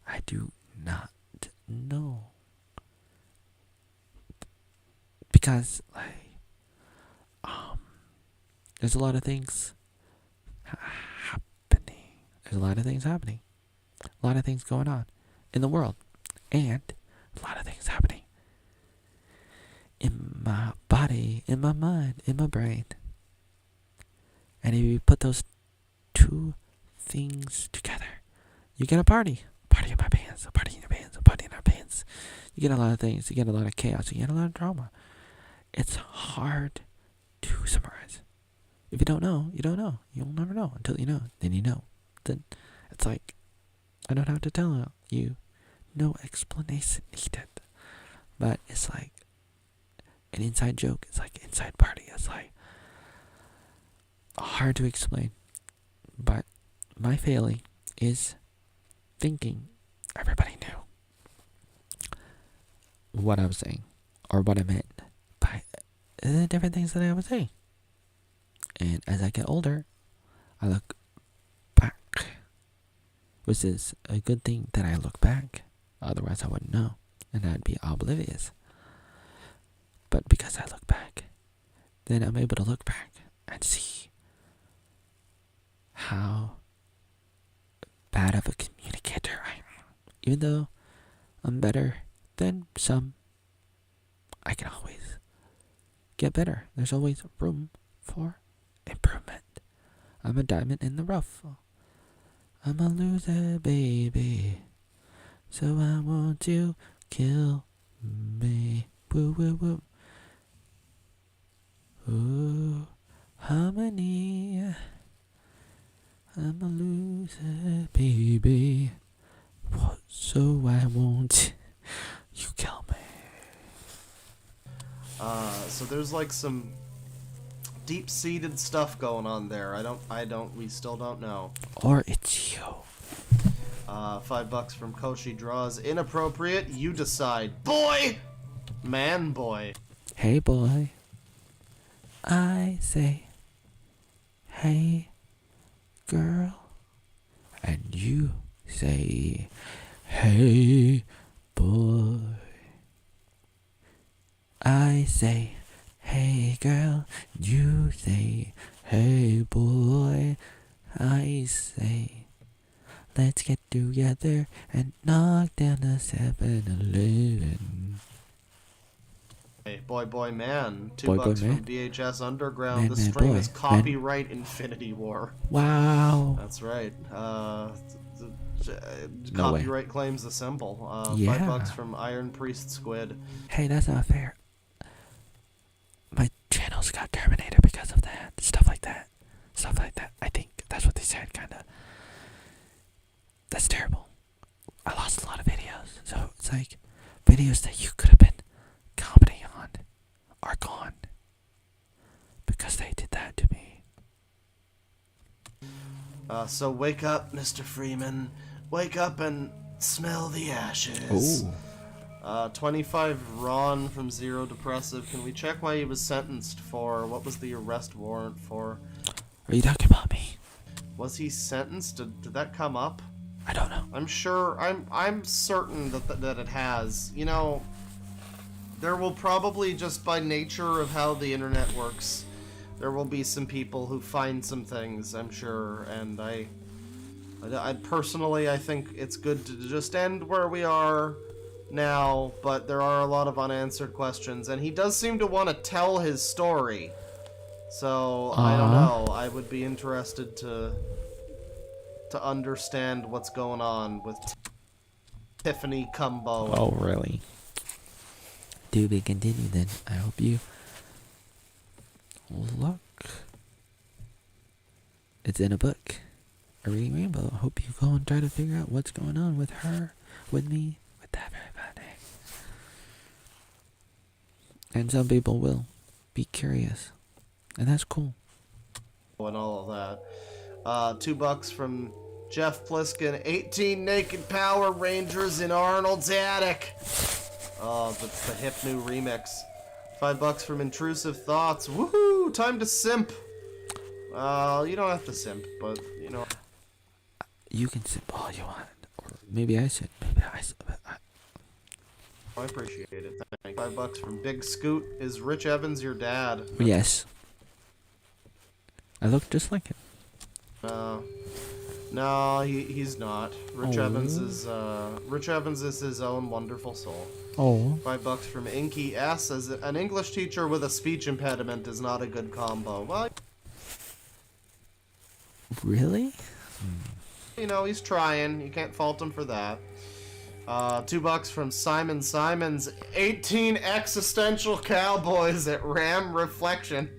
I do not know. Because, like, there's a lot of things happening. There's a lot of things happening. A lot of things going on in the world. And a lot of things happening in my body, in my mind, in my brain. And if you put those two things together, you get a party. A party in my pants, a party in your pants, a party in our pants. You get a lot of things. You get a lot of chaos. You get a lot of drama. It's hard to summarize. If you don't know, you don't know. You'll never know until you know. Then you know. Then it's like, I don't have to tell you. No explanation needed. But it's like an inside joke. It's like inside party. It's like hard to explain. But my failing is thinking everybody knew what I was saying or what I meant by the different things that I was saying. And as I get older, I look back which is a good thing that I look back. Otherwise, I wouldn't know, and I'd be oblivious. But because I look back, then I'm able to look back and see how bad of a communicator I am. Even though I'm better than some, I can always get better. There's always room for improvement. I'm a diamond in the rough. I'm a loser, baby. So I want you kill me. Woo woo woo. Ooh, harmony. I'm a loser, baby. What? So I won't you kill me. So there's like some deep-seated stuff going on there. We still don't know. Or it's you. $5 from Koshi draws inappropriate. You decide, boy, man, boy. Hey boy. I say, hey girl. And you say, hey boy. I say, hey girl. You say, hey boy. I say, let's get together and knock down the 7-Eleven. Hey, boy, man. $2 Boy, from man. VHS Underground. Man, This man, stream boy, is copyright Infinity War. Wow. That's right. No Copyright claims assemble. Yeah. $5 from Iron Priest Squid. Hey, that's not fair. My channels got terminated because of that. Stuff like that. I think that's what they said, kinda. That's terrible. I lost a lot of videos. So it's like videos that you could have been commenting on are gone. Because they did that to me. So wake up, Mr. Freeman. Wake up and smell the ashes. Ooh. 25 Ron from Zero Depressive. Can we check why he was sentenced for? What was the arrest warrant for? Are you talking about me? Was he sentenced? Did that come up? I don't know. I'm sure. I'm certain that it has. You know, there will probably, just by nature of how the internet works, there will be some people who find some things, I'm sure, and I personally, I think it's good to just end where we are now, but there are a lot of unanswered questions, and he does seem to want to tell his story. So, I don't know. I would be interested to understand what's going on with Tiffany Cumbo. Oh, really? To be continued then. I hope you look. It's in a book. A Reading Rainbow. I hope you go and try to figure out what's going on with her, with me, with everybody. And some people will be curious. And that's cool. And all of that. $2 from Jeff Pliskin. 18 naked Power Rangers in Arnold's attic. Oh, the hip new remix. $5 from Intrusive Thoughts. Woohoo! Time to simp. You don't have to simp, but you know. You can sip all you want. Or maybe I should. I appreciate it. Thank you. $5 from Big Scoot. Is Rich Evans your dad? Yes. I look just like him. No, he's not. Rich Oh. Evans is his own wonderful soul. Oh. $5 from Inky S. As an English teacher with a speech impediment is not a good combo. Well, Really? you know, he's trying. You can't fault him for that. $2 from Simon Simons. 18 existential cowboys at Ram Reflection.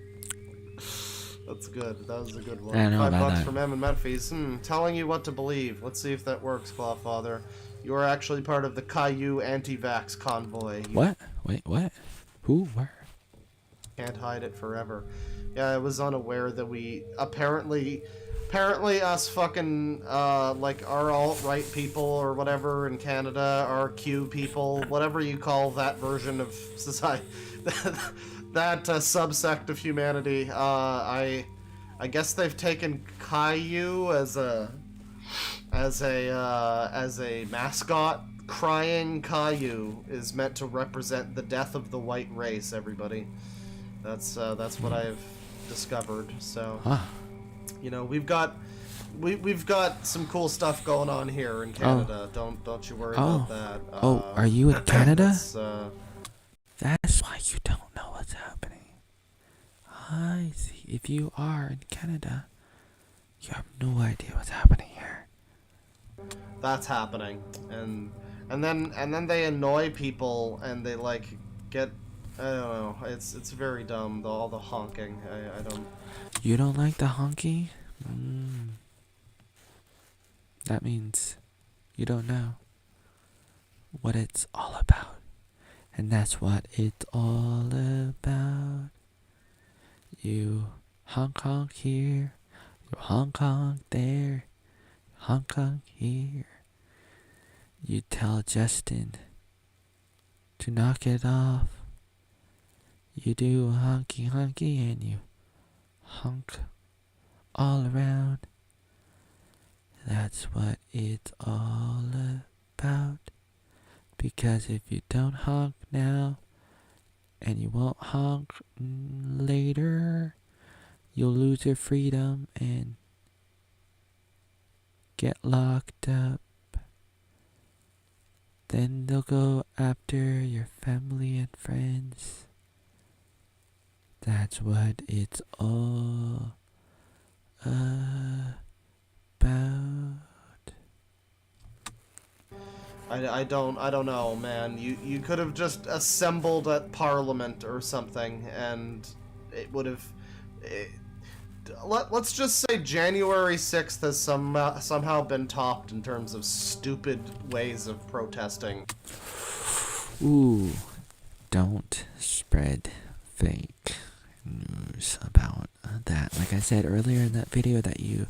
That's good. That was a good one. I know about $5 that. from Em and Medphys. Telling you what to believe. Let's see if that works, Clawfather. You are actually part of the Caillou anti-vax convoy. You What? Wait, what? Who? Where? can't hide it forever. Yeah, I was unaware that we apparently us fucking like our alt-right people or whatever in Canada, our Q people, whatever you call that version of society, that subsect of humanity. I guess they've taken Caillou as a as a mascot, crying Caillou is meant to represent the death of the white race. Everybody, that's what I've discovered. So, Ah. you know, we've got some cool stuff going on here in Canada. Don't you worry about that. Are you in Canada? That's, That's why you don't know what's happening. I see. If you are in Canada, you have no idea what's happening here. that's happening, and then they annoy people and they like get, I don't know. It's very dumb. All the honking. I don't. You don't like the honky? That means you don't know what it's all about. And that's what it's all about. You honk honk here, you honk honk there, honk honk here. You tell Justin to knock it off. You do honky honky and you honk all around. That's what it's all about. Because if you don't honk now, and you won't honk later, you'll lose your freedom and get locked up. Then they'll go after your family and friends. That's what it's all about. I don't know, man. You could have just assembled at Parliament or something, and it would have. Let's just say January 6th has somehow been topped in terms of stupid ways of protesting. Ooh, don't spread fake news about that. Like I said earlier in that video that you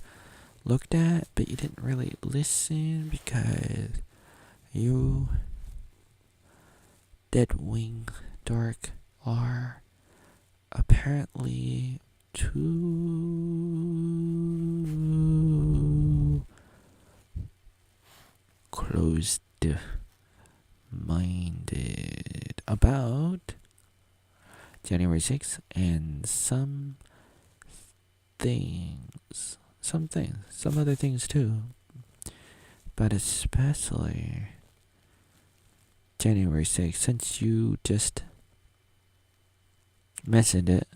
looked at, but you didn't really listen because you, DeadWingDork, are apparently too closed-minded about January 6th and some other things too, but especially January 6th, since you just mentioned it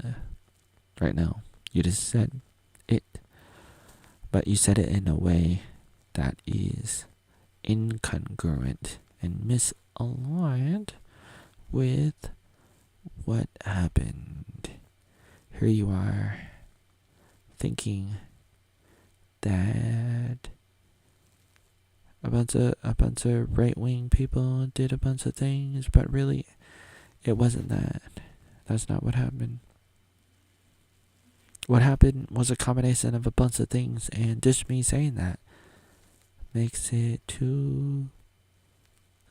right now. You just said it, but you said it in a way that is incongruent and misaligned with what happened. Here you are thinking that a bunch of right-wing people did a bunch of things, but really it wasn't that. That's not what happened. What happened was a combination of a bunch of things, and just me saying that makes it too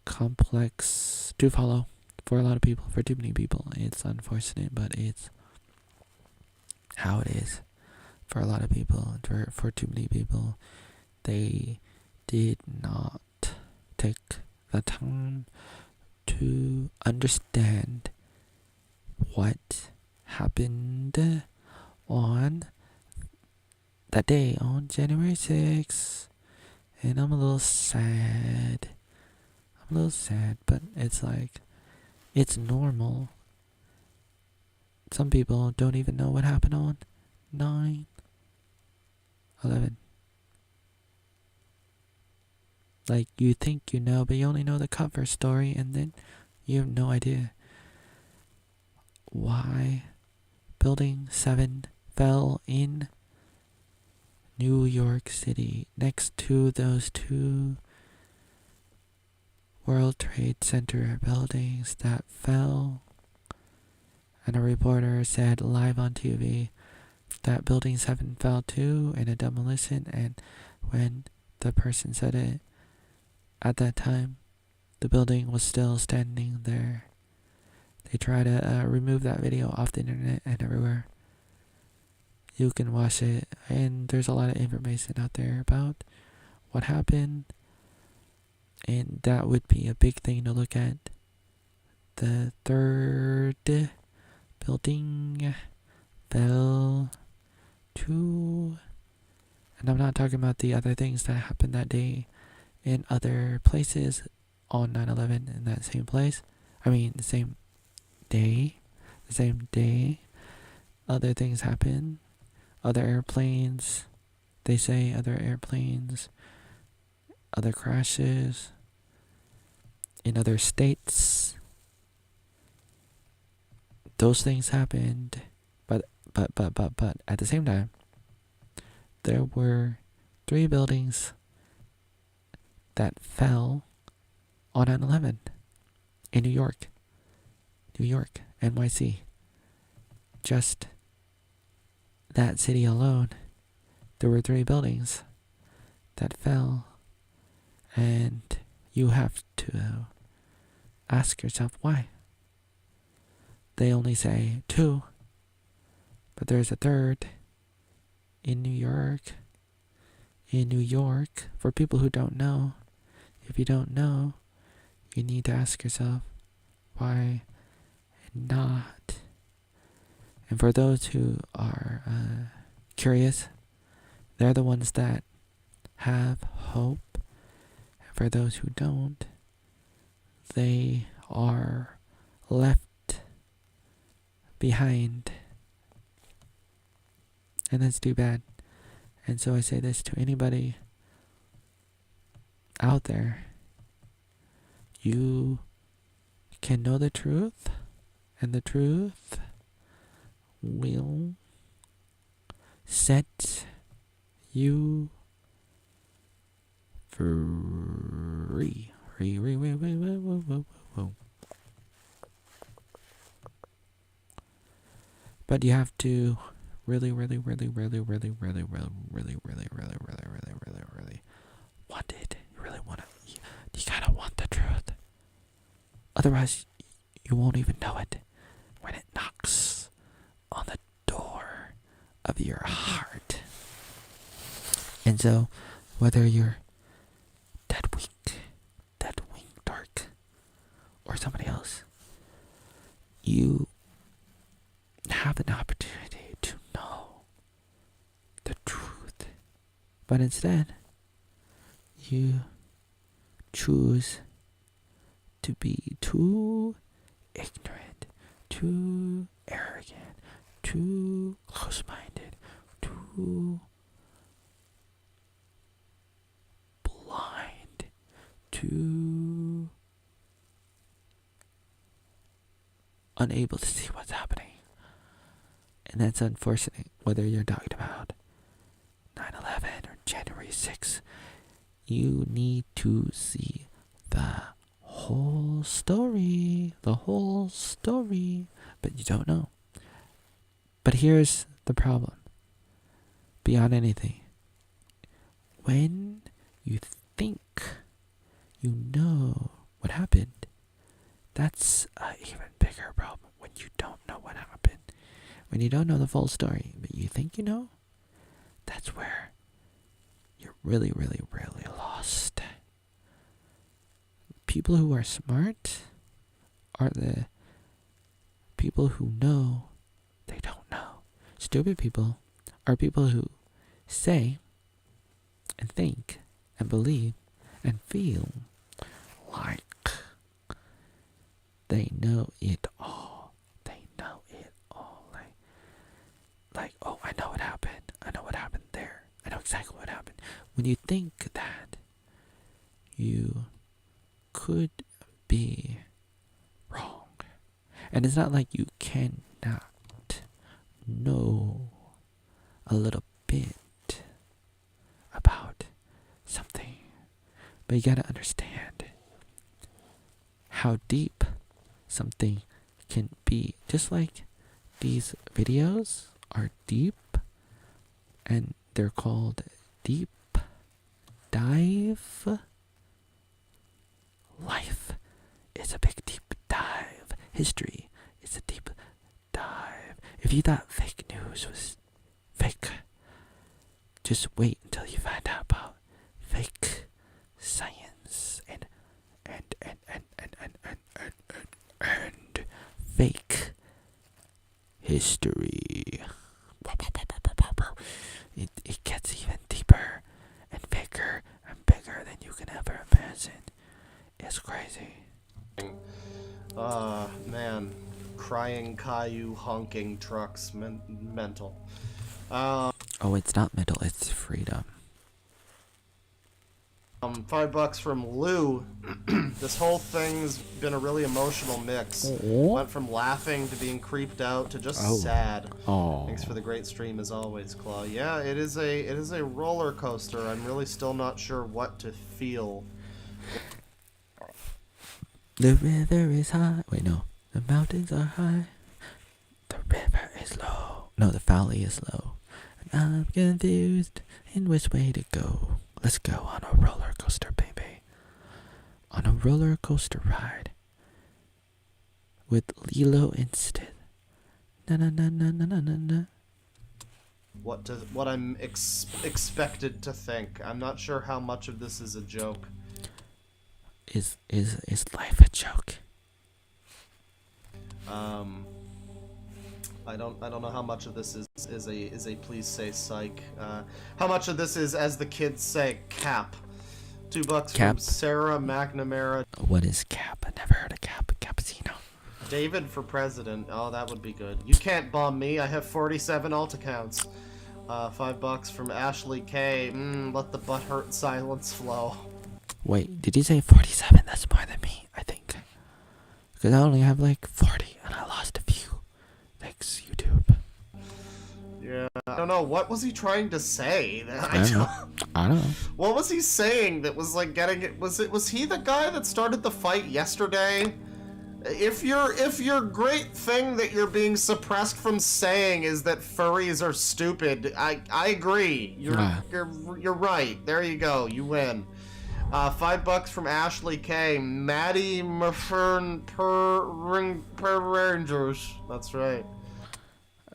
complex to follow for a lot of people, for too many people. It's unfortunate, but it's how it is for a lot of people. For too many people, they did not take the time to understand what happened on that day, on January 6th. And I'm a little sad. But it's like, it's normal. Some people don't even know what happened on 9/11. Like, you think you know, but you only know the cover story, and then you have no idea why Building 7 fell in New York City next to those two World Trade Center buildings that fell. And a reporter said live on TV that Building 7 fell too in a demolition, and when the person said it, at that time, the building was still standing there. They try to remove that video off the internet and everywhere. You can watch it, and there's a lot of information out there about what happened, and that would be a big thing to look at. The third building fell to, and I'm not talking about the other things that happened that day in other places on 9/11 in that same place. I mean, the same day. Other things happen. Other airplanes. They say other airplanes. Other crashes. In other states. Those things happened. But at the same time, there were 3 buildings that fell on 9/11 in New York, NYC. Just that city alone, there were 3 buildings that fell, and you have to ask yourself why. They only say 2, but there's a 3rd in New York. For people who don't know, if you don't know, you need to ask yourself why not. And for those who are curious, they're the ones that have hope. And for those who don't, they are left behind. And that's too bad. And so I say this to anybody out there. You can know the truth, and the truth will set you free. But you have to really want it. You really want it. You gotta want the truth. Otherwise, you won't even know it when it knocks on the door of your heart. And so, whether you're DeadWingDork, or somebody else, you have an opportunity to know the truth. But instead, you choose to be too ignorant, too arrogant, too close-minded, too blind, too unable to see what's happening. And that's unfortunate, whether you're talking about 9/11 or January 6th. You need to see the whole story, but you don't know. But here's the problem. Beyond anything, when you think you know what happened, that's an even bigger problem. When you don't know what happened, when you don't know the full story, but you think you know, that's where you're really lost. People who are smart are the people who know they don't know. Stupid people are people who say and think and believe and feel like they know it all. Like, oh, I know what happened. I know what happened there. I know exactly what happened. When you think that, you could be wrong. And it's not like you cannot know a little bit about something, but you gotta understand how deep something can be. Just like these videos are deep, and they're called deep dive. Life is a big deep dive. History is a deep dive. If you thought fake news was fake, just wait until you find out about fake science and fake history. It gets even deeper and bigger and bigger than you can ever imagine. It's crazy. Man. Crying Caillou honking trucks. Mental. Oh, it's not mental, it's freedom. $5 from Lou. This whole thing's been a really emotional mix. Oh. Went from laughing to being creeped out to just Oh. sad. Oh. Thanks for the great stream as always, Claw. Yeah, it is a roller coaster. I'm really still not sure what to feel. The river is high. Wait, no. The mountains are high. The river is low. No, the valley is low. And I'm confused in which way to go. Let's go on a roller coaster, baby. On a roller coaster ride. With Lilo instead. Na na na na na na na na. What I'm expected to think. I'm not sure how much of this is a joke. Is life a joke? I don't know how much of this is a please say psych. How much of this is, as the kids say, cap. $2 Cap? from Sarah McNamara. What is cap? I never heard of cap. Cappuccino. David for president. Oh, that would be good. You can't bomb me. I have 47 alt accounts. $5 from Ashley K. Let the butthurt silence flow. Wait, did you say 47? That's more than me, I think. Because I only have like 40 and I lost a few. Thanks, YouTube. Yeah, I don't know. What was he trying to say? I don't know. What was he saying that was like getting it? Was he the guy that started the fight yesterday? If your great thing that you're being suppressed from saying is that furries are stupid, I agree. You're right. There you go. You win. $5 from Ashley K. Maddie Mafern per Rangers. That's right.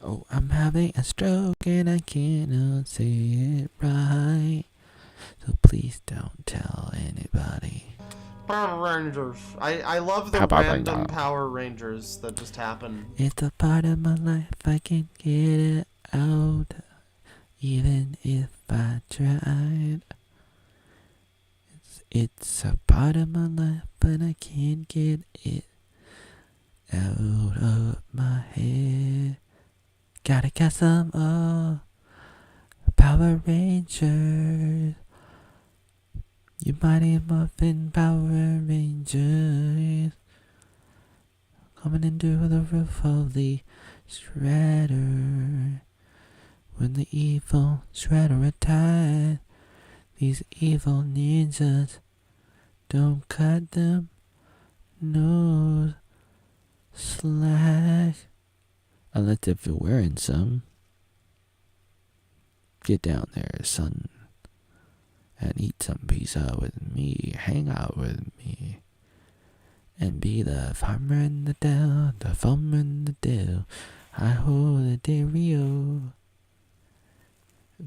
Oh, I'm having a stroke and I cannot say it right. So please don't tell anybody. Power Rangers. I love the Power random Ranger. Power Rangers that just happen. It's a part of my life, I can't get it out. Even if I tried. It's a part of my life, but I can't get it out of my head. Gotta catch some Power Rangers. You Mighty Muffin Power Rangers. Coming into the roof of the Shredder. When the evil Shredder attacks, these evil ninjas don't cut them no slack. Unless if you're wearing some. Get down there, son, and eat some pizza with me. Hang out with me. And be the farmer in the dell, the farmer in the dell. I hold a dairy-o.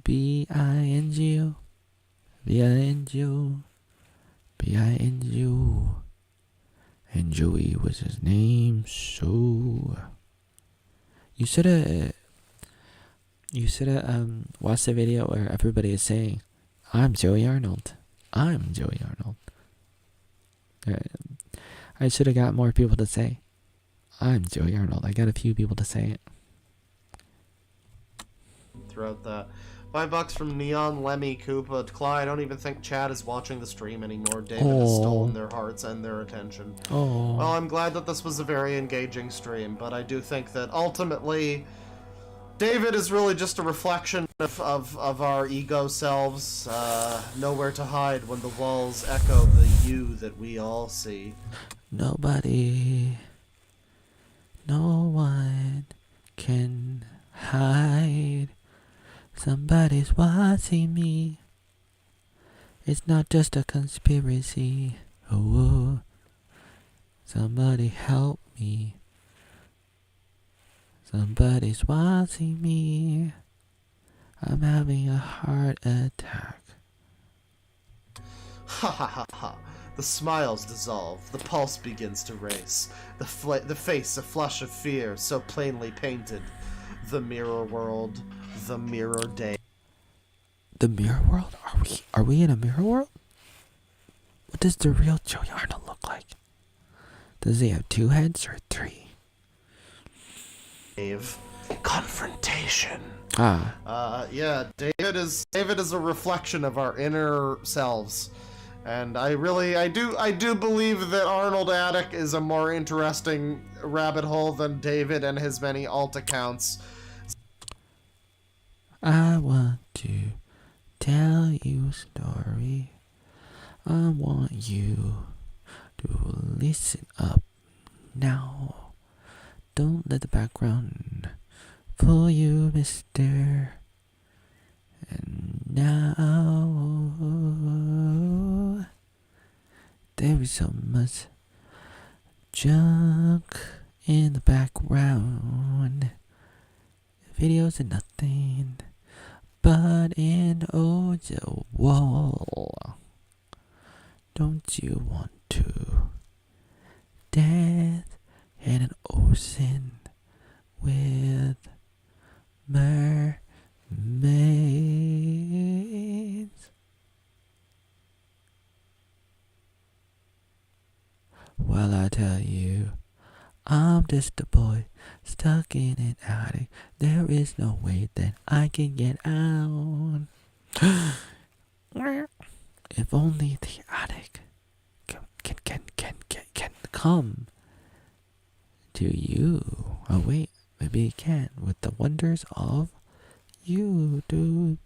B-I-N-G-O. B-I-N-G-O. B-I-N-G-O. And Joey was his name, so... You shoulda watched the video where everybody is saying, I'm Joey Arnold. I'm Joey Arnold. I should have got more people to say, I'm Joey Arnold. I got a few people to say it. Throughout that. $5 from Neon Lemmy Koopa. Claw, I don't even think Chad is watching the stream anymore. David has stolen their hearts and their attention. Oh. Well, I'm glad that this was a very engaging stream, but I do think that ultimately David is really just a reflection of our ego selves. Nowhere to hide when the walls echo the you that we all see. Nobody, no one can hide. Somebody's watching me. It's not just a conspiracy. Oh, somebody help me. Somebody's watching me. I'm having a heart attack. Ha ha ha ha. The smiles dissolve, the pulse begins to race, the face a flush of fear so plainly painted. The mirror world, the mirror day. The mirror world? Are we in a mirror world? What does the real Joey Arnold look like? Does he have 2 heads or 3? Confrontation. Ah. David is a reflection of our inner selves. And I do believe that ArnoldAttic is a more interesting rabbit hole than David and his many alt accounts. I want to tell you a story. I want you to listen up now. Don't let the background fool you, mister. And now there is so much junk in the background. Videos are nothing but an audio wall. Don't you want to dance in an ocean with mermaids? Well, I tell you, I'm just a boy stuck in an attic. There is no way that I can get out. If only the attic can come to you. Oh wait, maybe it can with the wonders of YouTube.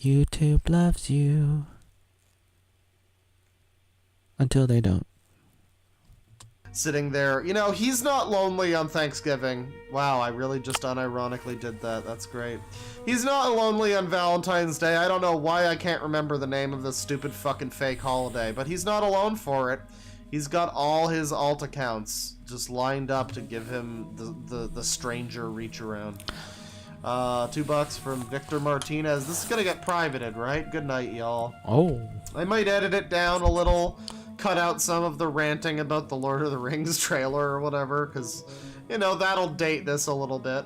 YouTube loves you. Until they don't. Sitting there, you know, he's not lonely on Thanksgiving. Wow, I really just unironically did that. That's great. He's not lonely on Valentine's Day. I don't know why I can't remember the name of this stupid fucking fake holiday, but he's not alone for it. He's got all his alt accounts just lined up to give him the stranger reach around. $2 from Victor Martinez. This is gonna get privated, right? Good night, y'all. Oh. I might edit it down a little, cut out some of the ranting about the Lord of the Rings trailer or whatever, because, you know, that'll date this a little bit.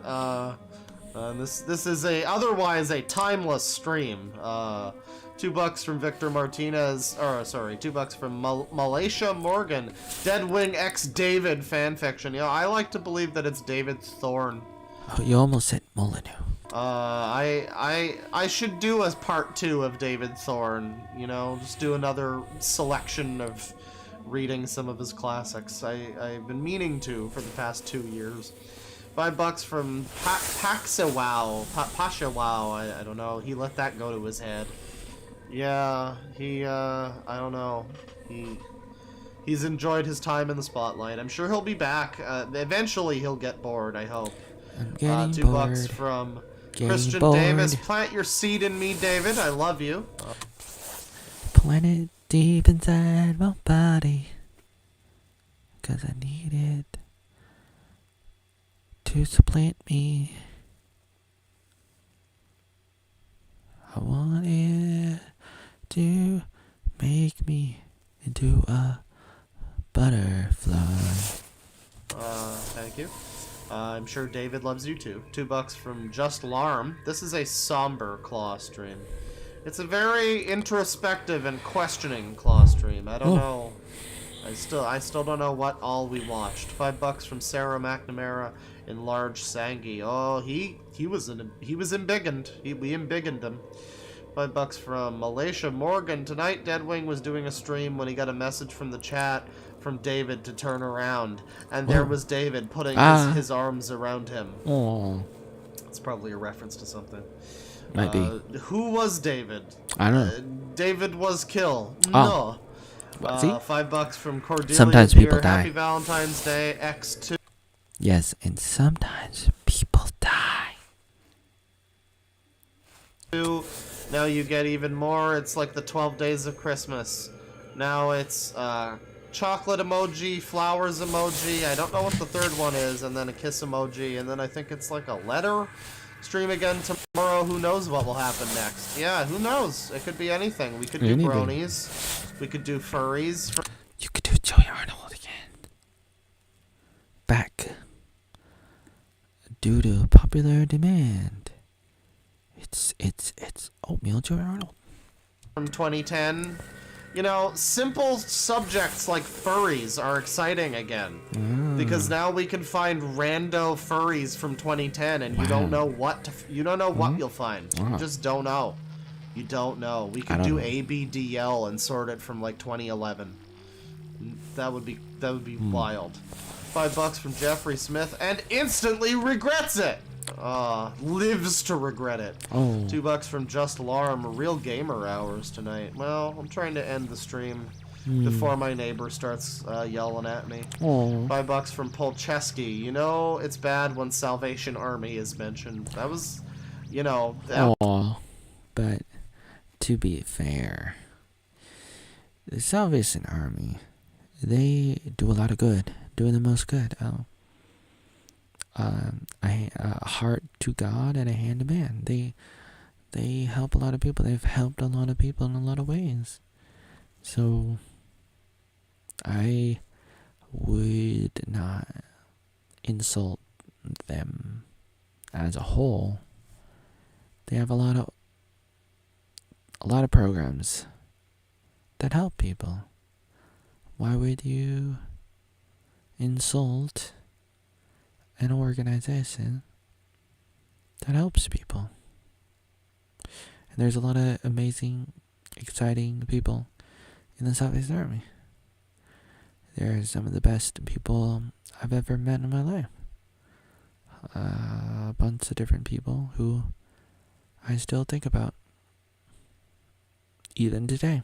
This is otherwise a timeless stream. $2 from Victor Martinez, or sorry, $2 from Malaysia Morgan. Deadwing X David fanfiction. You know, I like to believe that it's David Thorne. Oh, you almost said Molyneux. I should do a part 2 of David Thorne, you know, just do another selection of reading some of his classics. I've been meaning to for the past 2 years. $5 from Paxawau, Pashawau, I don't know, he let that go to his head. Yeah, I don't know, he's enjoyed his time in the spotlight. I'm sure he'll be back, eventually he'll get bored, I hope. I'm getting $2 bored. from Getting Christian bored. Davis. Plant your seed in me, David. I love you. Plant it deep inside my body, 'cause I need it to supplant me. I want it to make me into a butterfly. Thank you. I'm sure David loves you too. $2 from Just Larm. This is a somber claw stream. It's a very introspective and questioning claw stream. I don't know. I still don't know what all we watched. $5 from Sarah McNamara in Large Sangi. Oh, he was embiggened. We embiggened him. $5 from Malaysia Morgan. Tonight, Deadwing was doing a stream when he got a message from the chat from David to turn around, and there was David putting his arms around him. Oh, It's probably a reference to something. might be. Who was David? I don't know. David was killed. Oh. No. Was he? $5 from Cordelia. Sometimes people die. Happy Valentine's Day. X2. Yes, and sometimes people die. Now you get even more. It's like the 12 Days of Christmas. Now it's chocolate emoji, flowers emoji. I don't know what the third one is, and then a kiss emoji, and then I think it's like a letter. Stream again tomorrow. know. Who knows what will happen next? Yeah, who knows? It could be anything. We could do Anything. bronies. We could do furries. You could do Joey Arnold again. Back. Due to popular demand. It's oatmeal Joey Arnold. From 2010. You know, simple subjects like furries are exciting again. Because now we can find rando furries from 2010 and you don't know what you'll find. You just don't know. You don't know. We could do ABDL and sort it from like 2011. That would be wild. $5 from Jeffrey Smith and instantly regrets it. Lives to regret it. Oh. $2 from Just Alarm. Real gamer hours tonight. Well, I'm trying to end the stream before my neighbor starts yelling at me. Oh. $5 from Polcheski. You know, it's bad when Salvation Army is mentioned. That was, you know. Aw. But to be fair, the Salvation Army, they do a lot of good. Doing the most good. A heart to God and a hand to man. They help a lot of people. They've helped a lot of people in a lot of ways. So I would not insult them as a whole. They have a lot of programs that help people. Why would you insult an organization that helps people? And there's a lot of amazing, exciting people in the Salvation Army. They're some of the best people I've ever met in my life. A bunch of different people who I still think about, even today.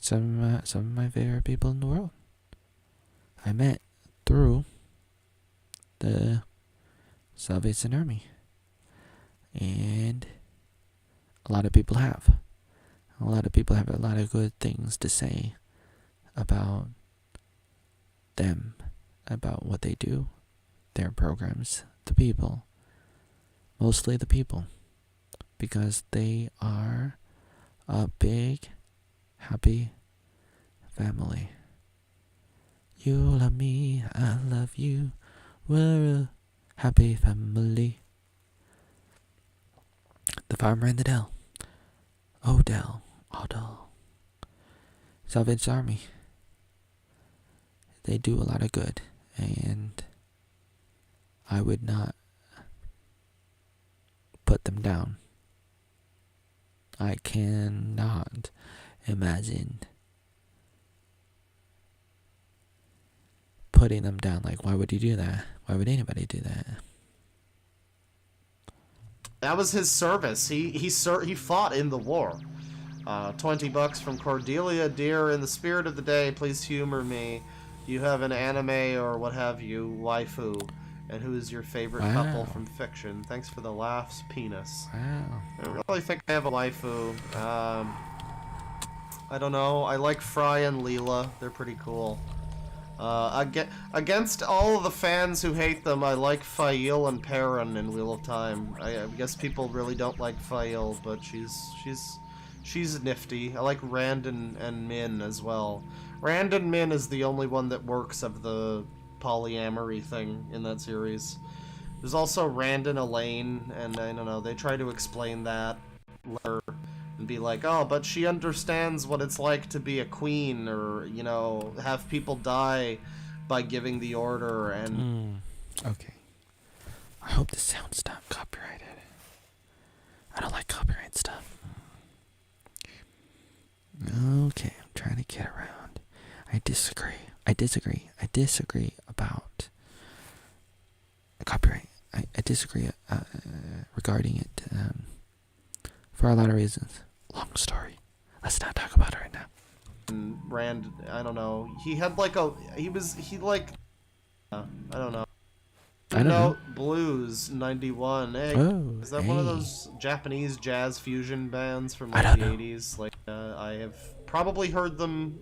Some of my favorite people in the world I met through the Salvation Army. And a lot of people have. A lot of people have a lot of good things to say about them, about what they do, their programs, the people. Mostly the people. Because they are a big, happy family. You love me, I love you. We're a happy family. The Farmer and the Dell. Odell. Salvation Army. They do a lot of good, and I would not put them down. I cannot imagine putting them down. Like, why would you do that? Why would anybody do that? That was his service. He fought in the war. $20 from Cordelia. Dear, in the spirit of the day, please humor me. Do you have an anime or what have you waifu? And who is your favorite couple from fiction? Thanks for the laughs, penis. Wow. I don't really think I have a waifu. I don't know. I like Fry and Leela. They're pretty cool. Against all of the fans who hate them, I like Fail and Perrin in Wheel of Time. I guess people really don't like Fail, but she's nifty. I like Rand and Min as well. Rand and Min is the only one that works of the polyamory thing in that series. There's also Rand and Elaine, and I don't know, they try to explain that later and be like, oh, but she understands what it's like to be a queen, or, you know, have people die by giving the order, and... Okay. I hope this sound's not copyrighted. I don't like copyright stuff. Okay, I'm trying to get around. I disagree about copyright. I disagree regarding it for a lot of reasons. Long story. Let's not talk about it right now. And Rand, I don't know. He had like I don't know. I don't know. Blues 91. Hey, is that one of those Japanese jazz fusion bands from like the 80s? Like I have probably heard them.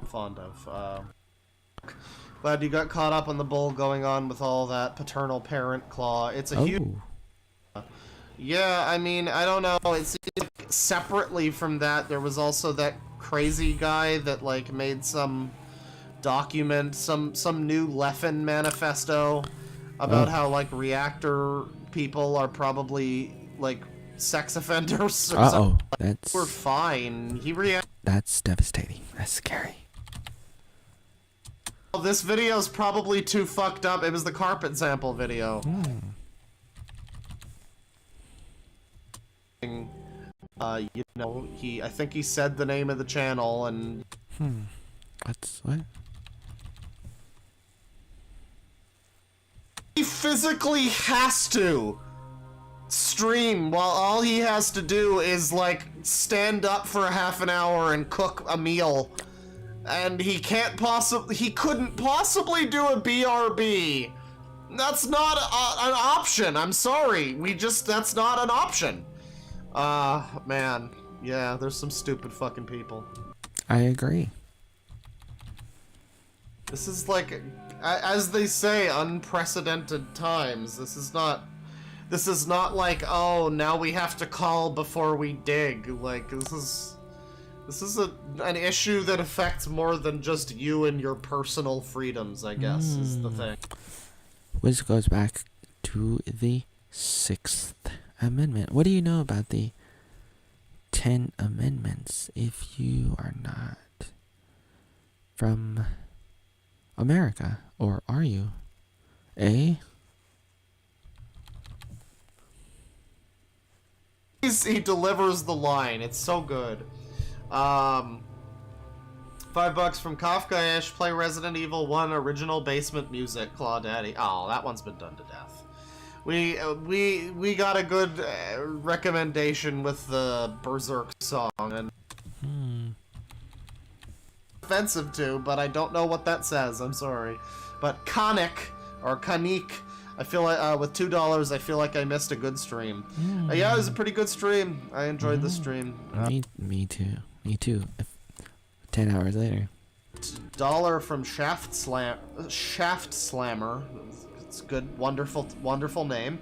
Fond of. Glad you got caught up on the bull going on with all that paternal parent claw. It's a huge. Yeah, I mean, I don't know. It seems like separately from that, there was also that crazy guy that like made some document, some new Leffen manifesto about how like reactor people are probably like sex offenders or something. We're fine. That's devastating. That's scary. Well, this video's probably too fucked up. It was the carpet sample video. You know, I think he said the name of the channel and What's what? he physically has to stream while all he has to do is like stand up for a half an hour and cook a meal, and he couldn't possibly do a BRB. That's not an option. I'm sorry. That's not an option. Man. Yeah, there's some stupid fucking people. I agree. This is like, as they say, unprecedented times. This is not like, oh, now we have to call before we dig. Like, this is an issue that affects more than just you and your personal freedoms, I guess, is the thing. Which goes back to the 6th Amendment. What do you know about the 10 Amendments if you are not from America? Or are you? He delivers the line. It's so good. $5 from Kafka-ish. Play Resident Evil 1 original basement music. ArnoldAttic. Oh, that one's been done to death. We got a good recommendation with the Berserk song, and offensive to, but I don't know what that says. I'm sorry, but Kanik or Kanik. I feel like with $2, I feel like I missed a good stream. Yeah, it was a pretty good stream. I enjoyed the stream. Me too. 10 hours later. $1 from Shaft Slammer. It's good, wonderful name.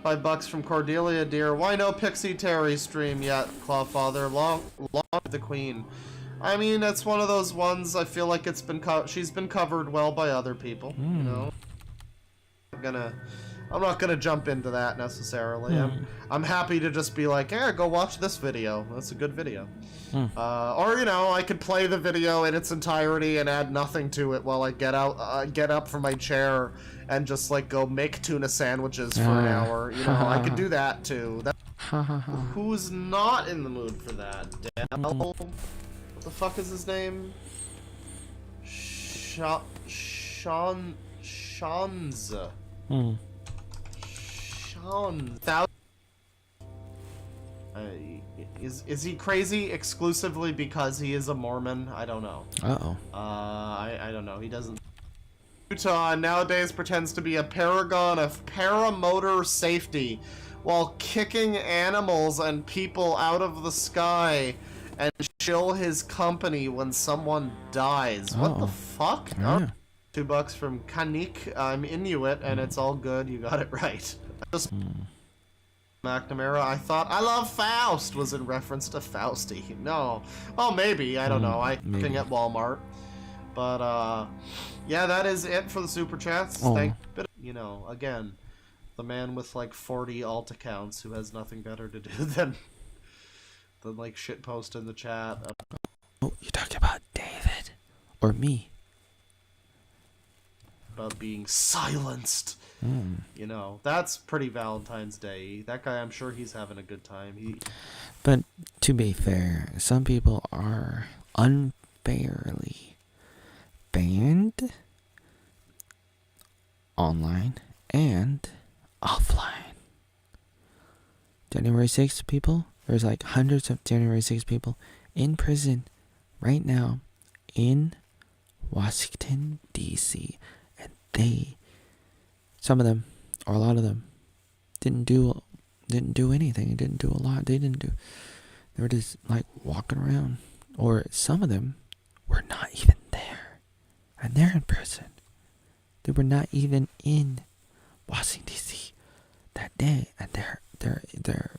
$5 from Cordelia Dear. Why no Pixie Terry stream yet, Clawfather? Long the Queen. I mean, it's one of those ones. I feel like she's been covered well by other people. You know. I'm not gonna jump into that necessarily. I'm happy to just be like, yeah, go watch this video. That's a good video. Or you know, I could play the video in its entirety and add nothing to it while I get up from my chair and just like go make tuna sandwiches for an hour. You know, I could do that too. Who's not in the mood for that? What the fuck is his name? Shanza. Is he crazy exclusively because he is a Mormon? I don't know. I don't know. He doesn't. Utah nowadays pretends to be a paragon of paramotor safety while kicking animals and people out of the sky and chill his company when someone dies. What the fuck? Yeah. $2 from Kanik. I'm Inuit, and it's all good. You got it right. Just McNamara. I thought I Love Faust was in reference to Fausty. No. Well, maybe. I don't know. I'm looking at Walmart. But, yeah, that is it for the Super Chats. You know, again, the man with, like, 40 alt accounts who has nothing better to do than like, shitpost in the chat. Oh, you're talking about David? Or me? About being silenced. You know, that's pretty Valentine's Day. That guy, I'm sure he's having a good time. But to be fair, some people are unfairly banned online and offline. January 6th people, there's like hundreds of January 6th people in prison right now in Washington, D.C. And some of them, or a lot of them, didn't do anything. Didn't do a lot. They were just like walking around. Or some of them were not even there. And they're in prison. They were not even in Washington, D.C. that day. And they're they're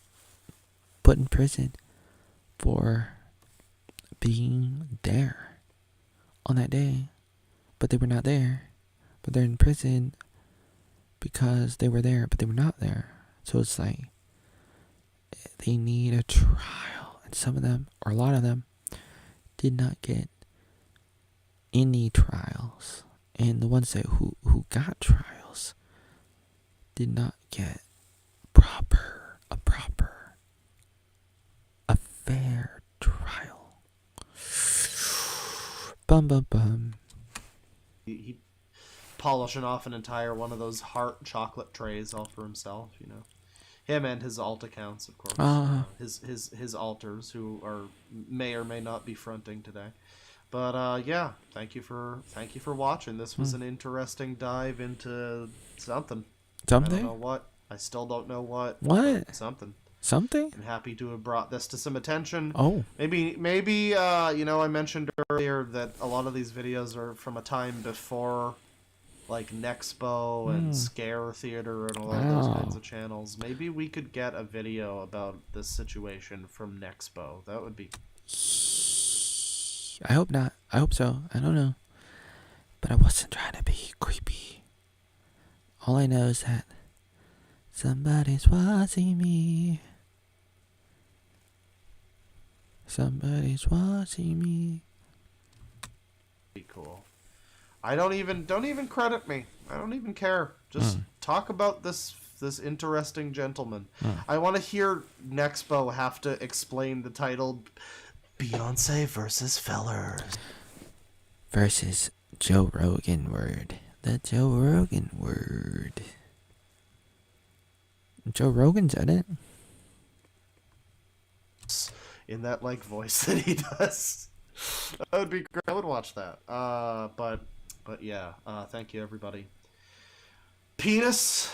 put in prison for being there on that day, but they were not there. But they're in prison because they were there, but they were not there. So it's like they need a trial, and some of them, or a lot of them, did not get any trials, and the ones that who got trials did not get a fair trial. Bum bum bum. He polishing off an entire one of those heart chocolate trays all for himself, you know. Him and his alt accounts, of course. His alters, who are may or may not be fronting today. But yeah, thank you for watching. This was an interesting dive into something. I don't know what. I still don't know what. What? Something. Something? I'm happy to have brought this to some attention. Oh. Maybe you know, I mentioned earlier that a lot of these videos are from a time before like Nexpo and Scare Theater and all of those kinds of channels. Maybe we could get a video about this situation from Nexpo. That would be... I hope not. I hope so. I don't know. But I wasn't trying to be creepy. All I know is that somebody's watching me. Somebody's watching me. Be cool. I don't even credit me. I don't even care. Just talk about this interesting gentleman. I want to hear Nexpo have to explain the title Beyonce versus Fellers. Versus Joe Rogan word. The Joe Rogan word. Joe Rogan said it. In that like voice that he does. That would be great. I would watch that. But yeah, thank you everybody. Penis.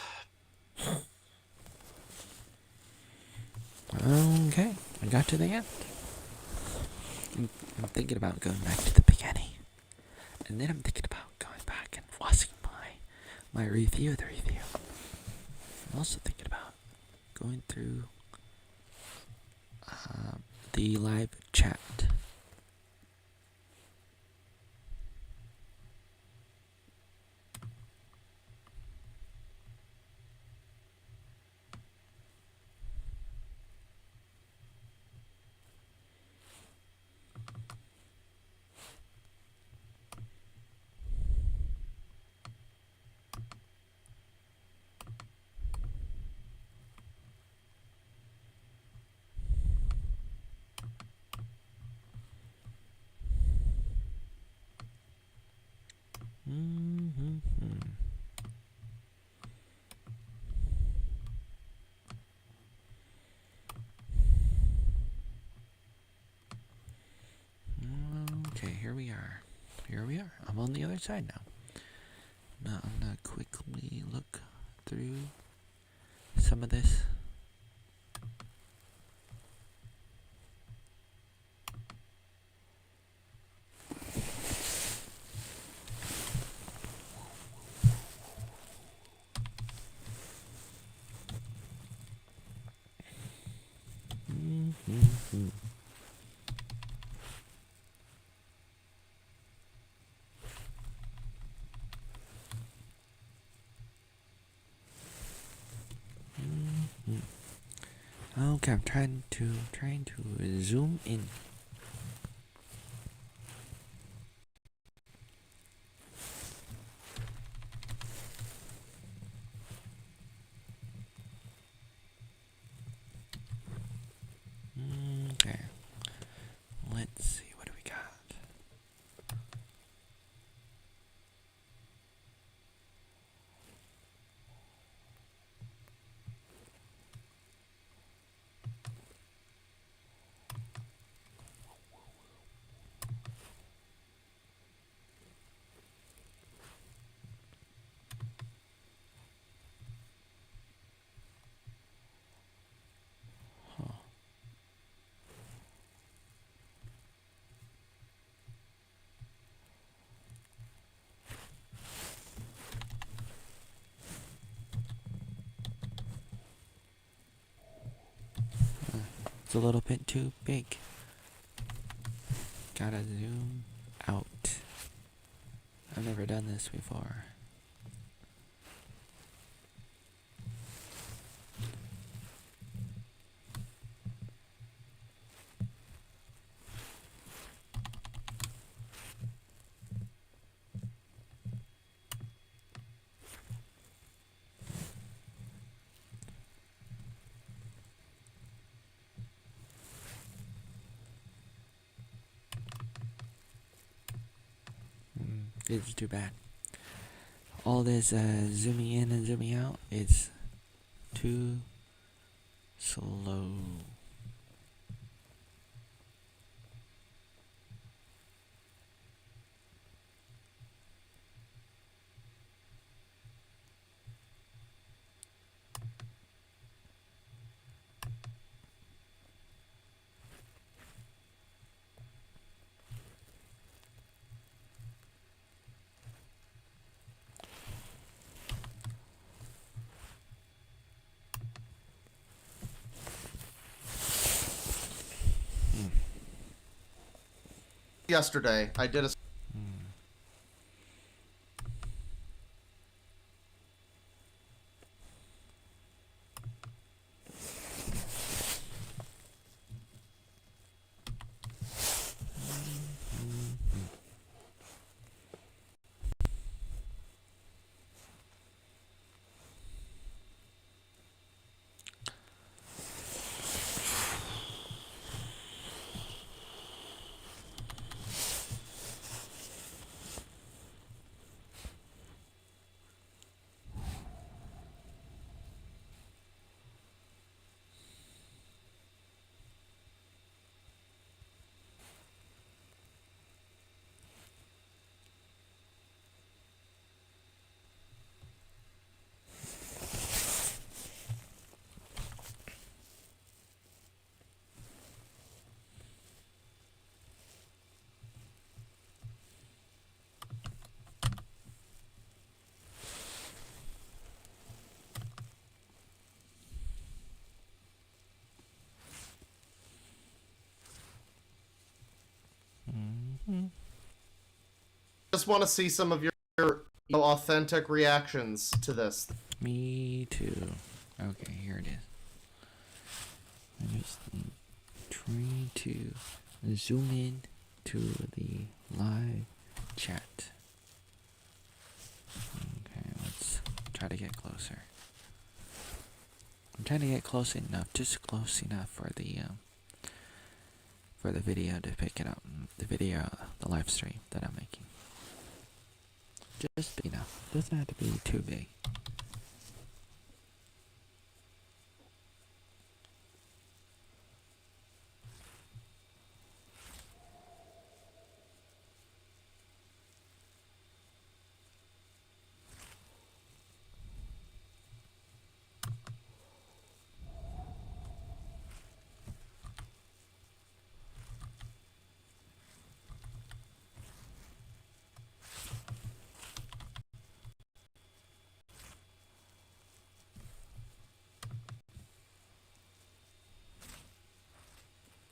Okay, I got to the end. I'm thinking about going back to the beginning. And then I'm thinking about going back and watching my review of the review. I'm also thinking about going through the live chat. Okay, here we are. I'm on the other side now. Now I'm gonna quickly look through some of this. Okay, I'm trying to zoom in. Okay. Let's see, what do we got? a little bit too big. Gotta zoom out. I've never done this before. It's too bad. All this zooming in and zooming out is too slow. Yesterday, I did a just want to see some of your authentic reactions to this. Me too. Okay, here it is. I'm just trying to zoom in to the live chat. Okay, let's try to get closer. I'm trying to get close enough, just close enough for the video to pick it up. The video, the live stream that I'm making. Just big enough. Doesn't have to be too big.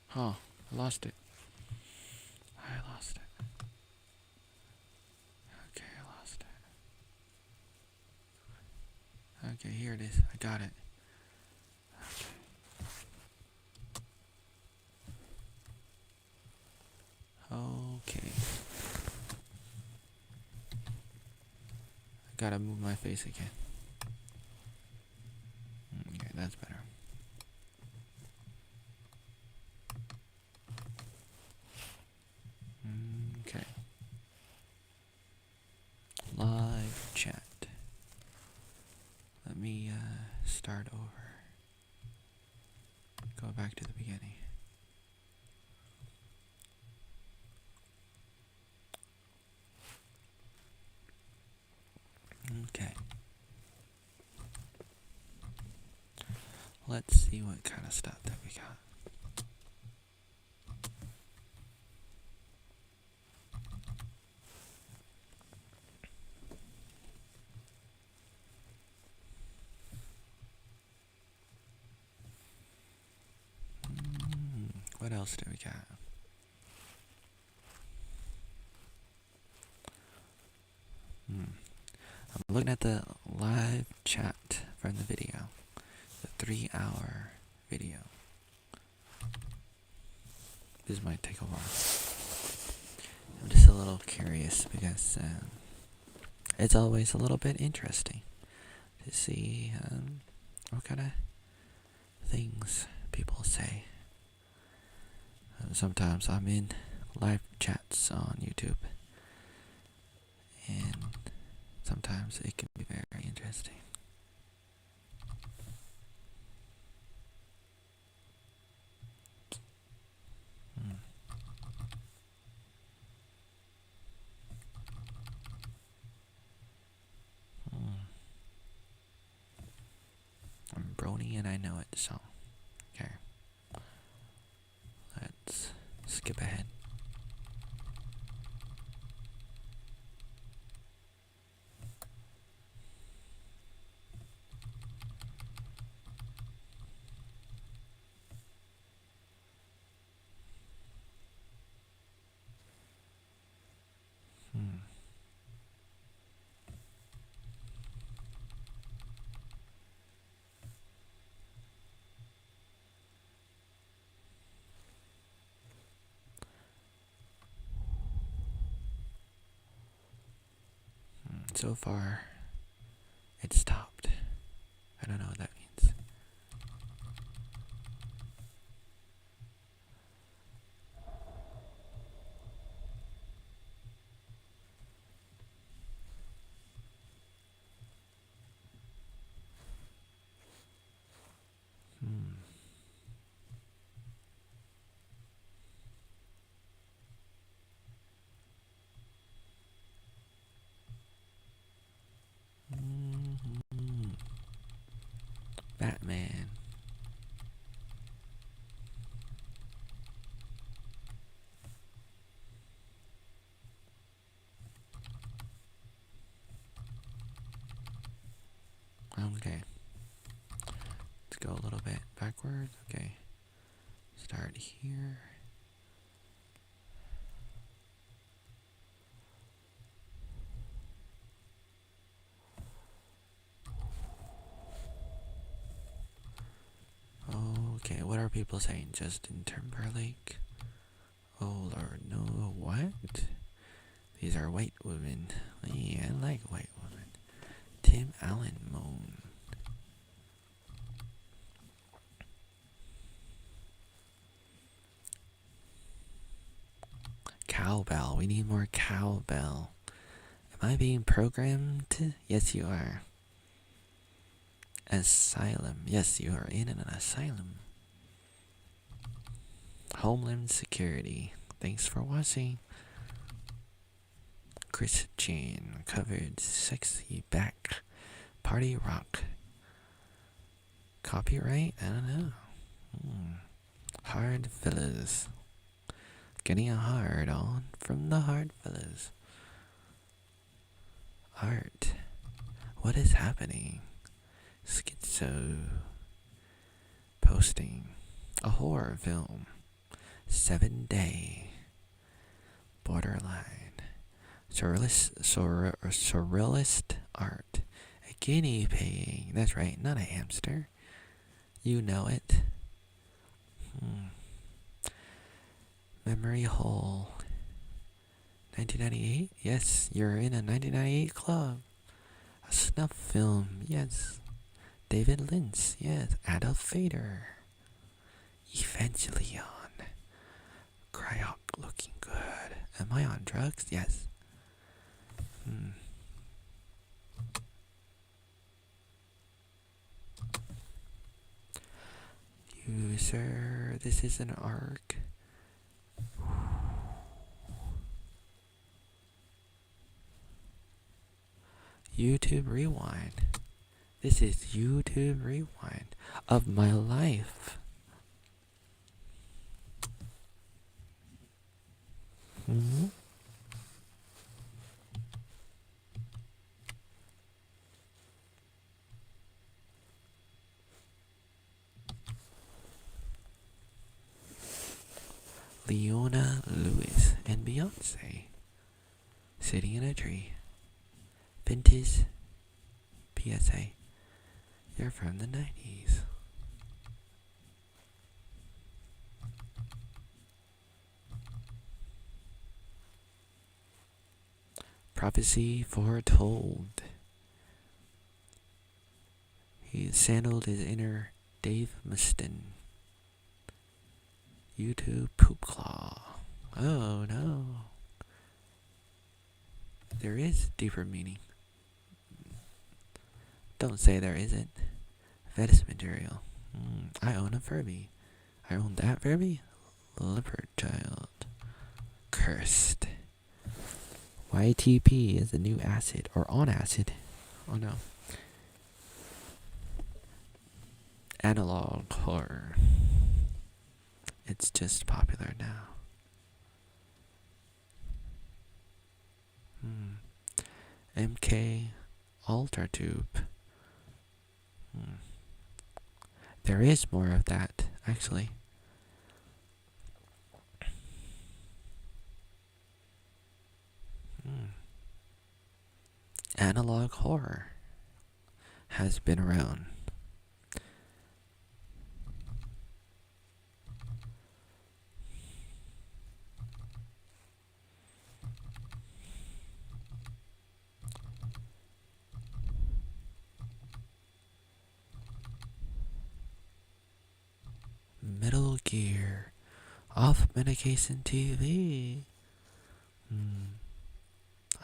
Huh, I lost it. I lost it. Okay, I lost it. Okay, here it is. I got it. Okay. I gotta move my face again. Okay, that's better. Okay. Live chat. Let me start over. Go back to the beginning. Okay. Let's see what kind of stuff that we got. else do we got? I'm looking at the live chat from the video. The 3-hour video. This might take a while. I'm just a little curious because it's always a little bit interesting to see what kind of things people say. Sometimes I'm in live chats on YouTube, and sometimes it can be very interesting. I'm Brony and I know it, so okay. Let's skip ahead. So far, it stopped. I don't know what that means. Batman. Okay. Let's go a little bit backwards. Okay. Start here. Okay, what are people saying? Justin Timberlake? Oh Lord, no, what? These are white women. Yeah, I like white women. Tim Allen moan. Cowbell. We need more cowbell. Am I being programmed? Yes, you are. Asylum. Yes, you are in an asylum. Homeland Security. Thanks for watching. Christian. Covered. Sexy. Back. Party rock. Copyright? I don't know. Hard fellas. Getting a hard on from the hard fellas. Art. What is happening? Schizo. Posting. A horror film. 7-day. Borderline. Surrealist art. A guinea pig. That's right, not a hamster. You know it. Memory hole. 1998? Yes, you're in a 1998 club. A snuff film. Yes. David Lynch. Yes. Adolf Vader. Evangelion. Cryok looking good. Am I on drugs? Yes. User, this is an arc. YouTube Rewind. This is YouTube Rewind of my life. Leona Lewis and Beyonce sitting in a tree. Vintage PSA. You're from the 90s. Prophecy foretold. He sandaled his inner Dave Mustaine. YouTube poop claw. Oh no. There is deeper meaning. Don't say there isn't. Fetish material. I own a Furby. I own that Furby? Leopard child. Cursed. YTP is the new acid. Or on acid. Oh no. Analog horror. It's just popular now. MK Alter Tube. There is more of that, actually. Analog horror has been around. Metal Gear. Off Medication TV.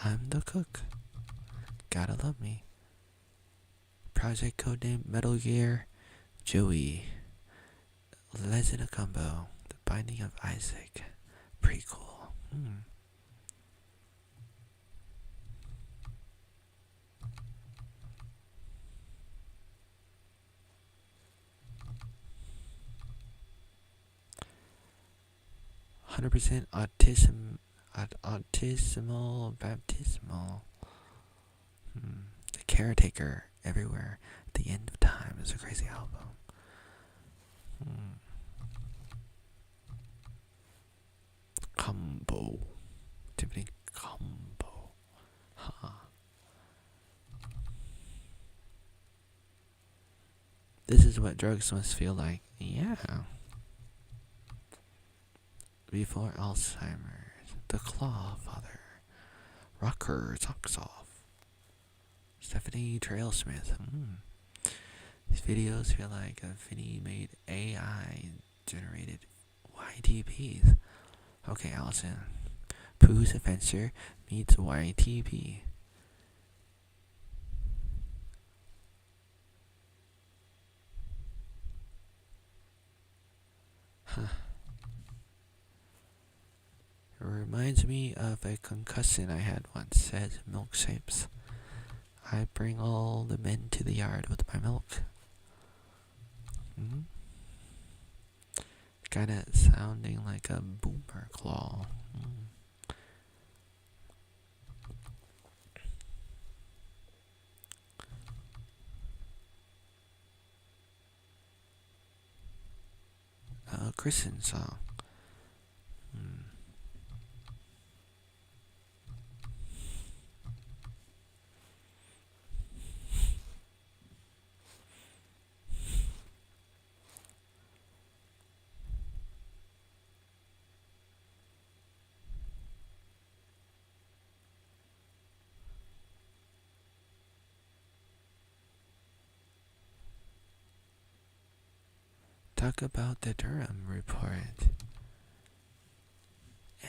I'm the cook. Gotta love me. Project codename Metal Gear. Joey. Legend of Combo. The Binding of Isaac. Prequel. 100% autismal baptismal. The Caretaker Everywhere. The End of Time is a crazy album. Combo. Tiffany Combo. Huh. This is what drugs must feel like. Yeah. Before Alzheimer's. The Claw Father. Rocker Socks Off. Stephanie Trailsmith. These videos feel like a Finny made AI generated YTPs. Okay, Allison. Pooh's Adventure meets YTP. Huh. It reminds me of a concussion I had once, said Milkshapes. I bring all the men to the yard with my milk. Kinda sounding like a boomer claw. A Christian song. Talk about the Durham report.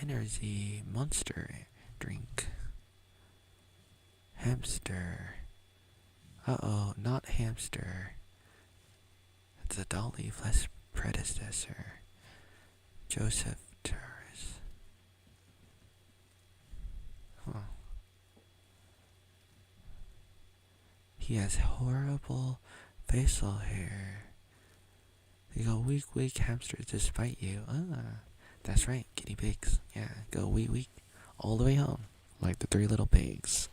Energy Monster drink. Hamster. Uh-oh, not hamster. It's a Dolly Flesh predecessor. Joseph Torres. Huh. He has horrible facial hair. They go weak hamsters despite you. That's right, guinea pigs. Yeah, go weak all the way home, like the 3 little pigs.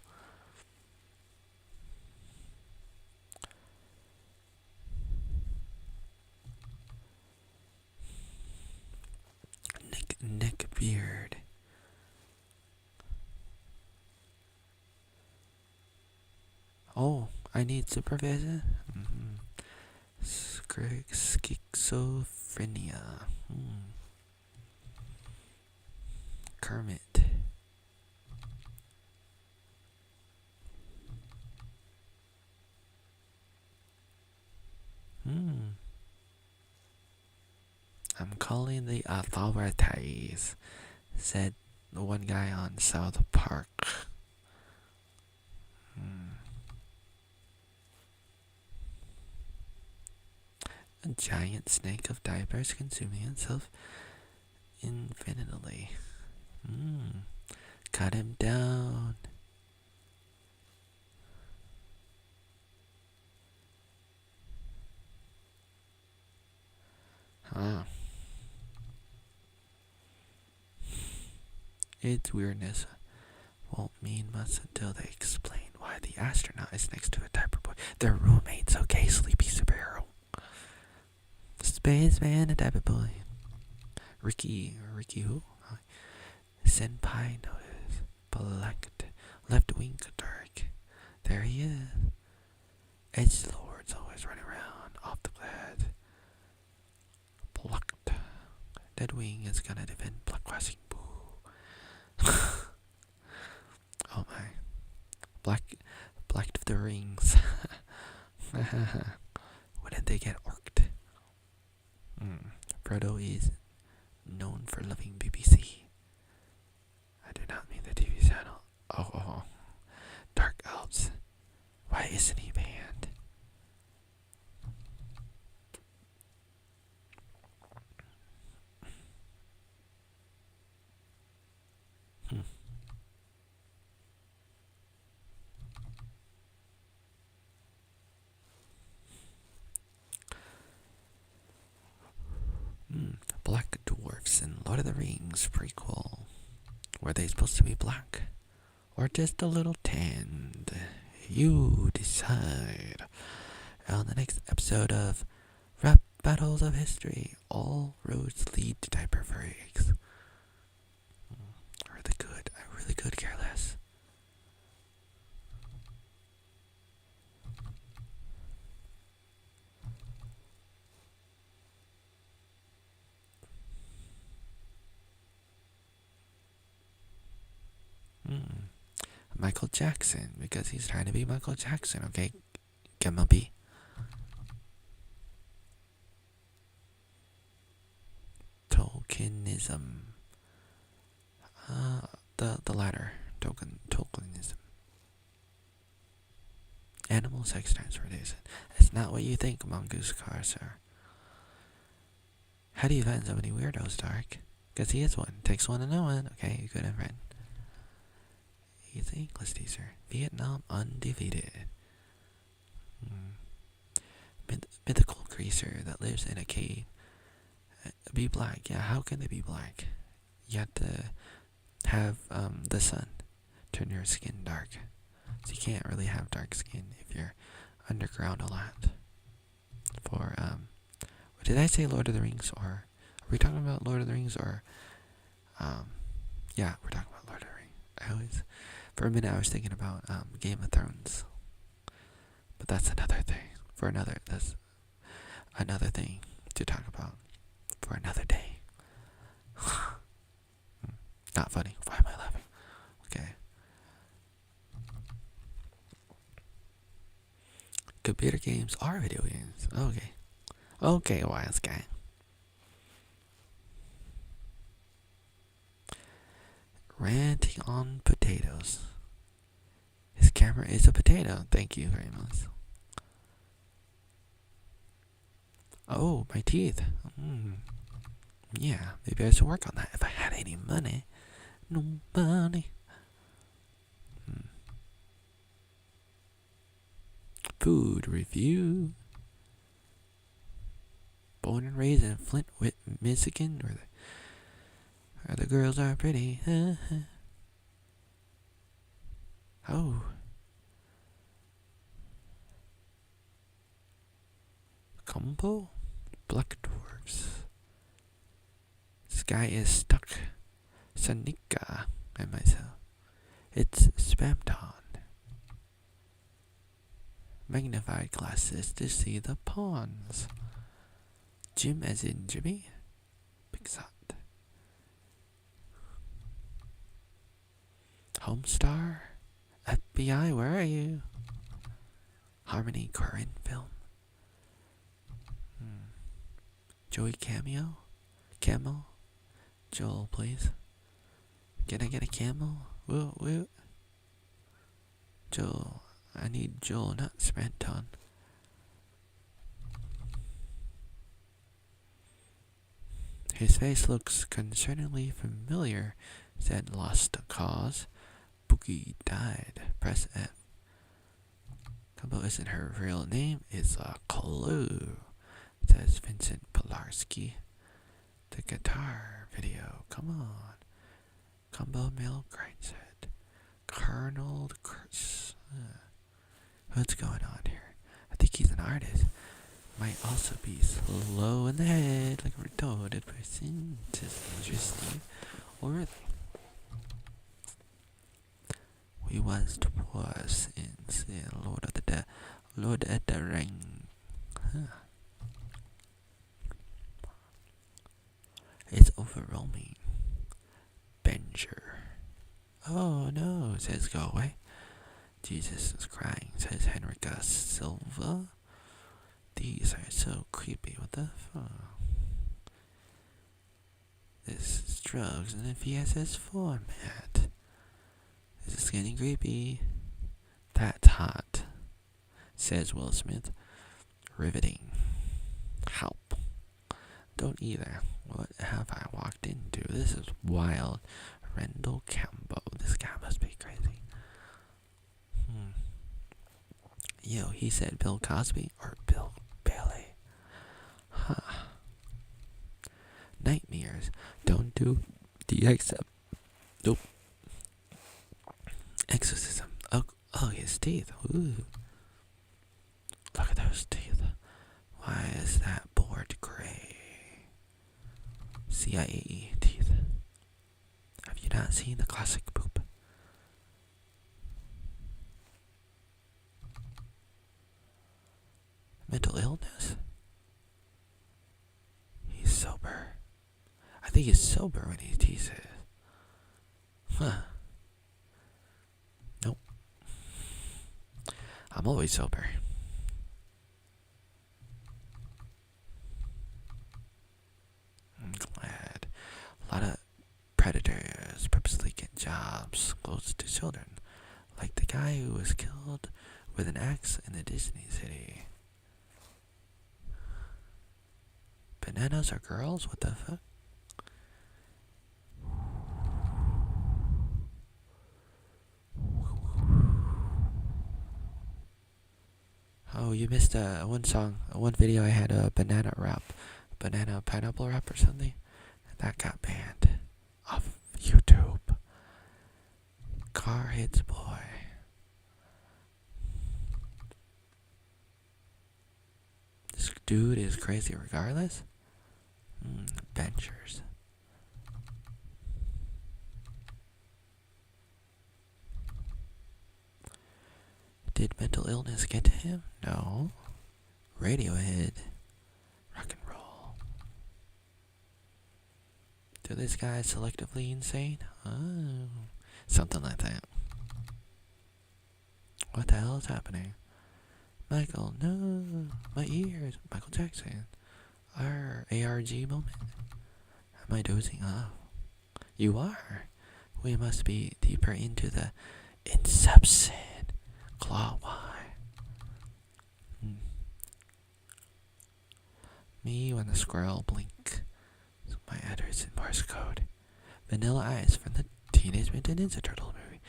I need supervision. Schizophrenia. Kermit. I'm calling the authorities, said the one guy on South Park. A giant snake of diapers consuming itself infinitely. Cut him down. Huh. Its weirdness won't mean much until they explain why the astronaut is next to a diaper boy. They're roommates, okay, sleepy superhero. Spaceman and diaper boy. Ricky who? Senpai notice. Blacked. Left wing dark. There he is. Edgelord's always running around off the bed. Plucked. DeadWing is gonna defend Blackwashing. Boo. Oh my. Blacked the rings. When did they get orked? Frodo is known for loving BBC. I do not mean the TV channel. Oh. Dark Elves. Why isn't he banned? Black dwarfs in Lord of the Rings prequel. Were they supposed to be black? Or just a little tanned? You decide. On the next episode of Rap Battles of History, all roads lead to diaper freaks. I really could care less. Michael Jackson, because he's trying to be Michael Jackson, okay? Gemma B. Tokenism. The latter. Tokenism. Animal sex transportation. It's not what you think, Mongoose Car, sir. How do you find so many weirdos, Dark? Because he is one. Takes one to know one. Okay, you good and friend. He's an English teacher. Vietnam undefeated. Mythical creature that lives in a cave. Be black. Yeah, how can they be black? You have to have the sun turn your skin dark. So you can't really have dark skin if you're underground a lot. For did I say Lord of the Rings, or are we talking about Lord of the Rings, or yeah, we're talking about Lord of the Rings. For a minute I was thinking about Game of Thrones. But that's another thing. That's another thing to talk about for another day. Not funny. Why am I laughing? Okay. Computer games are video games. Okay, wise guy. Ranting on potatoes. His camera is a potato. Thank you very much. Oh, my teeth. Yeah, maybe I should work on that if I had any money. No money. Food review. Born and raised in Flint, Michigan, where the girls are pretty. Oh. Combo? Black dwarfs. This guy is stuck. Sanika and myself. It's Spamton. Magnified glasses to see the pawns. Jim as in Jimmy. Pixot. Homestar. FBI, where are you? Harmony Corinne film. Joey cameo? Camel? Joel, please. Can I get a camel? Woo, woo. Joel. I need Joel, not Smanton. His face looks concerningly familiar, said Lost Cause. Boogie died. Press F. Combo isn't her real name, it's a clue, says Vincent Pilarski. The guitar video, come on. Combo male grindset. Colonel Chris. What's going on here? I think he's an artist. Might also be slow in the head, like a retarded person. Just interesting. Or we was in Lord of the Ring. Huh. It's overwhelming. Benger. Oh no, says go away. Jesus is crying, says Henrica Silva. These are so creepy. What the fuck? This is drugs in a VSS format. This is getting creepy. That's hot, says Will Smith. Riveting. Help. Don't either. What have I walked into? This is wild. Rendell Cambo. This guy must be crazy. Yo, he said Bill Cosby or Bill Bailey. Huh. Nightmares. Don't do the Nope. Exorcism. Oh, his teeth. Ooh. Look at those teeth. Why is that board gray? CIA teeth. Have you not seen the classic poop? Mental illness? He's sober. I think he's sober when he teases. Huh. Nope. I'm always sober. I'm glad. A lot of predators purposely get jobs close to children. Like the guy who was killed with an axe in the Disney city. Bananas are girls? What the fuck? Oh, you missed one song, one video I had a banana pineapple rap or something. That got banned off YouTube. Car hits boy. This dude is crazy regardless. Benchers. Did mental illness get to him? No. Radiohead. Rock and roll. Do this guy selectively insane? Oh. Something like that. What the hell is happening? Michael, no. My ears. Michael Jackson. Our ARG moment. Am I dozing off? You are. We must be deeper into the inception. Claw Y. Me when the squirrel blink. My address in Morse code. Vanilla Ice from the Teenage Mutant Ninja Turtle movie.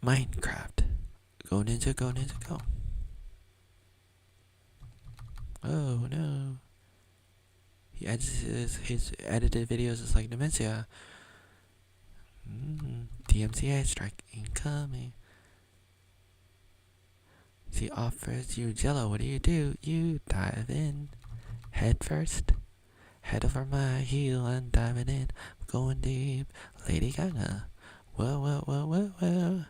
Minecraft. Go ninja, go ninja, go. Oh no. He edits his edited videos is like dementia. DMCA strike incoming. He offers you jello. What do? You dive in. Head first. Head over my heel and diving in. I'm going deep. Lady Gaga. Whoa.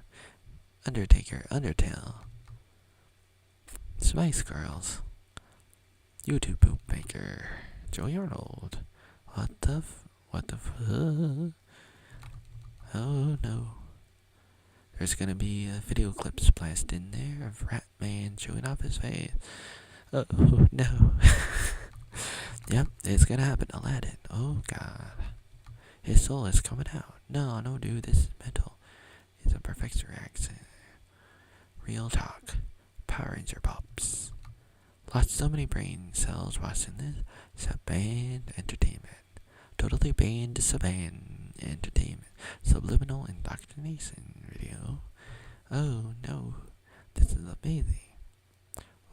Undertaker. Undertale. Spice Girls. YouTube poop maker. Joey Arnold. What the fuck? Oh no. There's gonna be video clips spliced in there of Ratman showing off his face. Oh no. Yep, it's gonna happen. Aladdin. Oh god. His soul is coming out. No, dude, this is mental. It's a perfect reaction. Real talk. Power Ranger Pops. Lost so many brain cells watching this. Sub-band entertainment. Totally banned sub-band entertainment. Subliminal indoctrination video. Oh no. This is amazing.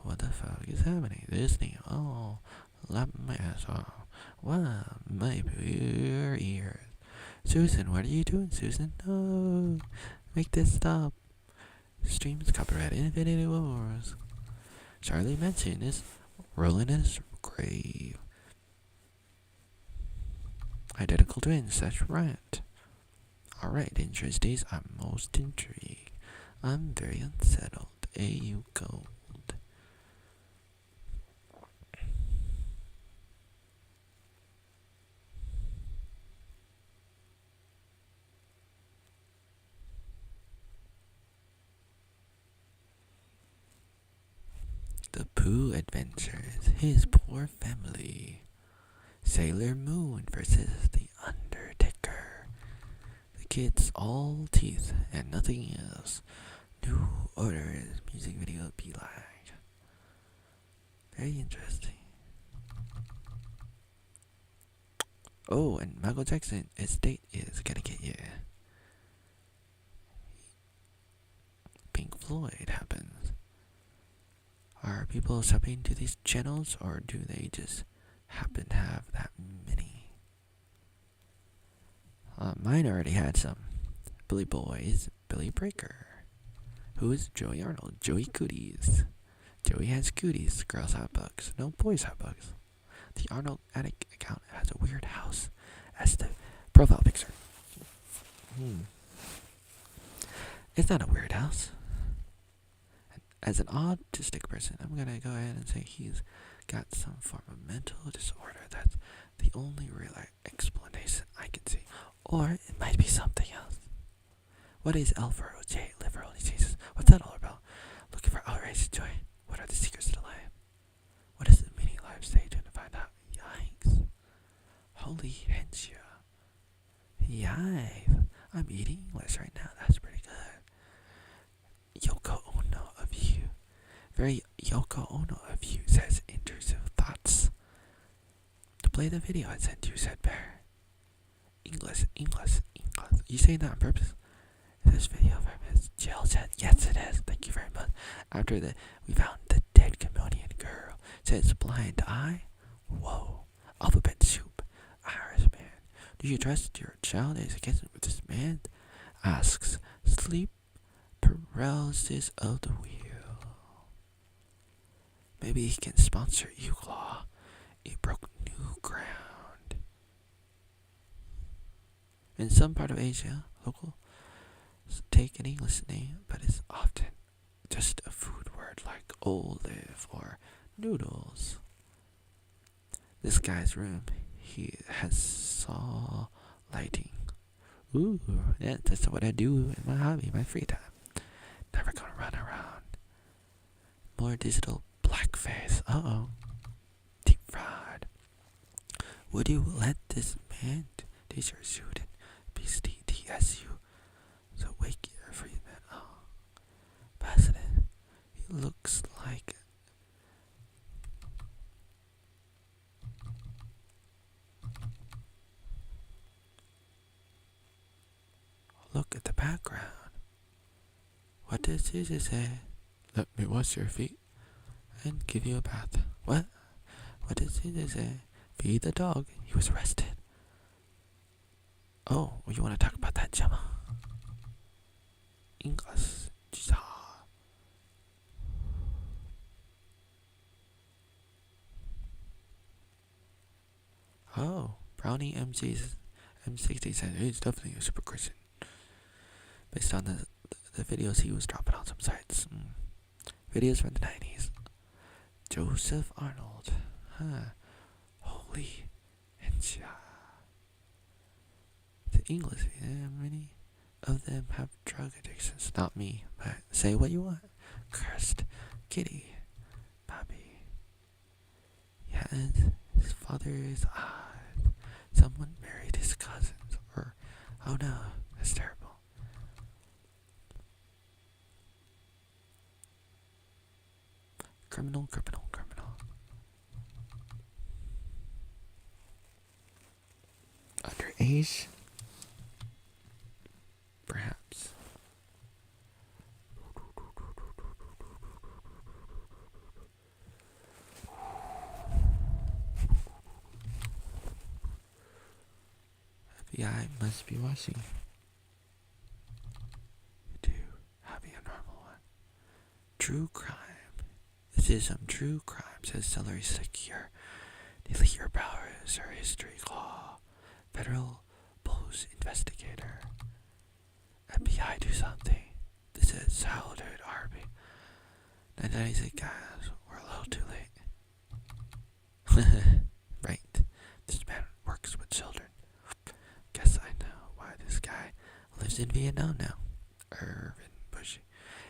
What the fuck is happening? Disney. Oh. Lap my ass off. Wow. My pure ears. Susan, what are you doing, Susan? No. Make this stop. Streams copyright Infinity Wars. Charlie Manson is rolling in his grave. Identical twins, that's right. Alright, Dangerous Days, I'm most intrigued. I'm very unsettled. AU Gold. The Pooh Adventures, his poor family. Sailor Moon versus the Undertaker. The kids all teeth and nothing else. New Order's music video be like. Very interesting. Oh, and Michael Jackson estate is gonna get you. Pink Floyd happens. Are people subbing to these channels, or do they just happen to have that many? Mine already had some. Billy Boys, Billy Breaker. Who is Joey Arnold? Joey Cooties. Joey has cooties. Girls have bugs. No, boys have bugs. The ArnoldAttic account has a weird house as the profile picture. It's not a weird house. As an autistic person, I'm gonna go ahead and say he's got some form of mental disorder. That's the only real explanation I can see. Or it might be something else. What is L for OJ? Live for only Jesus. What's that all about? Looking for outrageous joy. What are the secrets to life? What is the meaning of life? Stay tuned to find out. Yikes. Holy hensia. Yikes. I'm eating English right now. That's pretty good. Yoko Ono of you. Very Yoko Ono of you, says intrusive thoughts. To play the video I sent you, said Bear. English. You saying that on purpose? Is this video from his jail chat? Yes, it is. Thank you very much. After we found the dead Cambodian girl. Says blind eye. Whoa. Alphabet soup. Irish man. Do you trust your child is against with this man? Asks. Sleep paralysis of the wheel. Maybe he can sponsor you, Claw. It broke new ground. In some part of Asia, local take an English name, but it's often just a food word like olive or noodles. This guy's room, he has saw lighting. Ooh, yeah, that's what I do in my hobby, my free time. Never gonna run around. More digital blackface. Uh-oh. Deep fried. Would you let this man teach your student BCTSU? So wake your freedman. Oh. President. He looks like look at the background. What does Jesus say? Let me wash your feet and give you a bath. What? What does Jesus say? Feed the dog. He was arrested. Oh, well, you want to talk about that, Gemma? English. Oh, Brownie M60 said he's definitely a super Christian. Based on the videos he was dropping on some sites. Videos from the 90s. Joseph Arnold. Huh. Holy and the English, many of them have drug addictions. Not me, but say what you want. Cursed kitty, Bobby. Yes, his father is odd. Someone married his cousins, or oh no, that's terrible. Criminal. Underage? Perhaps. FBI must be watching. You do have a normal one. True crime. This is some true crime, says Celery Stick here. Delete your powers or history law. Federal Post Investigator. FBI do something. This is childhood Arby. 996 guys, we're a little too late. Right. This man works with children. Guess I know why this guy lives in Vietnam now. Irvin Bushy.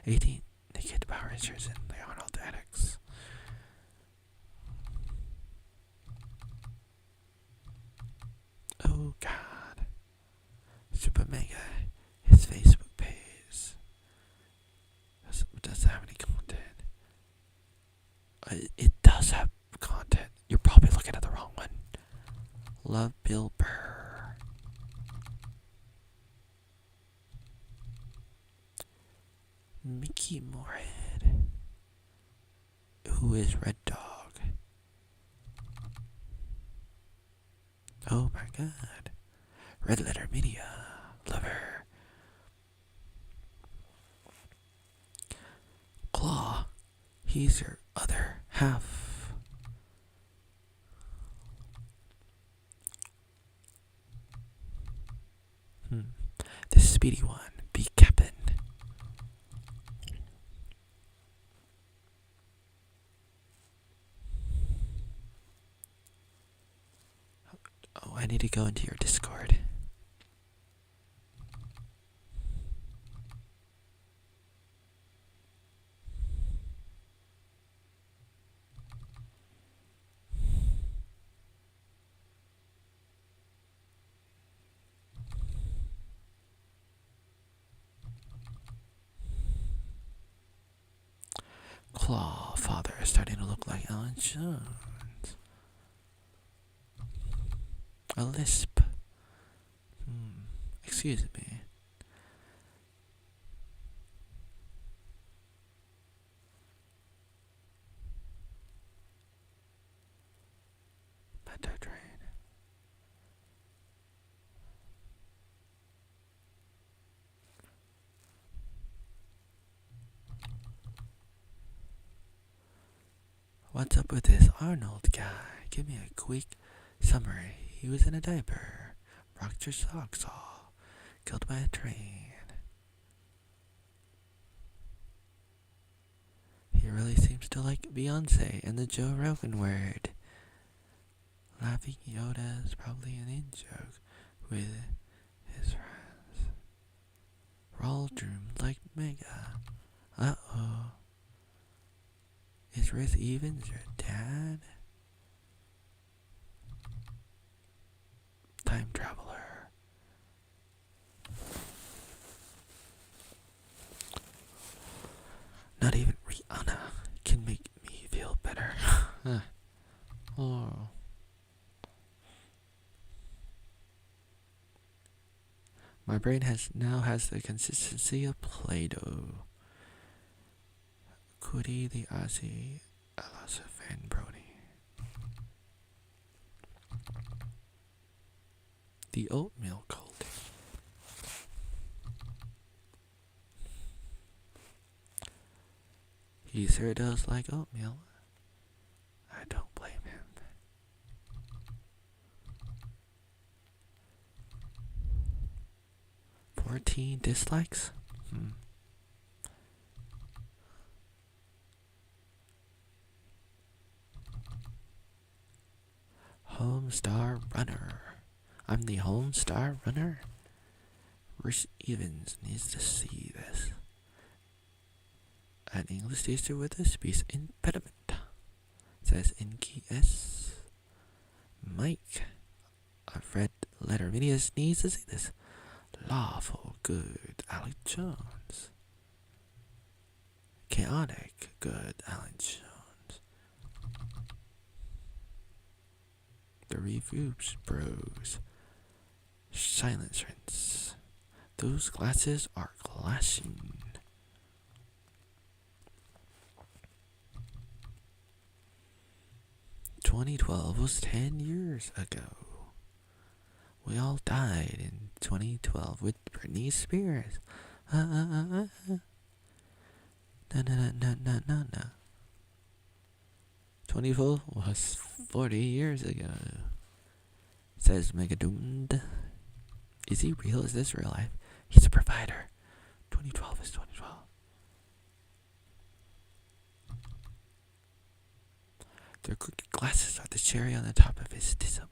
18. Naked Power Rangers in the ArnoldAttic. Oh God. Super Mega. His Facebook page. Does it have any content? It does have content. You're probably looking at the wrong one. Love Bill Burr. Mickey Moorhead. Who is Red Dog? Oh my God. Red Letter Media. Lover. Claw. He's your other half. The speedy one. Be Captain. Oh, I need to go into your Discord. Claw father is starting to look like Alan Jones. A lisp. Excuse me. Metro train. What's up with this Arnold guy? Give me a quick summary. He was in a diaper, rocked your socks off, killed by a train. He really seems to like Beyonce and the Joe Rogan word. Laughing Yoda is probably an in-joke with his friends. Rawl dreamed like Mega. Uh-oh. Is Riz Evans your dad? Time traveler. Not even Rihanna can make me feel better. Oh. My brain now has the consistency of Play-Doh. Cootie the Aussie Fan Brody. The oatmeal cult. He sure does like oatmeal. I don't blame him. 14 dislikes? Homestar Runner. I'm the Homestar Runner. Rich Evans needs to see this. An English teacher with a speech impediment says in key S. Mike, a red letter videos needs to see this. Lawful good Alex Jones. Chaotic good Alex Jones. The Reviews Bros. Silence Rinse. Those glasses are clashing. "2012 was 10 years ago. We all died in 2012 with Britney Spears. Na na na na na na na. 2012 was 40 years ago. Says Megadoomed. Is he real? Is this real life? He's a provider. 2012 is 2012. Their crooked glasses are the cherry on the top of his tism.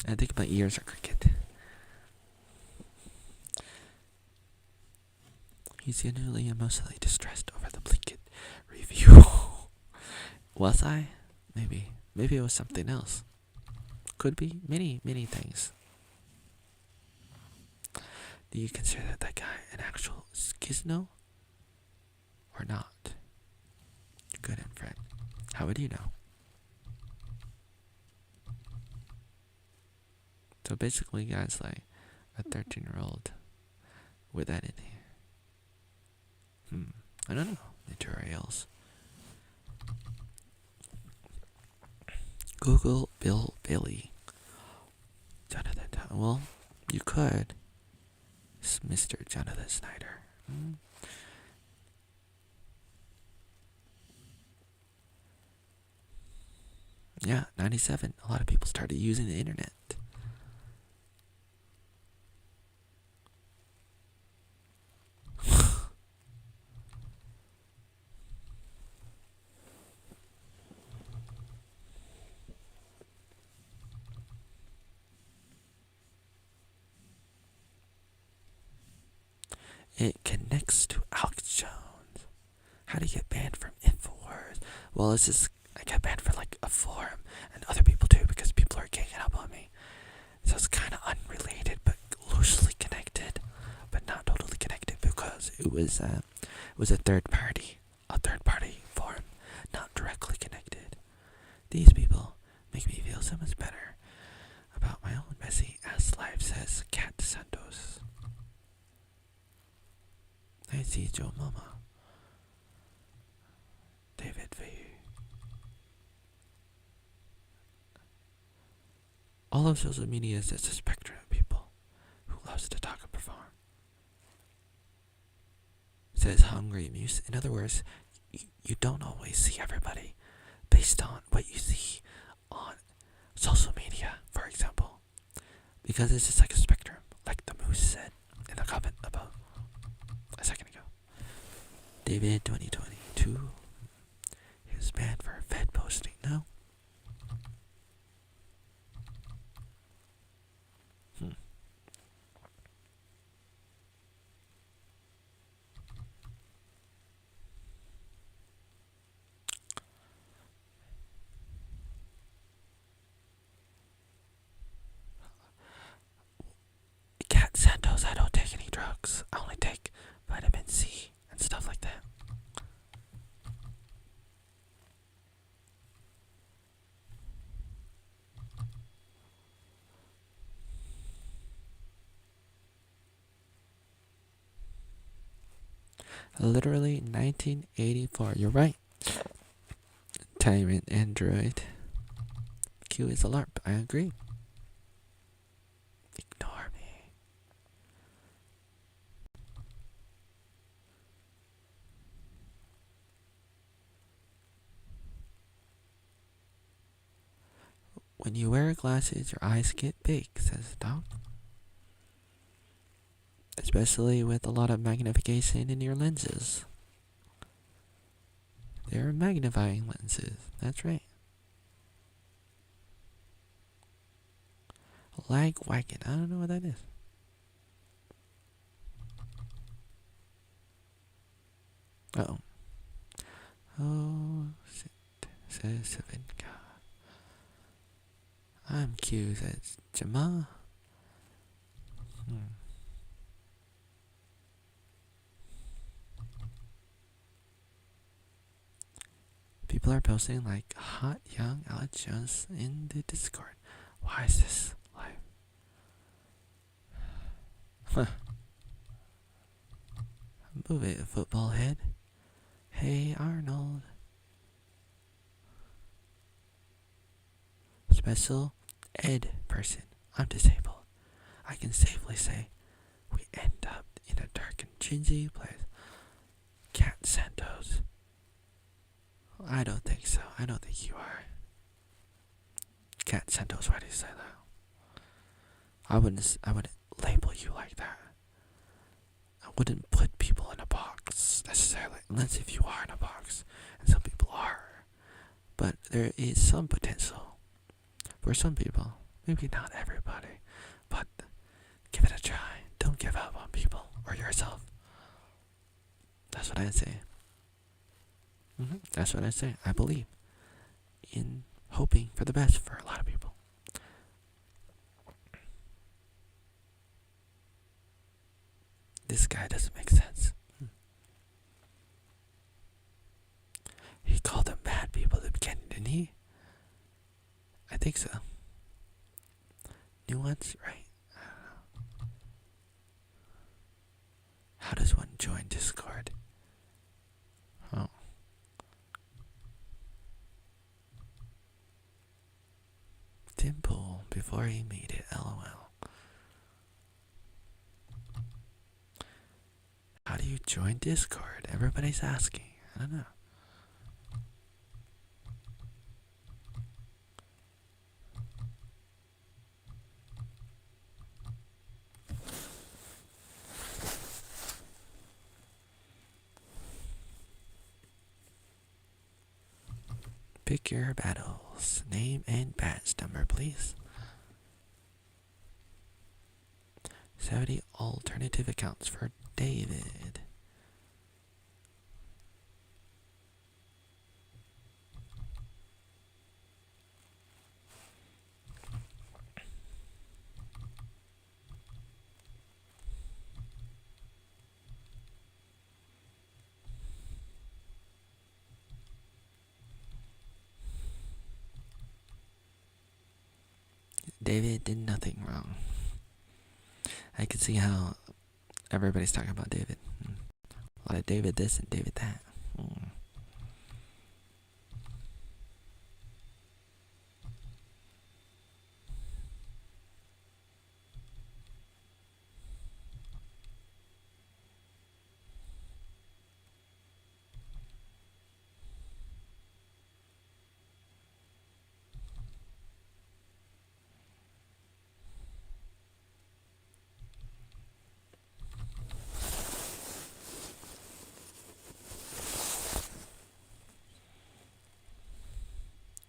I think my ears are crooked. He's genuinely emotionally distressed over the blanket review. Was I? Maybe. Maybe it was something else. Could be many, many things. Do you consider that guy an actual schizno? Or not? Good and Fred. How would you know? So basically, guys, like a 13-year-old with that in here. I don't know. Tutorials. Google Bill Bailey. Jonathan. Well, you could. It's Mr. Jonathan Snyder. Yeah, 97. A lot of people started using the internet. It connects to Alex Jones. How do you get banned from InfoWars? Well, it's just, I got banned for like a forum, and other people too, because people are ganging up on me. So it's kind of unrelated, but loosely connected, but not totally connected, because it was a third party forum, not directly connected. These people make me feel so much better about my own messy ass life, says Cat Santos. I see Joe Mama. David V. All of social media is just a spectrum of people who loves to talk and perform. Says Hungry Muse. In other words, you don't always see everybody based on what you see on social media, for example. Because it's just like a spectrum, like the Moose said in the comment above a second ago. David 2022. He was banned for Fed posting, no? Cat Santos, I don't take any drugs. I only take vitamin C and stuff like that. Literally 1984. You're right. Tyrant Android. Q is a LARP. I agree. Ignore me. When you wear glasses, your eyes get big, says the dog. Especially with a lot of magnification in your lenses. They're magnifying lenses. That's right. lag wagon. I don't know what that is. Uh-oh. Oh, shit. Says Savinka. I'm Q, says Jama. People are posting like hot young Alex Jones in the Discord. Why is this live? Huh. Move it, football head. Hey Arnold. Special ed person. I'm disabled. I can safely say we end up in a dark and dingy place. Cat Santos. I don't think so. I don't think you are. Cat Santos, why do you say that? I wouldn't label you like that. I wouldn't put people in a box necessarily, unless if you are in a box, and some people are. But there is some potential for some people. Maybe not everybody, but give it a try. Don't give up on people or yourself. That's what I say. That's what I say. I believe in hoping for the best for a lot of people. This guy doesn't make sense. He called them bad people at the beginning, didn't he? I think so. Nuance, right? I don't know. How does one join Discord? Oh. Dimple before he made it, lol. How do you join Discord? Everybody's asking. I don't know. Pick your battles. Name and badge number, please. 70 alternative accounts for David. David did nothing wrong. I can see how everybody's talking about David. A lot of David this and David that.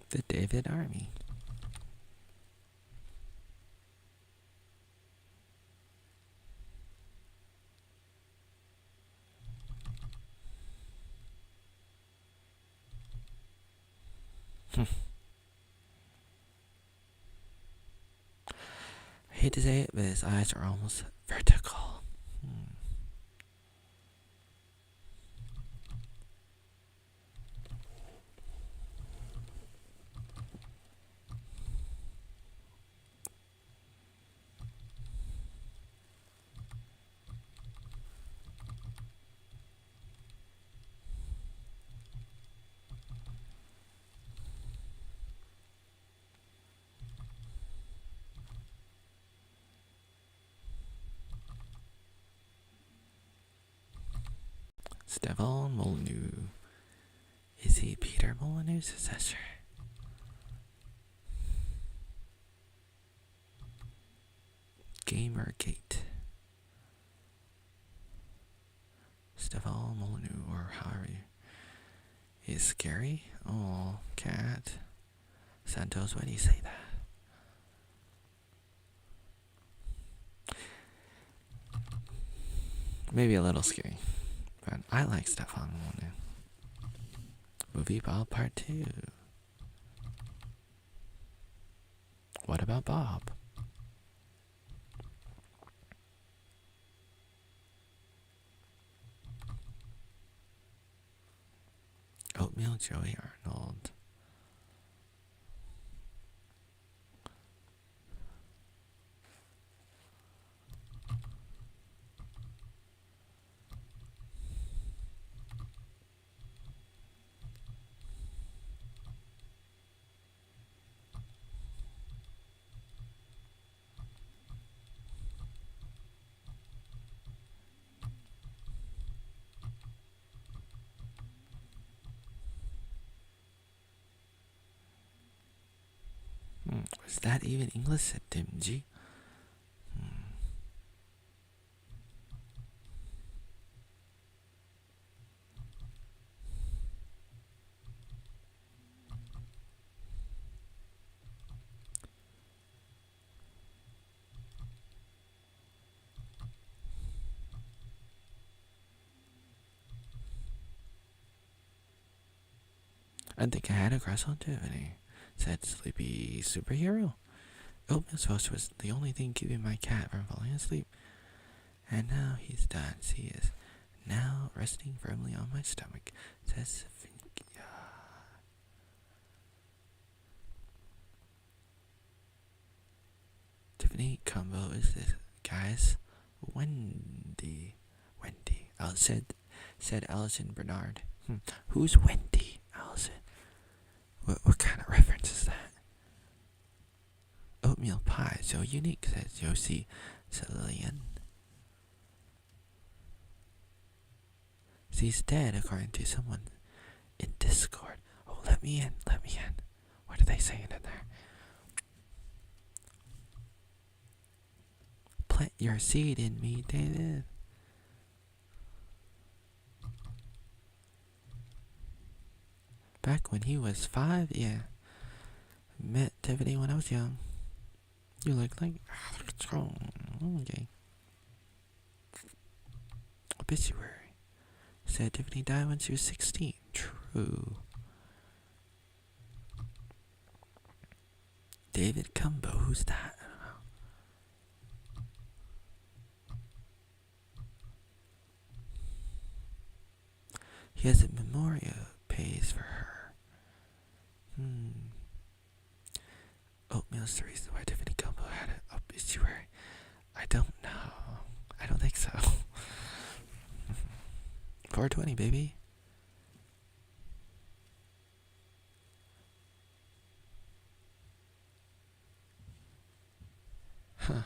The David Army. I hate to say it, but his eyes are almost vertical. Stefan Molyneux. Is he Peter Molyneux's successor? Gamergate. Stefan Molyneux, or however you... Is scary? Oh, cat. Santos, why do you say that? maybe a little scary, but I like stuff on one. Movie Bob Part 2. What about Bob? Oatmeal Joey Arnold. Was that even English? Said Tim G. I think I had a crush on Tiffany, said Sleepy Superhero. Oatmeal's post was the only thing keeping my cat from falling asleep. And now he's done. He is now resting firmly on my stomach, says Finkia. Tiffany combo is this, guys. Wendy. Said Allison Bernard. Who's Wendy, Allison? What kind of reference is that? Oatmeal pie, so unique, says Josie Cillian. She's dead, according to someone in Discord. Oh, let me in. What are they saying in there? Plant your seed in me, David. Back when he was 5, yeah. Met Tiffany when I was young. You look like... Okay. Obituary. Said Tiffany died when she was 16. True. David Cumbo. Who's that? I don't know. He has a memorial page for her. Oatmeal's the reason why Tiffany Cumbo had an obituary. I don't know. I don't think so. 420, baby. Huh.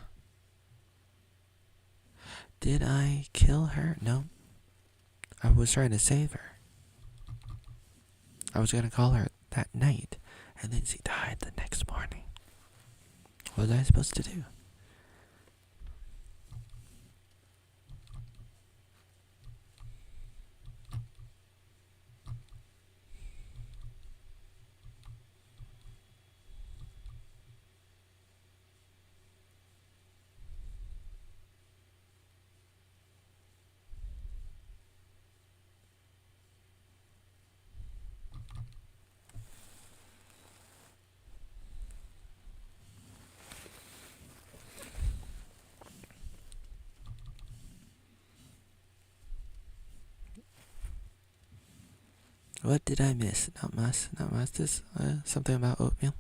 Did I kill her? No. I was trying to save her. I was gonna call her that night, and then she died the next morning. What was I supposed to do? What did I miss? Not much. This something about oatmeal.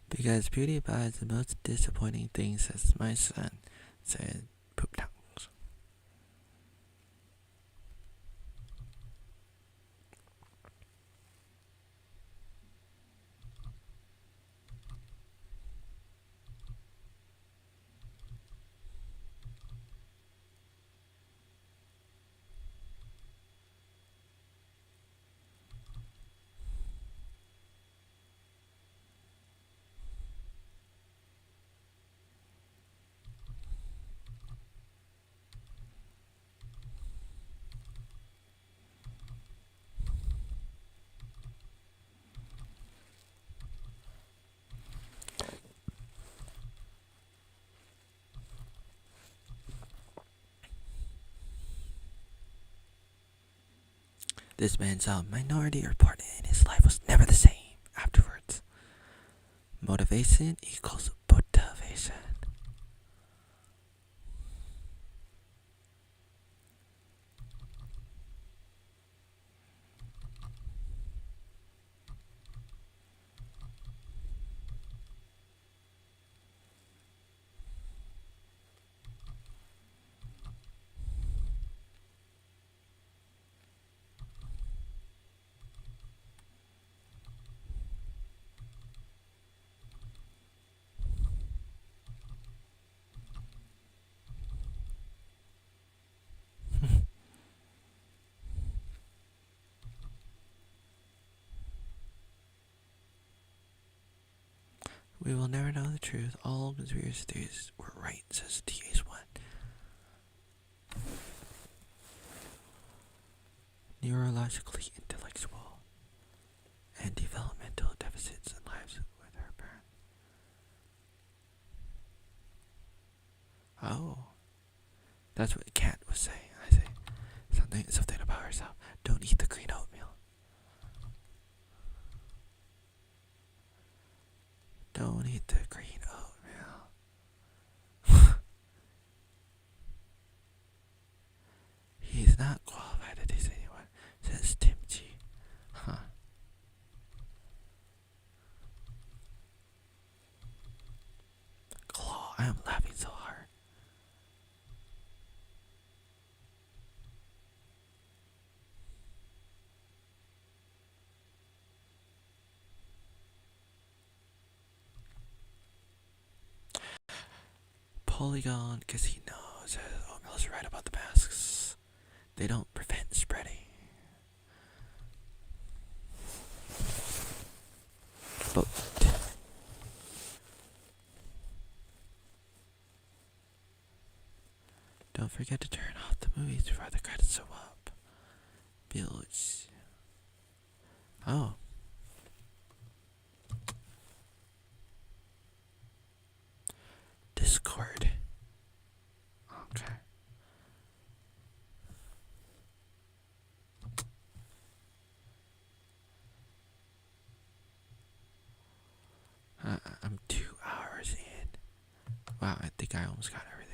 Because PewDiePie is the most disappointing thing since my son, said Poop Tongues. This man saw Minority Report and his life was never the same afterwards. Motivation equals motivation. We will never know the truth. All conspiracy theories were right, says TH1. Neurologically intellectual and developmental deficits in lives with her parents. Oh, that's what Cat was saying. I say something about herself. Don't eat the green oatmeal. Don't eat the green oatmeal. He's not qualified to teach anyone, says Timchi. Huh. Claw, I am laughing so hard. Polygon, because he knows Oatmeal's right about the masks. They don't prevent spreading. But don't forget to turn off the movies before the credits show up. Bilge. Oh. Discord. Okay. I'm 2 hours in. Wow, I think I almost got everything.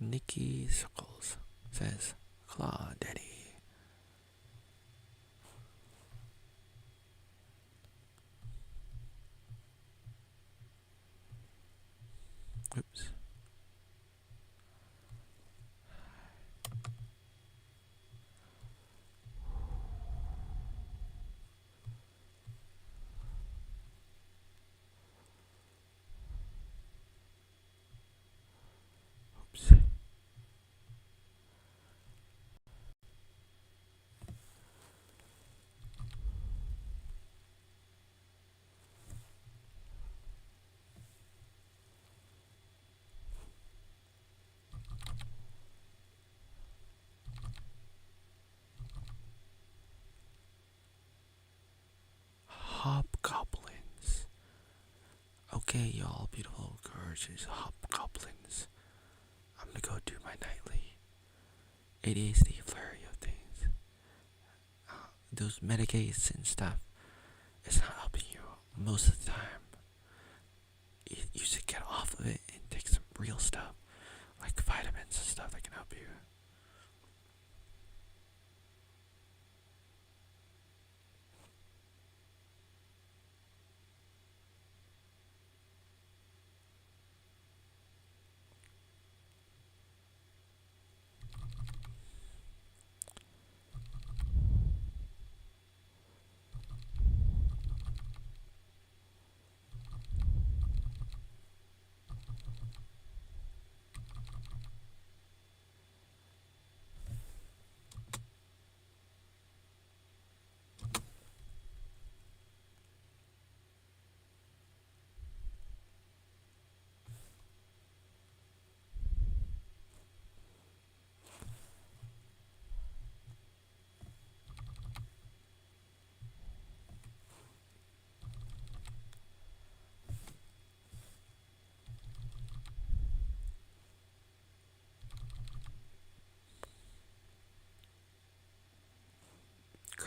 Nikki Suckles says, Claw Daddy. Oops. Oops. Hobgoblins. Okay, y'all, beautiful, gorgeous hobgoblins. I'm gonna go do my nightly ADHD flurry of things. Those medications and stuff, it's not helping you most of the time. You should get off of it and take some real stuff, like vitamins and stuff that can help you.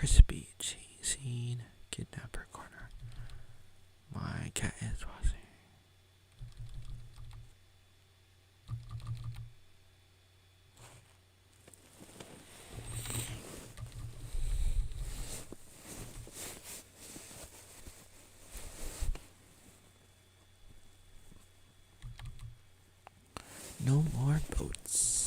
crispy cheesy kidnapper corner. My cat is watching. No more boats.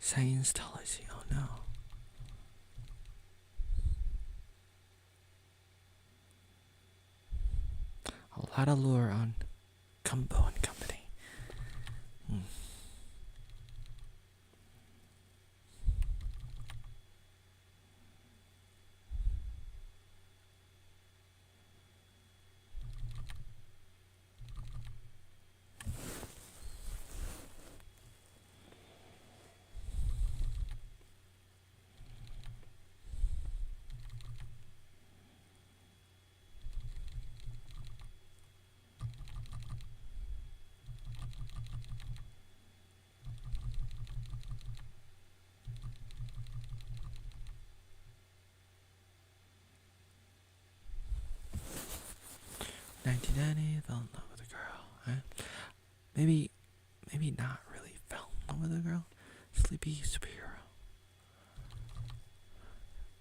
Scientology, oh no. A lot of lure on Gumbo and Company. "1990, fell in love with a girl." Huh? Maybe not really fell in love with a girl. Sleepy superhero.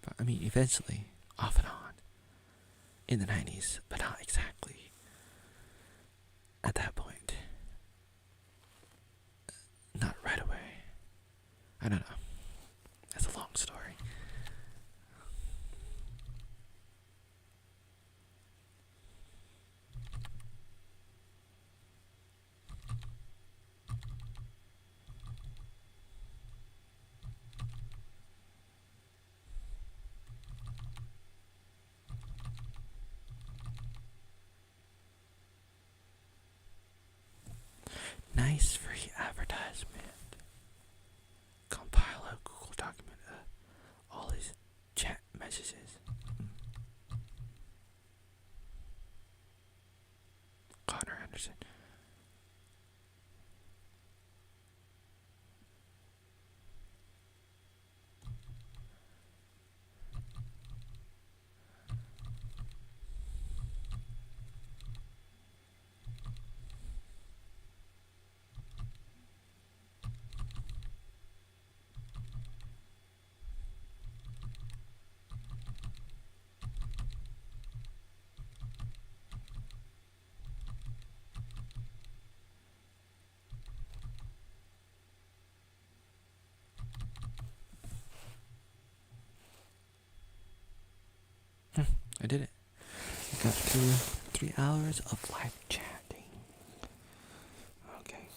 But I mean, eventually, off and on, in the 90s, but not exactly at that point. Not right away. I don't know. That's a long story. Nice free advertisement. Compile a Google document of all his chat messages. Connor Anderson. I did it. I got through 3 hours of live chatting. Okay.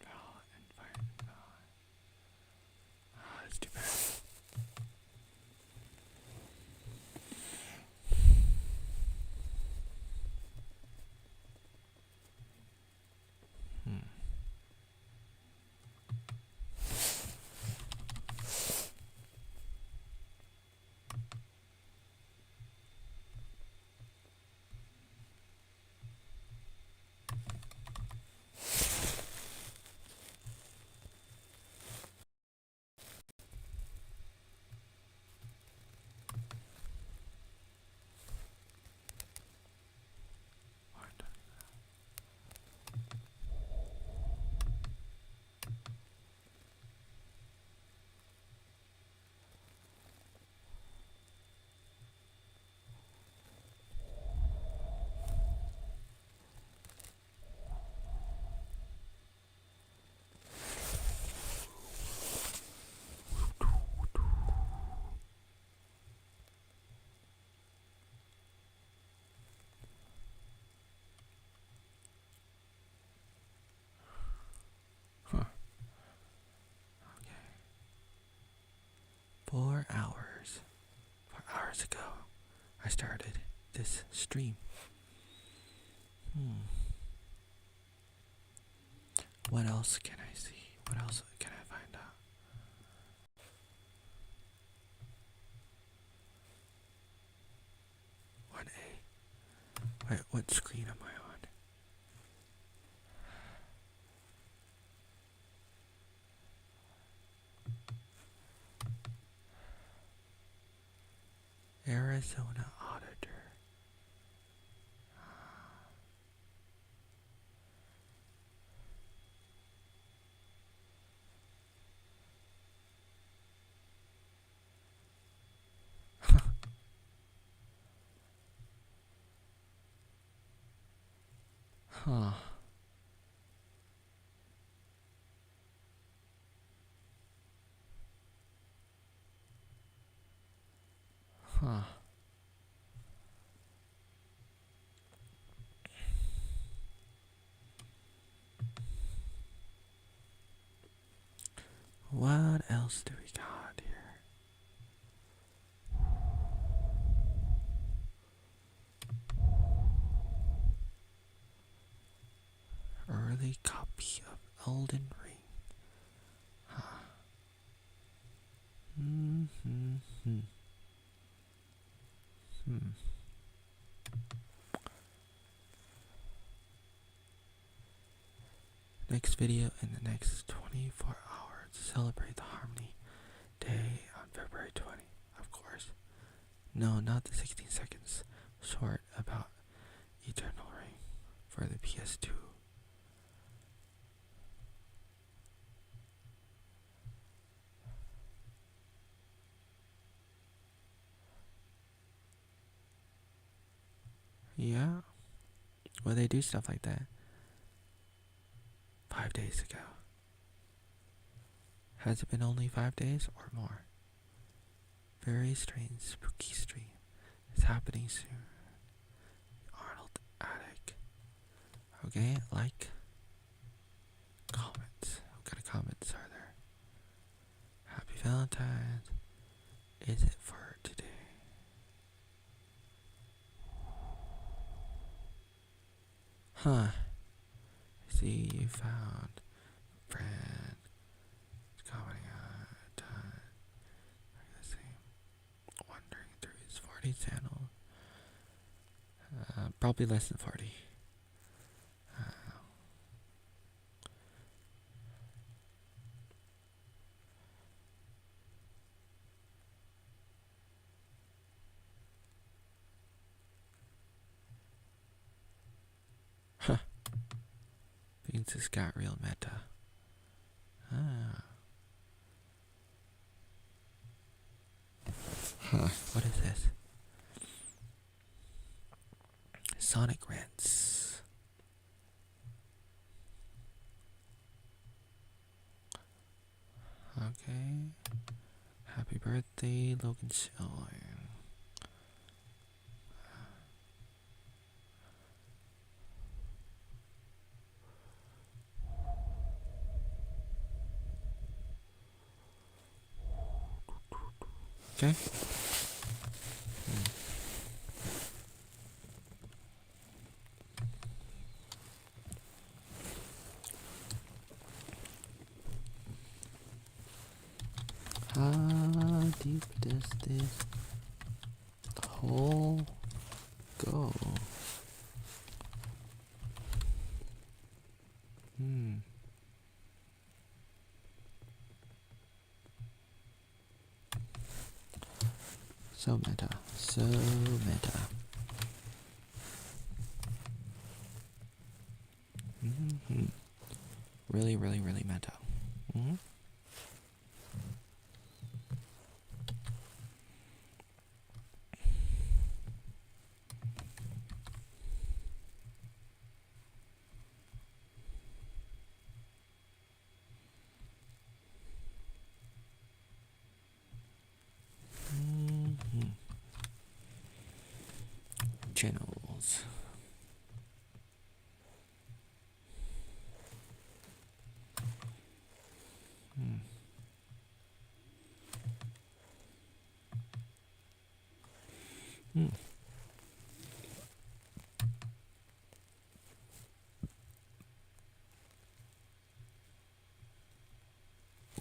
Oh, and fire. Oh, that's too bad. hours ago I started this stream. What else can I see? What else can I find out? What screen am I on? Arizona Auditor. Huh. Huh. What else do we got here? Early copy of Elden Ring. Huh. Next video in the next 24 hours. Celebrate the Harmony Day on February 20, of course. No, not the 16 seconds short about Eternal Ring for the PS2. Yeah? Well, they do stuff like that. 5 days ago. Has it been only 5 days or more? Very strange, spooky stream. It's happening soon. ArnoldAttic. Okay, like, comments. What kind of comments are there? Happy Valentine's. Is it for today? Huh. See, you found friend. It's commenting on time. Wandering through his 40 channel. Probably less than 40. Huh. Things just got real meta. Ah. Huh. What is this? Sonic Rants. Okay. Happy birthday, Logan Shine. Okay. How deep does this hole go? So meta. So meta. Really, really, really meta. Channels. Hmm.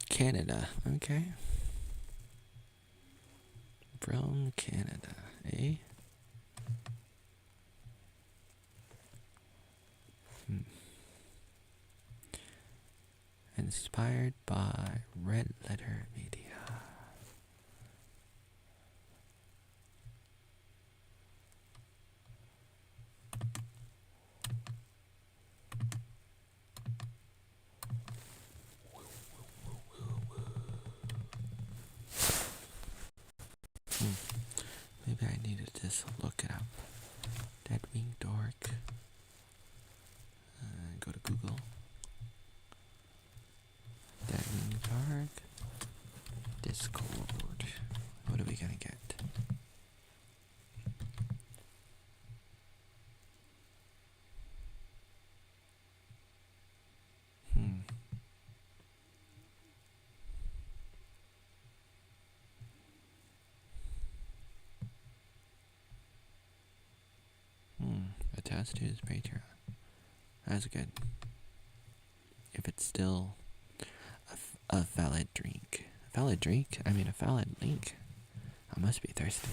Canada, okay. From Canada, eh? Hmm. Inspired by Red Letter Media. Hmm. Maybe I need to just look it up. DeadWingDork. Go to Google. DeadWingDork. Discord. What are we gonna get? Hmm. Attached to his Patreon. That's good. If it's still a valid drink. A valid drink? I mean a valid link. I must be thirsty.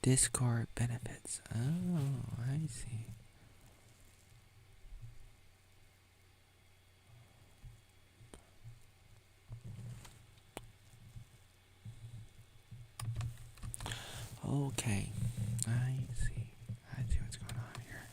Discord benefits. Oh, I see. Okay, I see. I see what's going on here.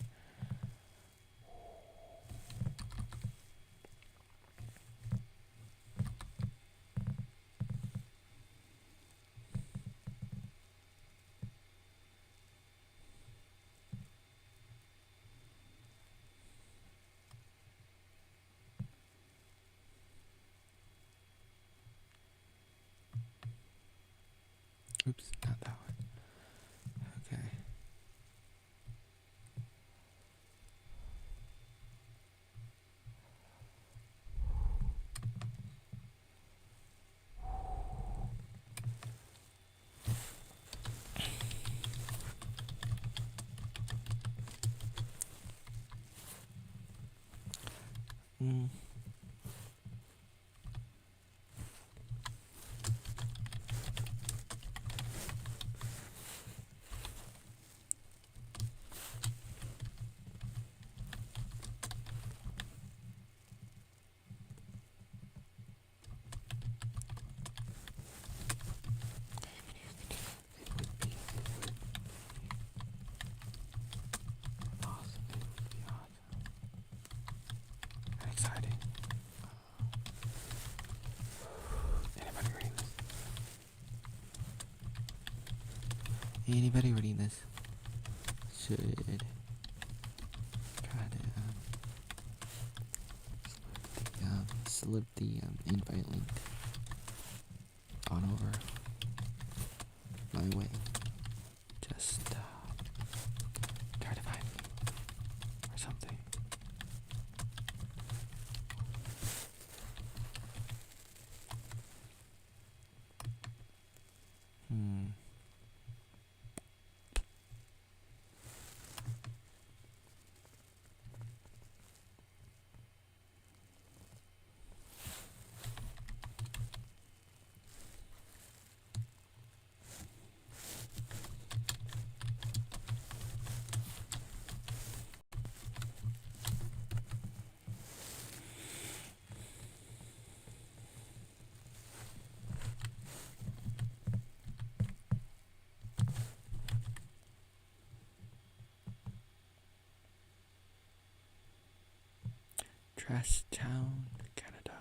Oops, not that one. Okay. Mm. Awesome. It would be awesome. And exciting. Anybody reading this? Anybody reading this should try to slip the invite link on over my way. Just try to find me or something. Trash Town, Canada.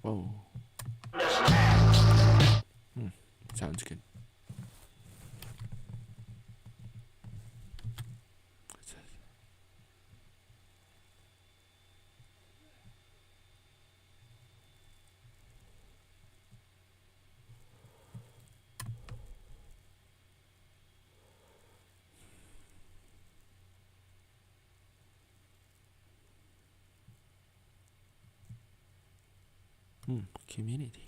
Whoa. Sounds good. What's this? Community.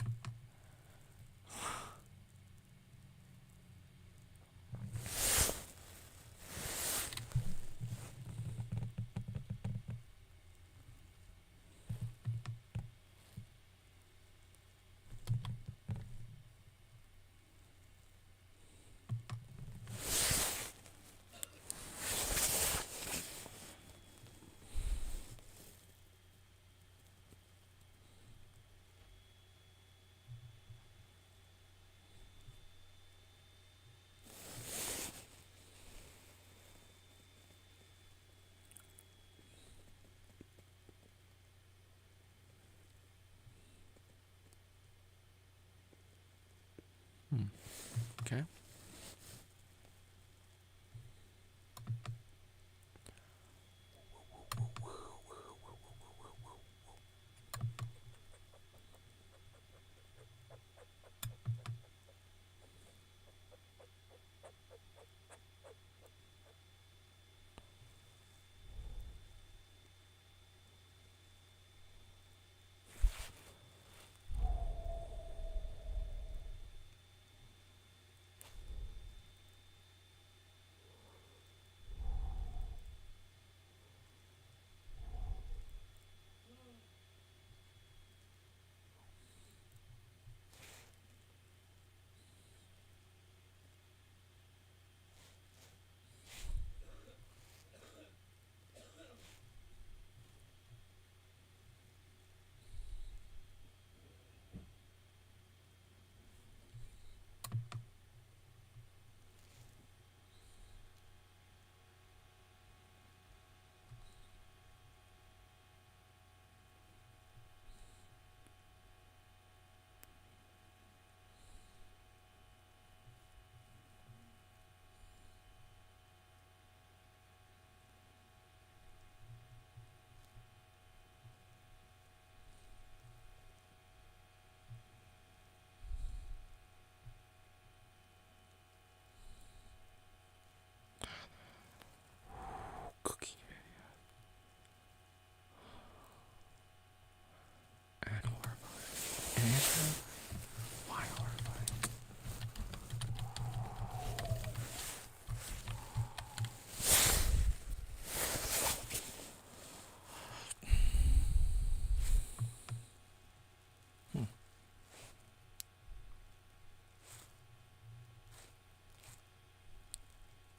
Okay.